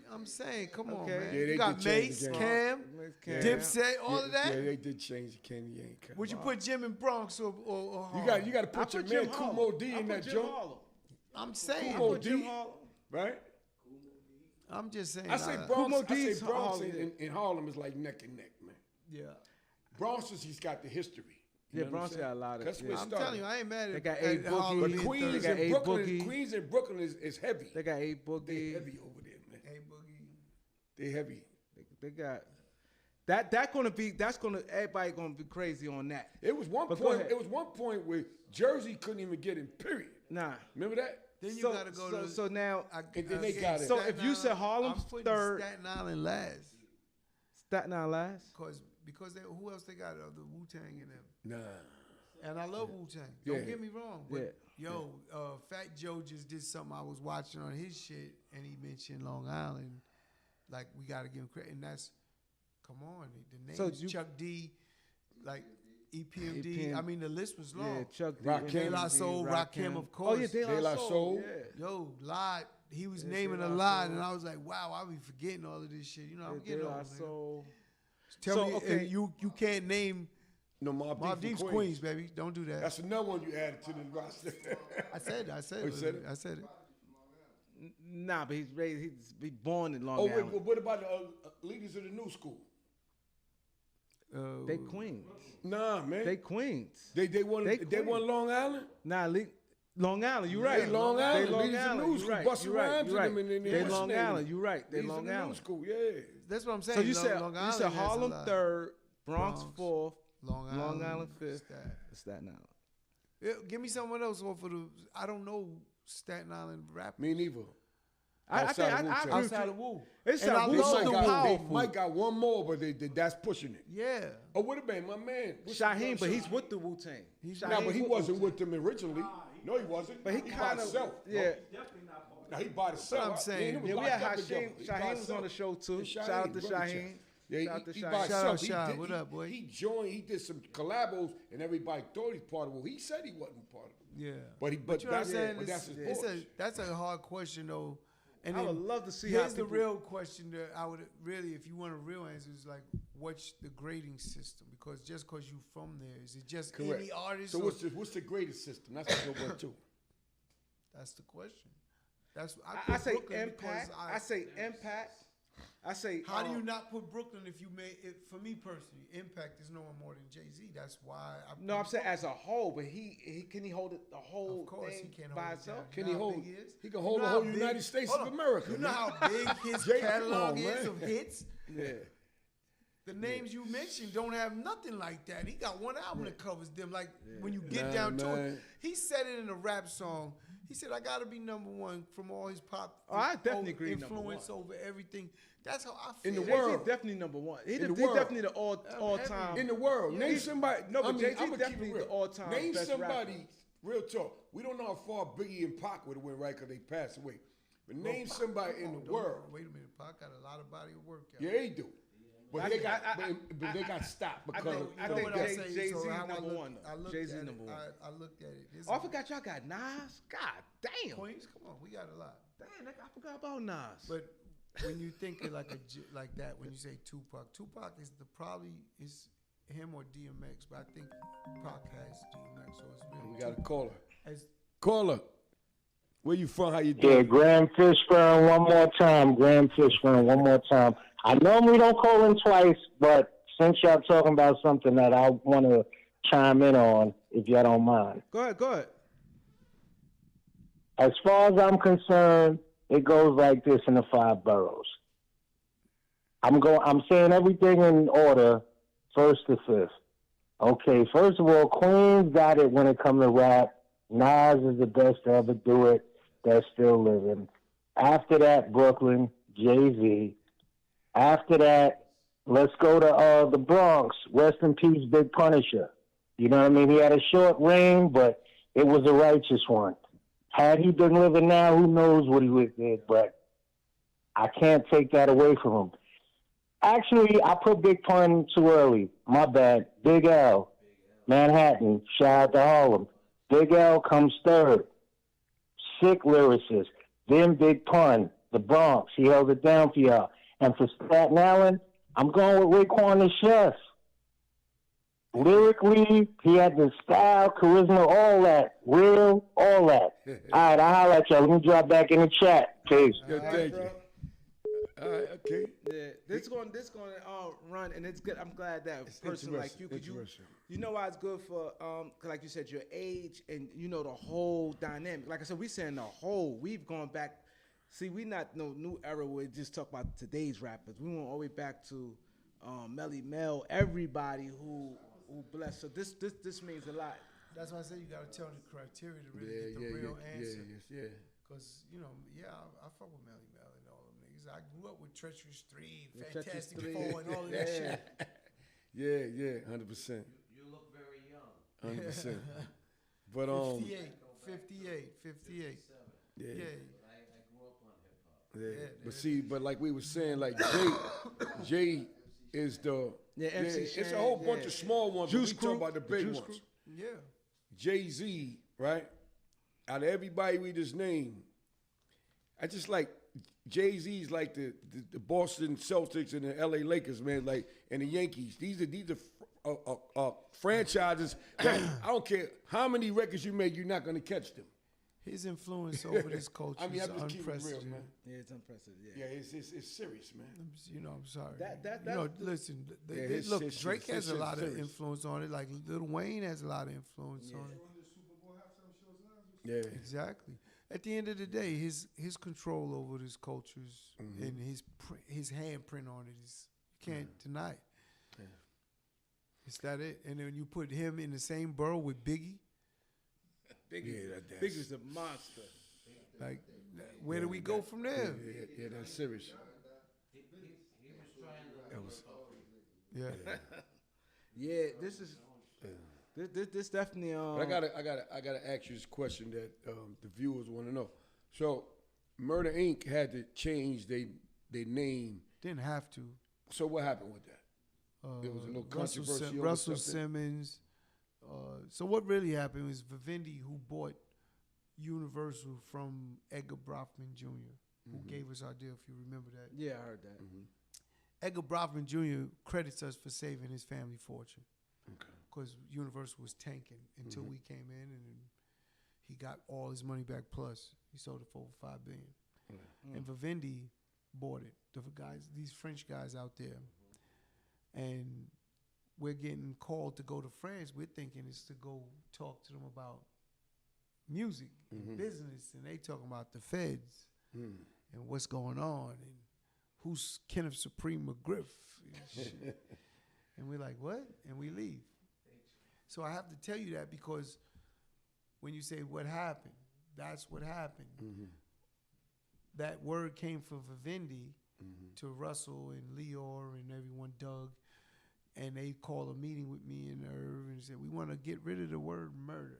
I'm saying, come on, Okay. man. Yeah, You they got did change Mace, the game. Cam, Cam. Dipset, all of yeah, that. they did change the Kenny Ain't come. Would you put Jim in Bronx or You Harlem? got to I put your put Jim man Harlem. Kumo D I in put that Jim joint, Harlem. I'm saying. Kumo Put Jim D. Harlem. right? I'm just saying. I say Kumo Bronx. I D's say Bronx Harlem. and Harlem is like neck and neck, man. Yeah. Bronx is he's got the history. Yeah, You know what Bronx I'm got a saying? lot of. That's where it I'm started. telling you, I ain't mad They at, got at A Boogie. Harlem But being Queens third. got and A Brooklyn, Boogie. Queens and Brooklyn is heavy. They got A They Boogie. heavy over there, man. Hey, Boogie. They heavy. They got that's gonna everybody gonna be crazy on that. It was one But go point. ahead. It was one point where Jersey couldn't even get in. Period. Nah. Remember that? Then you So- gotta go so- to. so now- And then they got it. So if you said Harlem's I'm putting third- Staten Island last, Staten Island last. because who else they got? The Wu Tang in them. Nah. And I love Wu Tang. Don't Yeah. get me wrong. But Fat Joe just did something I was watching on his shit, and he mentioned Long Island. Like, we got to give him credit. And that's, come on, the names So you- Chuck D, like EPMD. I mean, the list was long. Yeah, Chuck D. Rakim. De La Soul, Rakim, of Oh course. yeah, De La Soul. Yeah. Yo, lot. He was Yeah, naming De a La lot, Soul. and I was like, wow, I be forgetting all of this shit. You know, I'm Yeah, getting De old, La man. Soul. Tell So, me, okay. you can't name No, Mobb Mobb Deep Deep's from Queens, baby. Don't do that. That's another one you added to the roster. I said Oh, it. you said it? I said it. Nah, but he's raised. He's born in Long Oh, wait, Island. but what about the leaders of the new school? They Queens. Nah, man. They Queens. They won. They They won Queens. Long Island. Nah, Long Island. You right. They Long Island. They Long Leaders of Island. new You school. right. Busta You right. Rhymes You and right. them in They there. Long What's Island. name? You right. They Leaders of Long the new Island. school. Yeah. That's what I'm saying. So you said Long you Island said has a Harlem lot. third, Bronx fourth, Long Island fifth, Staten. Staten Island. Yeah, give me someone else off of the. I don't know Staten Island rap. Me neither. I Outside think of I Wu-Tang. agree with Outside you. of Wu. It's And that I Wu love so the They powerful. might got one more, but that's pushing it. Yeah. Oh, what about my man? What's Shaheem, his but name? he's with the Wu Tang. Nah, but he wasn't with them originally. No, he wasn't. But he by kind of himself. yeah. Now he bought himself. What I'm saying. He was Yeah, we locked had up together. Shaheem. He by Shaheem was himself. on the show too. Yeah, Shout out to brother Shaheem. Shaheem. Yeah, Shout out to he Shaheem. by Shout himself. out, He Shy. did- What he- up, boy? He joined. He did some collabos, and everybody thought he's part of it. He said he wasn't part of it. Yeah. But he, but you know what I'm that's, saying? but that's his It's voice. that's a hard question though. And I then would love to see how here's the people- real question that I would really, if you want a real answer, is like, what's the grading system? Because just because you from there, is it just Correct. any artist? So or- what's the greatest system? That's a good one too. That's the question. That's I put say Brooklyn impact. because I say impact. I say, how do you not put Brooklyn if you made it? For me personally, Impact is no one more than Jay-Z. That's why. I'm saying as a whole, but he can he hold it the whole Of course, thing he can't by hold it himself? down. Can You he know how hold? big he is? He can You hold know the how whole big- United States hold of on. America. You know man. how big his Jay, come catalog on, is man. of hits? Yeah. The names you mentioned don't have nothing like that. He got one album that covers them. Like when you get Nah, down to man. it, he said it in a rap song. He said, "I gotta be number one from all his pop. Oh, I definitely agree, number Influence one. over everything. That's how I feel. In the Jay-Z world. definitely number one. He In the he's world. definitely the all time. In the world, Yeah, name he's- somebody. No, but Jay-Z I'ma keep it definitely real. the all-time Name best somebody. rapper. Real talk. We don't know how far Biggie and Pac would have went right because they passed away. But name somebody in the world. Wait a minute, Pac got a lot of body of work. Yeah, they do. But I they think- got, I- but they got stopped because of I You know think what I say? Jay-Z So how I number look- one, though. I looked Jay-Z at it. number one. I looked at it. This Oh, I is- forgot y'all got Nas. God damn. Queens, come on, we got a lot. Damn, nigga, I forgot about Nas. But when you think it like that, when you say Tupac is probably is him or DMX, but I think Pac has DMX, so it's really we got a caller. as Caller, where you from? How you Yeah, doing? Graham Fishburne one more time. Graham Fishburne one more time. I normally don't call in twice, but since y'all talking about something that I want to chime in on, if y'all don't mind. Go ahead. As far as I'm concerned, it goes like this in the 5 boroughs. I'm saying everything in order, first to fifth. Okay, first of all, Queens got it when it comes to rap. Nas is the best to ever do it. That's still living. After that, Brooklyn, Jay-Z. After that, let's go to the Bronx. Rest in peace, Big Punisher. You know what I mean? He had a short reign, but it was a righteous one. Had he been living now, who knows what he would have did, but I can't take that away from him. Actually, I put Big Pun too early. My bad. Big L, Manhattan, shout out to Harlem. Big L comes third. Sick lyricist. Then Big Pun, the Bronx. He held it down for y'all. And for Staten Island, I'm going with Raekwon the Chef. Lyrically, he had the style, charisma, all that. Real, all that. All right, I'll holler at y'all. Let me drop back in the chat. Peace. Yo, thank you. All right, okay. Yeah, this going run, and it's good. I'm glad that a person like you, you know why it's good for 'cause like you said, your age and you know the whole dynamic. Like I said, we saying the whole. We've gone back. See, we not no new era where we just talk about today's rappers. We went all the way back to Melly Mel, everybody who blessed. So this means a lot. That's why I say you got to tell the criteria to really get the real answer. Yeah. Because, I fuck with Melly Mel and all them niggas. I grew up with Treacherous 3, Yeah, Fantastic Treacherous 4, and all of that shit. Yeah, 100%. You look very young. 100%. But 58. yeah. I grew up on hip hop. Yeah. But see, but like we were saying, like Jay is the MC it's a Shan, whole bunch of small ones. But Juice we talking Crew, about the big Juice ones. Yeah. Jay-Z, right? Out of everybody we just named, I just like Jay-Z's like the Boston Celtics and the LA Lakers, man, like and the Yankees. These are franchises that I don't care how many records you make, you're not gonna catch them. His influence over this culture I mean, is I'm just keeping it real, unprecedented. man. Yeah, it's unprecedented. Yeah, it's serious, man. I'm sorry. That- Listen. his Look, shit's- Drake his has a shit's lot of serious. influence on it. Like Lil Wayne has a lot of influence on it. Yeah. Exactly. At the end of the day, his control over this cultures and his handprint on it is you can't deny it. Yeah. Is that it? And then you put him in the same borough with Biggie. Biggie's a monster. Like, where do we go from there? Yeah, that's serious. Yeah. Yeah, this is this definitely. But I gotta ask you this question that the viewers want to know. So, Murda Inc. had to change their name. Didn't have to. So what happened with that? There was a little controversy over Russell something? Simmons. So what really happened was Vivendi, who bought Universal from Edgar Brofman Jr., who gave us our deal, if you remember that. Yeah, I heard that. Edgar Brofman Jr. credits us for saving his family fortune. Because Universal was tanking until we came in, and he got all his money back plus. He sold it for over $5 billion. And Vivendi bought it. These French guys out there, and we're getting called to go to France. We're thinking it's to go talk to them about music and business, and they talking about the feds and what's going on and who's Kenneth Supreme McGriff. And we're like, what? And we leave. So I have to tell you that because when you say what happened, that's what happened. That word came from Vivendi to Russell and Leor and everyone, Doug, and they call a meeting with me and Irv and said, we want to get rid of the word murder.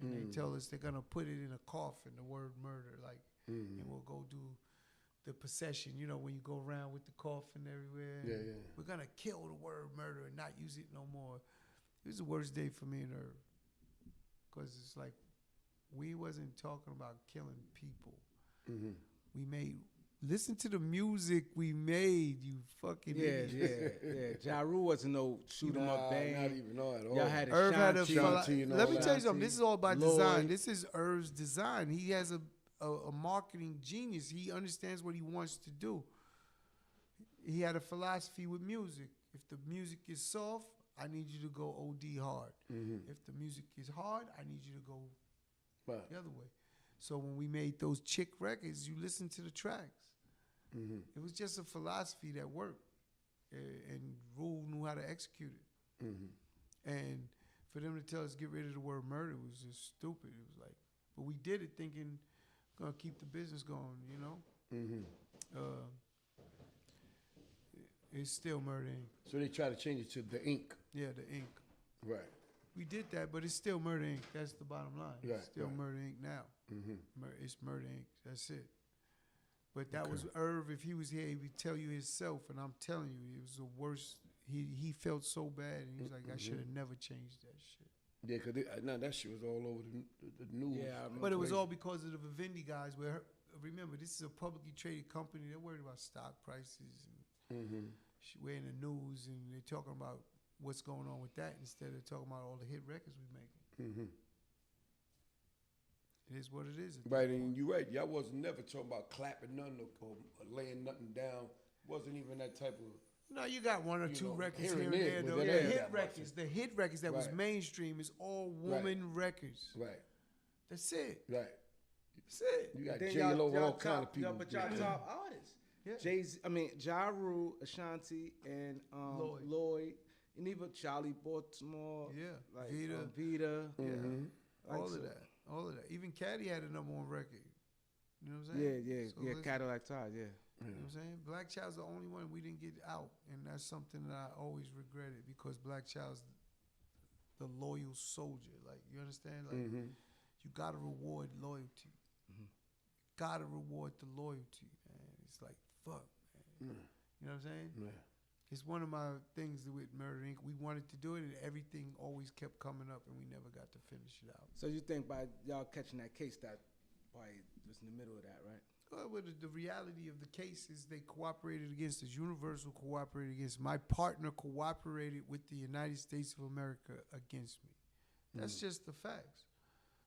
And they tell us they're going to put it in a coffin, the word murder, like, and we'll go do the procession, you know, when you go around with the coffin everywhere. Yeah. We're going to kill the word murder and not use it no more. It was the worst day for me and Irv. Because it's like, we wasn't talking about killing people. We made, listen to the music we made, you fucking idiot. Ja Rule wasn't no shoot 'em up band. Not even at all. Y'all had Irv had a Shanti and all let me that. tell you something. This is all about Lloyd. design. This is Irv's design. He has a marketing genius. He understands what he wants to do. He had a philosophy with music. If the music is soft, I need you to go OD hard. If the music is hard, I need you to go the other way. So when we made those chick records, you listen to the tracks. It was just a philosophy that worked, and Rule knew how to execute it. And for them to tell us get rid of the word murder was just stupid. It was like, but we did it thinking gonna keep the business going, you know. It's still Murder Inc. So they try to change it to the ink. Yeah, the Inc. Right. We did that, but it's still Murder Inc. That's the bottom line. Right, It's still right. Murder Inc. now. It's Murder Inc. That's it. But that was Irv. If he was here, he would tell you himself, and I'm telling you, it was the worst. He felt so bad, and he was like, I should have never changed that shit. Yeah, because that shit was all over the news. Yeah, But it was all because of the Vivendi guys. Where remember, this is a publicly traded company. They're worried about stock prices and we're in the news, and they're talking about what's going on with that instead of talking about all the hit records we making. It is what it is. Right, and you're right. Y'all wasn't never talking about clapping nothing or laying nothing down. Wasn't even that type of. No, you got one or two know, records here here and and there, there. but Though. that The ain't hit that much. records, the hit records that was Right. mainstream is all woman records. Right, That's it. right. That's it. You got Then J-Lo and all top, kind of people. but y'all top artists. Yeah. Ja Rule, Ashanti, and Lloyd, and even Charlie Baltimore. Yeah. like Vita. Vita. Yeah. Like All so- of that. All of that. Even Caddy had a #1 record. You know what I'm saying? So listen, Cadillac Tide, yeah. You know what I'm saying? Black Child's the only one we didn't get out. And that's something that I always regretted because Black Child's the loyal soldier. Like, you understand? Like, you got to reward loyalty. Got to reward the loyalty, man. It's like, fuck, man. You know what I'm saying? Yeah. It's one of my things with Murder Inc. We wanted to do it, and everything always kept coming up, and we never got to finish it out. So you think by y'all catching that case, that probably was in the middle of that, right? Well, the reality of the case is they cooperated against us. Universal cooperated against my partner. Cooperated with the United States of America against me. That's just the facts.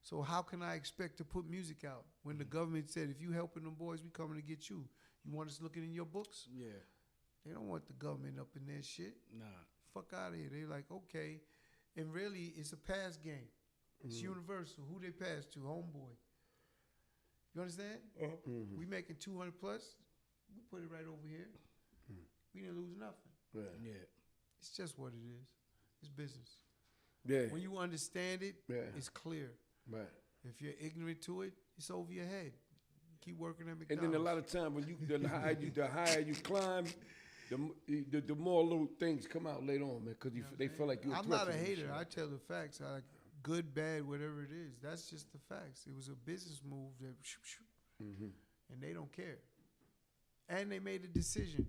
So how can I expect to put music out when the government said, if you helping them boys, we coming to get you? You want us looking in your books? Yeah. They don't want the government up in their shit. Nah. Fuck out of here. They like, okay. And really, it's a pass game. It's universal. Who they pass to? Homeboy. You understand? We making 200 plus. We put it right over here. We didn't lose nothing. Yeah. It's just what it is. It's business. Yeah. When you understand it, it's clear. Right. If you're ignorant to it, it's over your head. Keep working at And McDonald's. then a lot of time when the higher you climb, the more little things come out later on, man, because they feel like you're. I'm not a hater. I tell the facts. I like good, bad, whatever it is. That's just the facts. It was a business move that, and they don't care. And they made a decision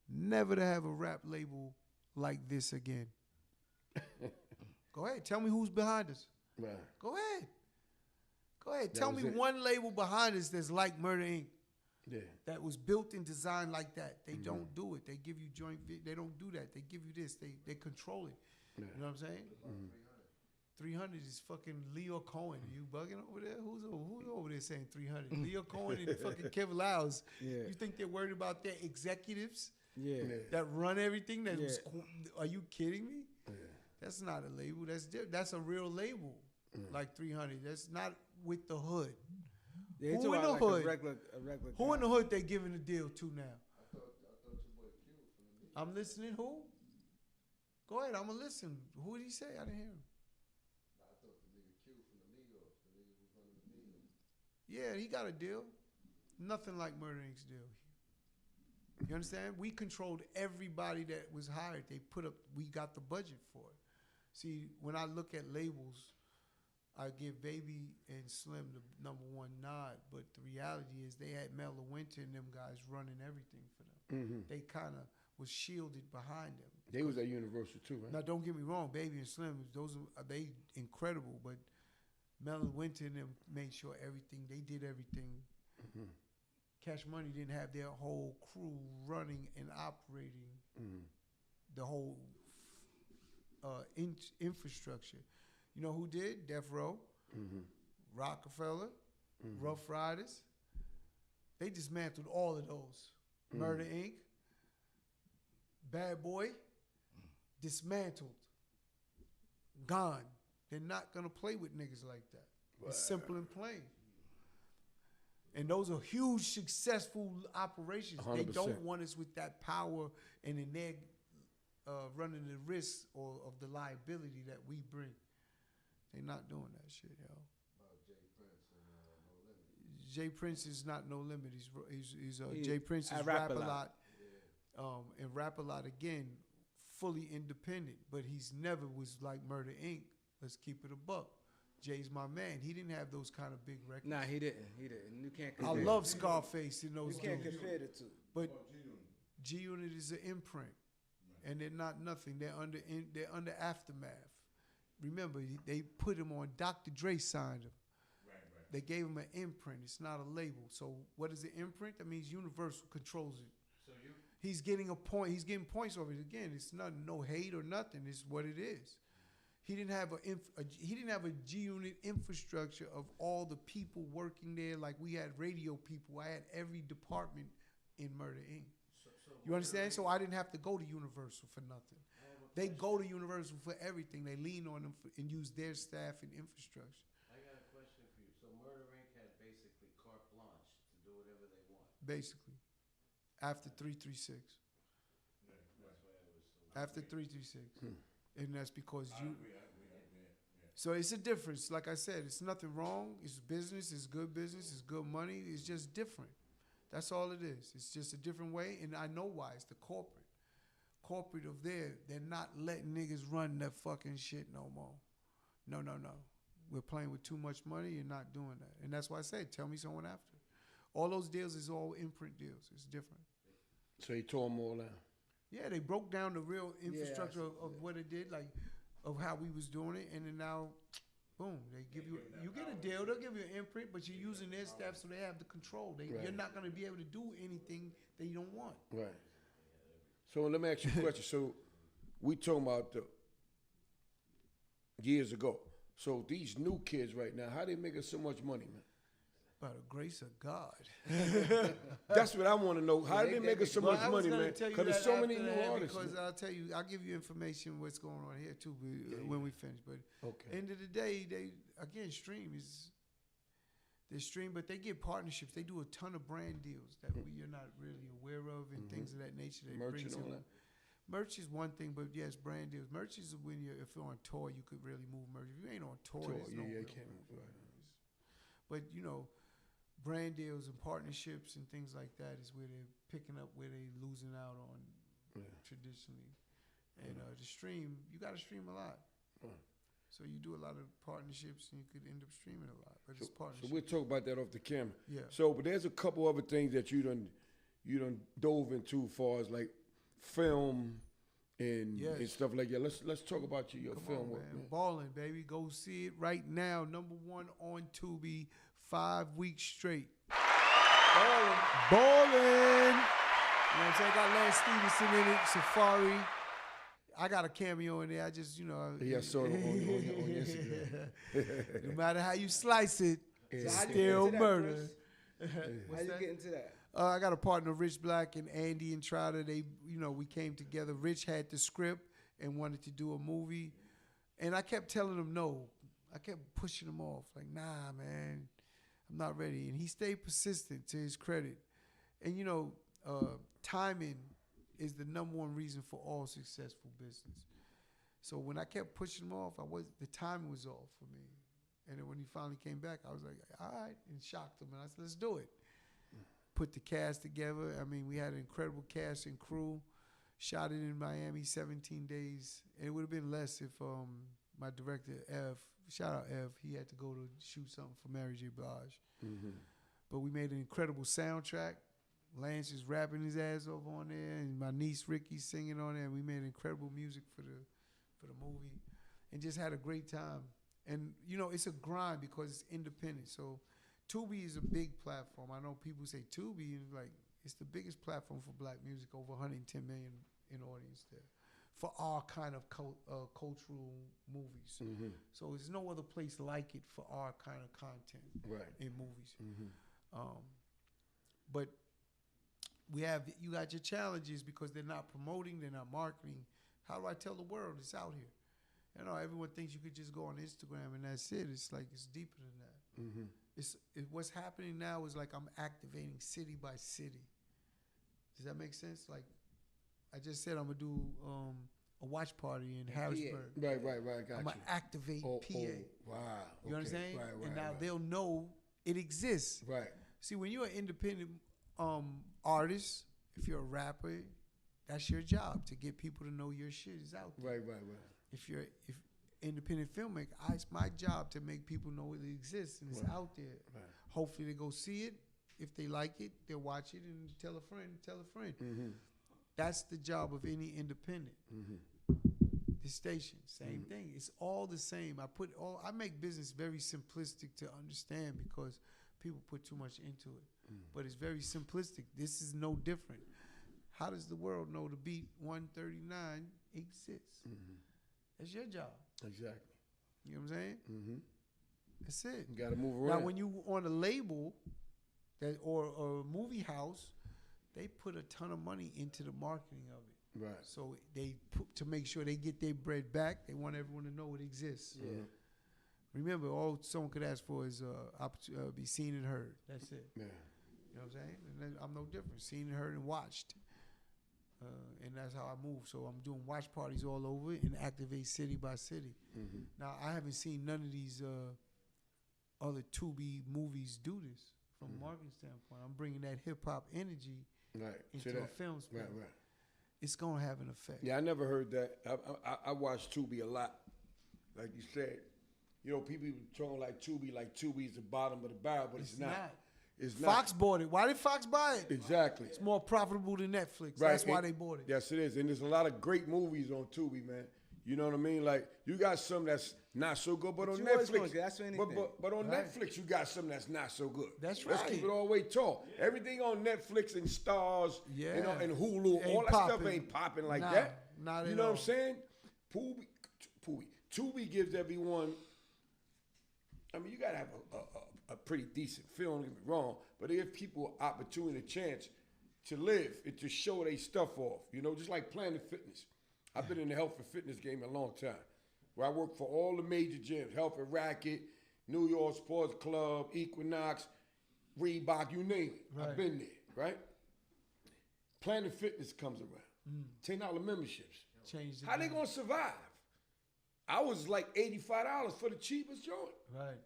never to have a rap label like this again. Go ahead. Tell me who's behind us. Right. Go ahead. Go ahead. That Tell was me it. one label behind us that's like Murder Inc. Yeah. That was built and designed like that. They don't do it. They give you joint. They don't do that. They give you this. They control it. Yeah. You know what I'm saying? 300 is fucking Leo Cohen. Are you bugging over there? Who's over there saying 300? Leo Cohen and fucking Kevin Lyles. Yeah. You think they're worried about their executives Yeah. that run everything? Yeah. Are you kidding me? Yeah. That's not a label. That's a real label. Like 300. That's not with the hood. Yeah, Who in the like hood? A regular Who guy. in the hood they giving a deal to now? I thought your boy Q from the Migos. I'm listening. Who? Go ahead. I'm gonna listen. Who did he say? I didn't hear him. I thought the nigga Q from the Migos. The nigga who's running the Migos. Yeah, he got a deal. Nothing like Murda Inc.'s deal. You understand? We controlled everybody that was hired. We got the budget for it. See, when I look at labels, I give Baby and Slim the #1 nod, but the reality is they had Mel Winter and them guys running everything for them. Mm-hmm. They kind of was shielded behind them. They was at Universal too, right? Now, don't get me wrong, Baby and Slim, they incredible, but Mel Winter and them made sure they did everything. Mm-hmm. Cash Money didn't have their whole crew running and operating the whole infrastructure. You know who did? Death Row, Rockefeller, Rough Riders. They dismantled all of those. Murda Inc., Bad Boy, dismantled, gone. They're not gonna play with niggas like that. It's simple and plain. And those are huge, successful operations. 100%. They don't want us with that power and in their running the risk of the liability that we bring. They're not doing that shit, yo. About Jay Prince and No Limit. Jay Prince is not No Limit. He's He- Jay Prince I is Rap Rap A A Lot. Lot. And Rap A Lot again, fully independent, but he's never was like Murda Inc. Let's keep it a buck. Jay's my man. He didn't have those kind of big records. Nah, he didn't. You can't I compare. love Scarface in those You can't dudes. compare the two. But G Unit is an imprint, and they're not nothing. They're under Aftermath. Remember, they put him on. Dr. Dre signed him. They gave him an imprint. It's not a label. So what is an imprint? That means Universal controls it. So you He's getting a point. He's getting points over it. Again, it's not no hate or nothing. It's what it is. He didn't have a G Unit infrastructure of all the people working there. Like we had radio people. I had every department in Murda Inc. You understand? So I didn't have to go to Universal for nothing. They go to Universal for everything. They lean on them and use their staff and infrastructure. I got a question for you. So Murda Inc. had basically carte blanche to do whatever they want. Basically, after 336. That's why it was so. After 336. And that's because you. So it's a difference. Like I said, it's nothing wrong. It's business. It's good business. It's good money. It's just different. That's all it is. It's just a different way. And I know why. It's the corporate. Corporate of they're not letting niggas run that fucking shit no more. No. We're playing with too much money. You're not doing that. And that's why I said, tell me someone after. All those deals is all imprint deals. It's different. So he tore them all down. Yeah, they broke down the real infrastructure of what it did, like of how we was doing it, and then now, boom, they give you get a deal. They'll give you an imprint, but you're using their staff, so they have the control. You're not going to be able to do anything that you don't want. Right. So let me ask you a question. So we talking about the years ago. So these new kids right now, how they making so much money, man? By the grace of God. That's what I want to know. How they making so much money, man? Because there's so many new artists. Because I'll tell you, I'll give you information what's going on here too when we finish. But end of the day, they again they stream, but they get partnerships. They do a ton of brand deals that you're not really aware of and things of that nature. That Merch brings and all in. that. Merch is one thing, but yes, brand deals. Merch is when if you're on tour, you could really move merch. If you ain't on tour, there's no real can't merch. move. Right. But brand deals and partnerships and things like that is where they're picking up where they're losing out on traditionally. And the stream, you got to stream a lot. So you do a lot of partnerships and you could end up streaming a lot. But it's So partnerships. we'll talk about that off the camera. Yeah. So, but there's a couple other things that you done dove into as far as like film and stuff like that. Let's talk about your Come film on, work, man. man. Balling, baby. Go see it right now. #1 on Tubi, 5 weeks straight. Balling. You know what I'm saying? Got Lance Stevenson in it, Safari. I got a cameo in there. I just, you know. Yeah, sort of on Instagram. No matter how you slice it, it's So how you still get into that, murder. How you get into that? I got a partner, Rich Black and Andy and Trotter. They, you know, we came together. Rich had the script and wanted to do a movie, and I kept telling him no. I kept pushing him off, like, nah, man, I'm not ready. And he stayed persistent, to his credit. And you know, timing is the #1 reason for all successful business. So when I kept pushing him off, the timing was off for me. And then when he finally came back, I was like, all right, and shocked him. And I said, let's do it. Put the cast together. I mean, we had an incredible cast and crew. Shot it in Miami, 17 days. And it would have been less if my director, Ev, shout out Ev, he had to go to shoot something for Mary J. Blige. Mm-hmm. But we made an incredible soundtrack. Lance is rapping his ass off on there, and my niece Ricky's singing on there. And we made incredible music for the movie, and just had a great time. And you know, it's a grind because it's independent. So Tubi is a big platform. I know people say Tubi is like, it's the biggest platform for black music, over 110 million in audience there, for our kind of cultural movies. Mm-hmm. So there's no other place like it for our kind of content in movies. Mm-hmm. But you got your challenges because they're not promoting, they're not marketing. How do I tell the world it's out here? You know, everyone thinks you could just go on Instagram and that's it. It's like, it's deeper than that. Mm-hmm. What's happening now is like I'm activating city by city. Does that make sense? Like, I just said I'm going to do a watch party in Harrisburg. Right, got I'm going to activate PA. Wow. You understand? Right, and now they'll know it exists. Right. See, when you're an independent artist, if you're a rapper, that's your job, to get people to know your shit is out there. Right. If independent filmmaker, it's my job to make people know it exists and it's out there. Right. Hopefully they go see it. If they like it, they'll watch it and tell a friend. Mm-hmm. That's the job of any independent. Mm-hmm. The station, same thing. It's all the same. I make business very simplistic to understand because people put too much into it. But it's very simplistic. This is no different. How does the world know the beat 139 exists? That's your job. Exactly. You know what I'm saying? Mm-hmm. That's it. You got to move around. Now, when you on a label or a movie house, they put a ton of money into the marketing of it. Right. So to make sure they get their bread back, they want everyone to know it exists. Yeah. Remember, all someone could ask for is be seen and heard. That's it. Yeah. You know what I'm saying? And then I'm no different. Seen and heard and watched. And that's how I move. So I'm doing watch parties all over and activate city by city. Mm-hmm. Now, I haven't seen none of these other Tubi movies do this from a marketing standpoint. I'm bringing that hip-hop energy into a film space. Right. It's going to have an effect. Yeah, I never heard that. I watch Tubi a lot. Like you said, you know, people talking like Tubi is the bottom of the barrel, but it's not. It's not. Fox bought it. Why did Fox buy it? Exactly. It's more profitable than Netflix. Right. That's why they bought it. Yes, it is. And there's a lot of great movies on Tubi, man. You know what I mean? Like, you got some that's not so good, but on Netflix. But on Netflix, you got some that's not so good. That's right. Let's keep it all the way tall. Yeah. Everything on Netflix and Stars, you know, and Hulu, ain't all that poppin'. stuff ain't popping like that. Not at you know all. what I'm saying? Tubi gives everyone. I mean, you gotta have a pretty decent film. Don't get me wrong, but it gives people opportunity, a chance to live and to show their stuff off. You know, just like Planet Fitness. I've been in the health and fitness game a long time, where I work for all the major gyms: Health and Racket, New York Sports Club, Equinox, Reebok, you name it. Right. I've been there, right? Planet Fitness comes around. $10 memberships. How they gonna survive? I was like $85 for the cheapest joint. Right.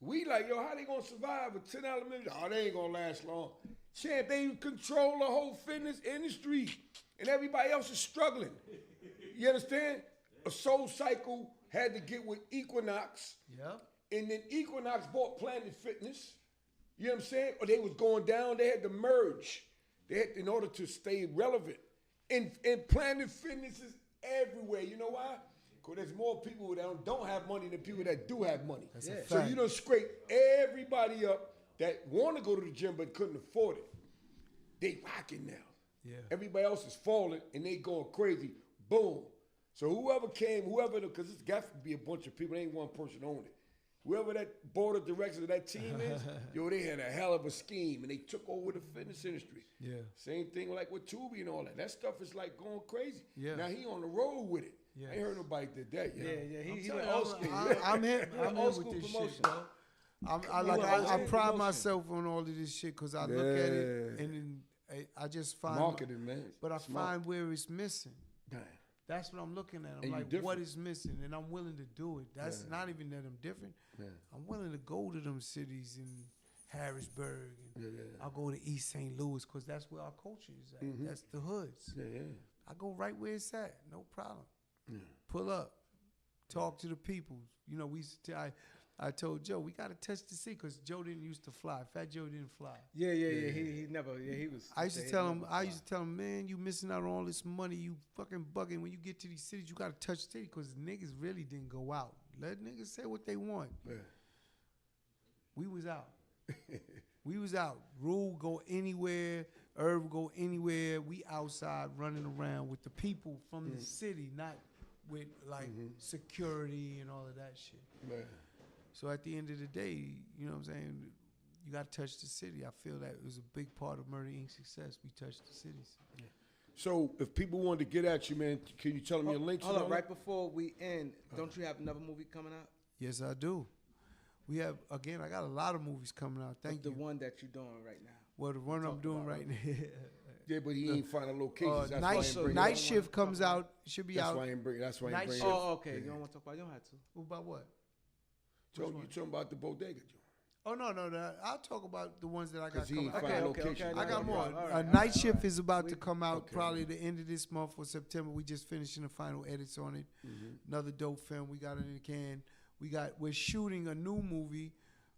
We like, yo, how they gonna survive with $10 membership? Oh, they ain't gonna last long. Champ, they control the whole fitness industry, and everybody else is struggling. You understand? A Soul Cycle had to get with Equinox. Yep. And then Equinox bought Planet Fitness. You know what I'm saying? Or they was going down, they had to merge. They had, in order to stay relevant. And Planet Fitness is everywhere. You know why? Because there's more people that don't have money than people that do have money. That's a fact. So you done scrape everybody up that want to go to the gym but couldn't afford it. They rocking now. Yeah. Everybody else is falling and they going crazy. Boom. So whoever because it's got to be a bunch of people. There ain't one person on it. Whoever that board of directors of that team is, they had a hell of a scheme, and they took over the fitness industry. Yeah. Same thing like with Tubi and all that. That stuff is like going crazy. Yeah. Now he on the road with it. Yeah. I ain't heard nobody did that yet. Yeah. He's old school. I'm here with this shit, bro. I pride myself on all of this shit because I look at it and then I just find marketing, man. But I find where it's missing. Damn. That's what I'm looking at. I'm And like, what is missing? And I'm willing to do it. That's not even that I'm different. Yeah. I'm willing to go to them cities in Harrisburg. And I'll go to East St. Louis because that's where our culture is at. That's the hoods. Yeah. I go right where it's at. No problem. Pull up. Talk to the people. You know, I told Joe, we got to touch the sea because Joe didn't used to fly. Fat Joe didn't fly. Yeah. He never. Yeah, he was. I used to tell him, man, you missing out on all this money. You fucking bugging. When you get to these cities, you got to touch the city because niggas really didn't go out. Let niggas say what they want. Yeah. We was out. We was out. Rule go anywhere. Irv go anywhere. We outside running around with the people from the city, not with like security and all of that shit. Man. So at the end of the day, you know what I'm saying, you got to touch the city. I feel that it was a big part of Murda Inc.'s success. We touched the cities. Yeah. So if people want to get at you, man, can you tell them your links? Hold on, right before we end, don't you have another movie coming out? Yes, I do. We have, again, I got a lot of movies coming out. Thank you. The one that you're doing right now. Well, the one I'm doing right now. Yeah, but he ain't finding locations. Night Shift comes out. Should be out. That's why I bring it. Oh, okay. You don't want to talk about it? You don't have to. About what? So you talking about the bodega joint? Oh, no. I'll talk about the ones that I got coming out. Okay. I got more. Night Shift is about to come out probably the end of this month or September. We just finishing the final edits on it. Another dope film. We got it in the can. We're shooting a new movie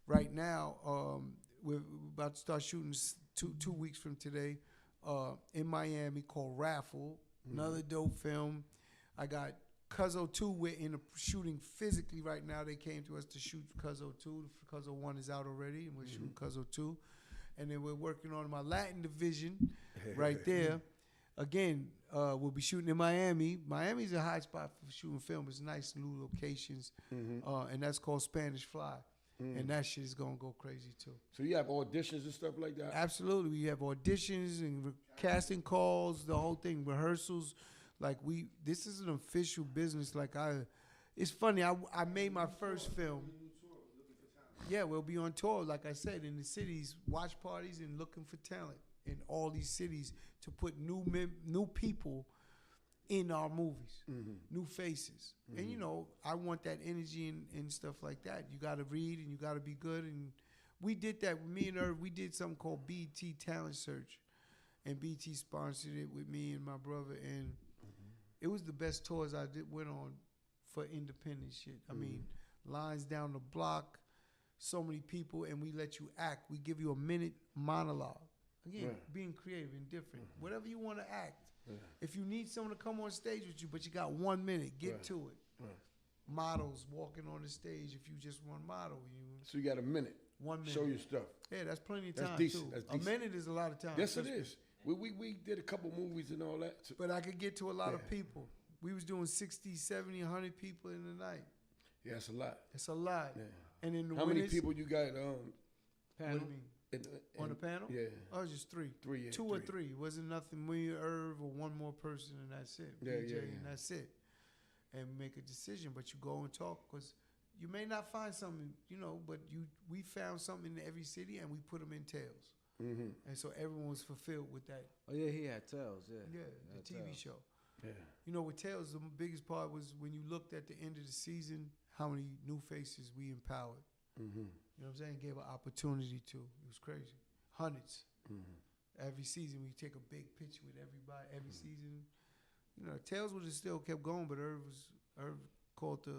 right now. We're about to start shooting 2 weeks from today in Miami called Raffle. Another dope film. I got Cuzzo 2. We're in shooting physically right now. They came to us to shoot Cuzzo 2. Cuzzo 1 is out already, and we're shooting Cuzzo 2. And then we're working on my Latin division right there. Again, we'll be shooting in Miami. Miami's a hot spot for shooting film. It's nice new locations. And that's called Spanish Fly. And that shit is going to go crazy, too. So you have auditions and stuff like that? Absolutely. We have auditions and casting calls, the whole thing, rehearsals. Like this is an official business. Like it's funny. I made my first film. Yeah, we'll be on tour, like I said, in the cities, watch parties and looking for talent in all these cities to put new people in our movies, new faces. And, you know, I want that energy and stuff like that. You got to read and you got to be good. And we did that with me and Irv. We did something called BT Talent Search. And BT sponsored it with me and my brother. And it was the best tours I went on for independent shit. I mean, lines down the block, so many people, and we let you act. We give you a minute monologue. Again, being creative and different. Whatever you want to act. If you need someone to come on stage with you, but you got 1 minute, get to it. Models walking on the stage. If you just want model, so you got a minute. 1 minute. Show your stuff. Yeah, that's plenty of time. That's decent. Too. That's decent. A minute is a lot of time. Yes, it is. We did a couple movies and all that. But I could get to a lot of people. We was doing 60, 70, 100 people in the night. Yeah, it's a lot. It's a lot. Yeah. And in the How many people you got? Panel? What do you mean? On the panel? Yeah. Oh, it was just three. Yeah, Two or three. It wasn't nothing. Me, Irv, or one more person, and that's it. DJ, and that's it. And make a decision. But you go and talk because you may not find something, you know, but we found something in every city and we put them in Tales. And so everyone was fulfilled with that. Oh, yeah, he had Tales, Yeah, the TV show. Yeah. You know, with Tales, the biggest part was when you looked at the end of the season, how many new faces we empowered. You know what I'm saying? Gave an opportunity to. It was crazy. Hundreds. Every season, we take a big picture with everybody. Every season, you know, Tales would have still kept going, but Irv called the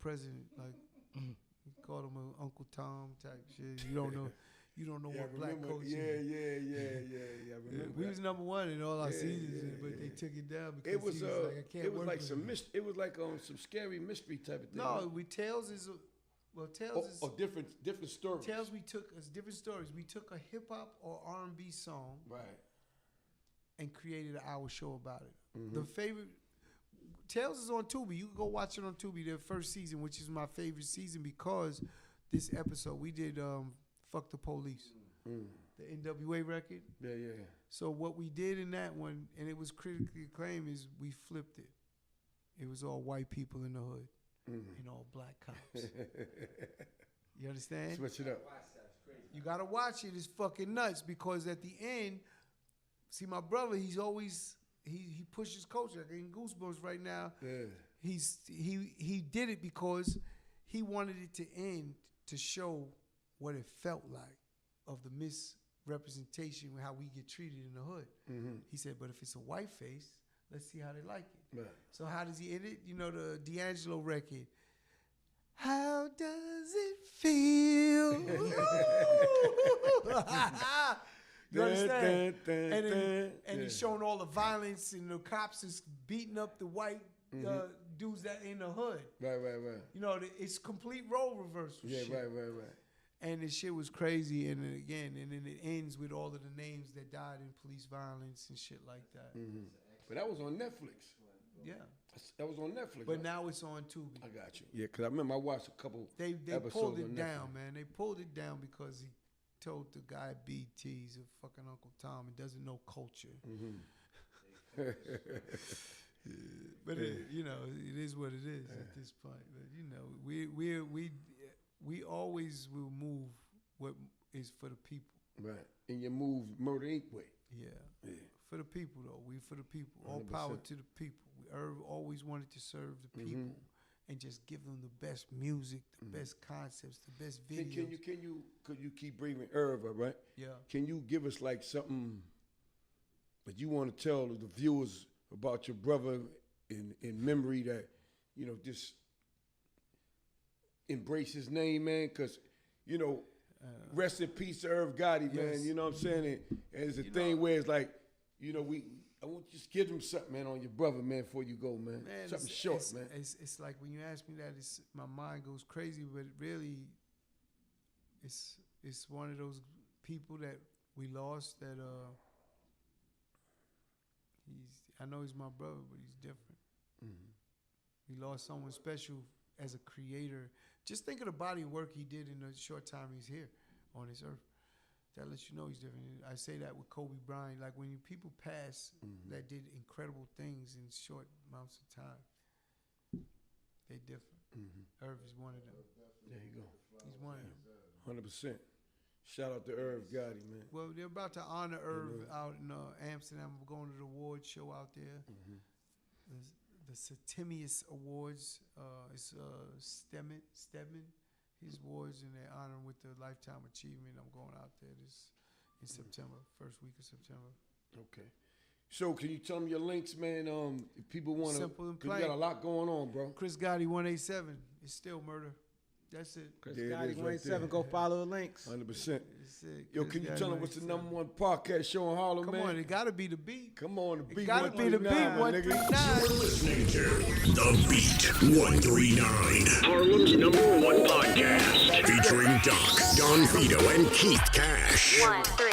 president, like, he called him a Uncle Tom type shit. You don't know. You don't know what black coach is. Yeah. We was number one in all our seasons, but they took it down because it was he was like, I can't it was work like with some him. it was like some scary mystery type of thing. No, Tales is different stories. Tales we took as different stories. We took a hip hop or R&B song, right, and created an hour show about it. The favorite, Tales is on Tubi. You can go watch it on Tubi. Their first season, which is my favorite season because this episode we did "Fuck the Police," the NWA record. Yeah. So what we did in that one, and it was critically acclaimed, is we flipped it. It was all white people in the hood and all black cops. You understand? Switch it up. You gotta watch it. It's fucking nuts because at the end, see my brother. He's always he pushes culture. Like in Goosebumps right now. Yeah. He did it because he wanted it to end to show what it felt like of the misrepresentation how we get treated in the hood. He said, but if it's a white face, let's see how they like it. Right. So how does he end it? You know the D'Angelo record. How does it feel? You understand? And he's showing all the violence and the cops is beating up the white dudes that in the hood. Right. You know, it's complete role reversal. Yeah, shit. right. And the shit was crazy. And then it ends with all of the names that died in police violence and shit like that. But that was on Netflix. Yeah. That was on Netflix. But now it's on Tubi. I got you. Yeah, because I remember I watched a couple They episodes pulled it on down, Netflix. man. They pulled it down because he told the guy at BT, he's a fucking Uncle Tom and doesn't know culture. But you know, it is what it is at this point. But you know, we always will move what is for the people. Right. And you move Murder Inc. way. Yeah. For the people though. We for the people. All power to the people. Irv always wanted to serve the people and just give them the best music, the best concepts, the best videos. Could you keep bringing Irv up, right? Yeah. Can you give us like something that you want to tell the viewers about your brother in memory that, you know, just embrace his name, man? Because, you know, rest in peace to Irv Gotti, man. Yes. You know what I'm saying? And it's a thing where it's like, you know, I want you to just give them something, man, on your brother, man, before you go, man. Something short, man. It's like when you ask me that, my mind goes crazy, but really, it's one of those people that we lost that I know he's my brother, but he's different. We lost someone special as a creator. Just think of the body of work he did in the short time he's here on this earth. That lets you know he's different. I say that with Kobe Bryant. Like when people pass that did incredible things in short amounts of time, they different. Irv is one of them. There you go. He's one of them. 100%. Shout out to Irv Gotti, man. Well, they're about to honor Irv out in Amsterdam. We're going to the award show out there. The Septimius Awards. It's Stedman. His awards, and they honor him with the Lifetime Achievement. I'm going out there in September, first week of September. Okay. So can you tell me your links, man? If people want to, Simple and because you got a lot going on, bro. Chris Gotti 187. It's still murder. That's it. Chris There it Gotti is right 187. there. Go follow the links. 100%. It's it. Yo, Chris can you Gotti tell them what's the 187. number one podcast show in Harlem, Come man? on, it gotta be the beat. Come on, the beat. It gotta be the beat 139, 139. Listening to The Beat 139, Harlem's #1 podcast, featuring Doc, Don Vito, and Keith Cash. 1, 3.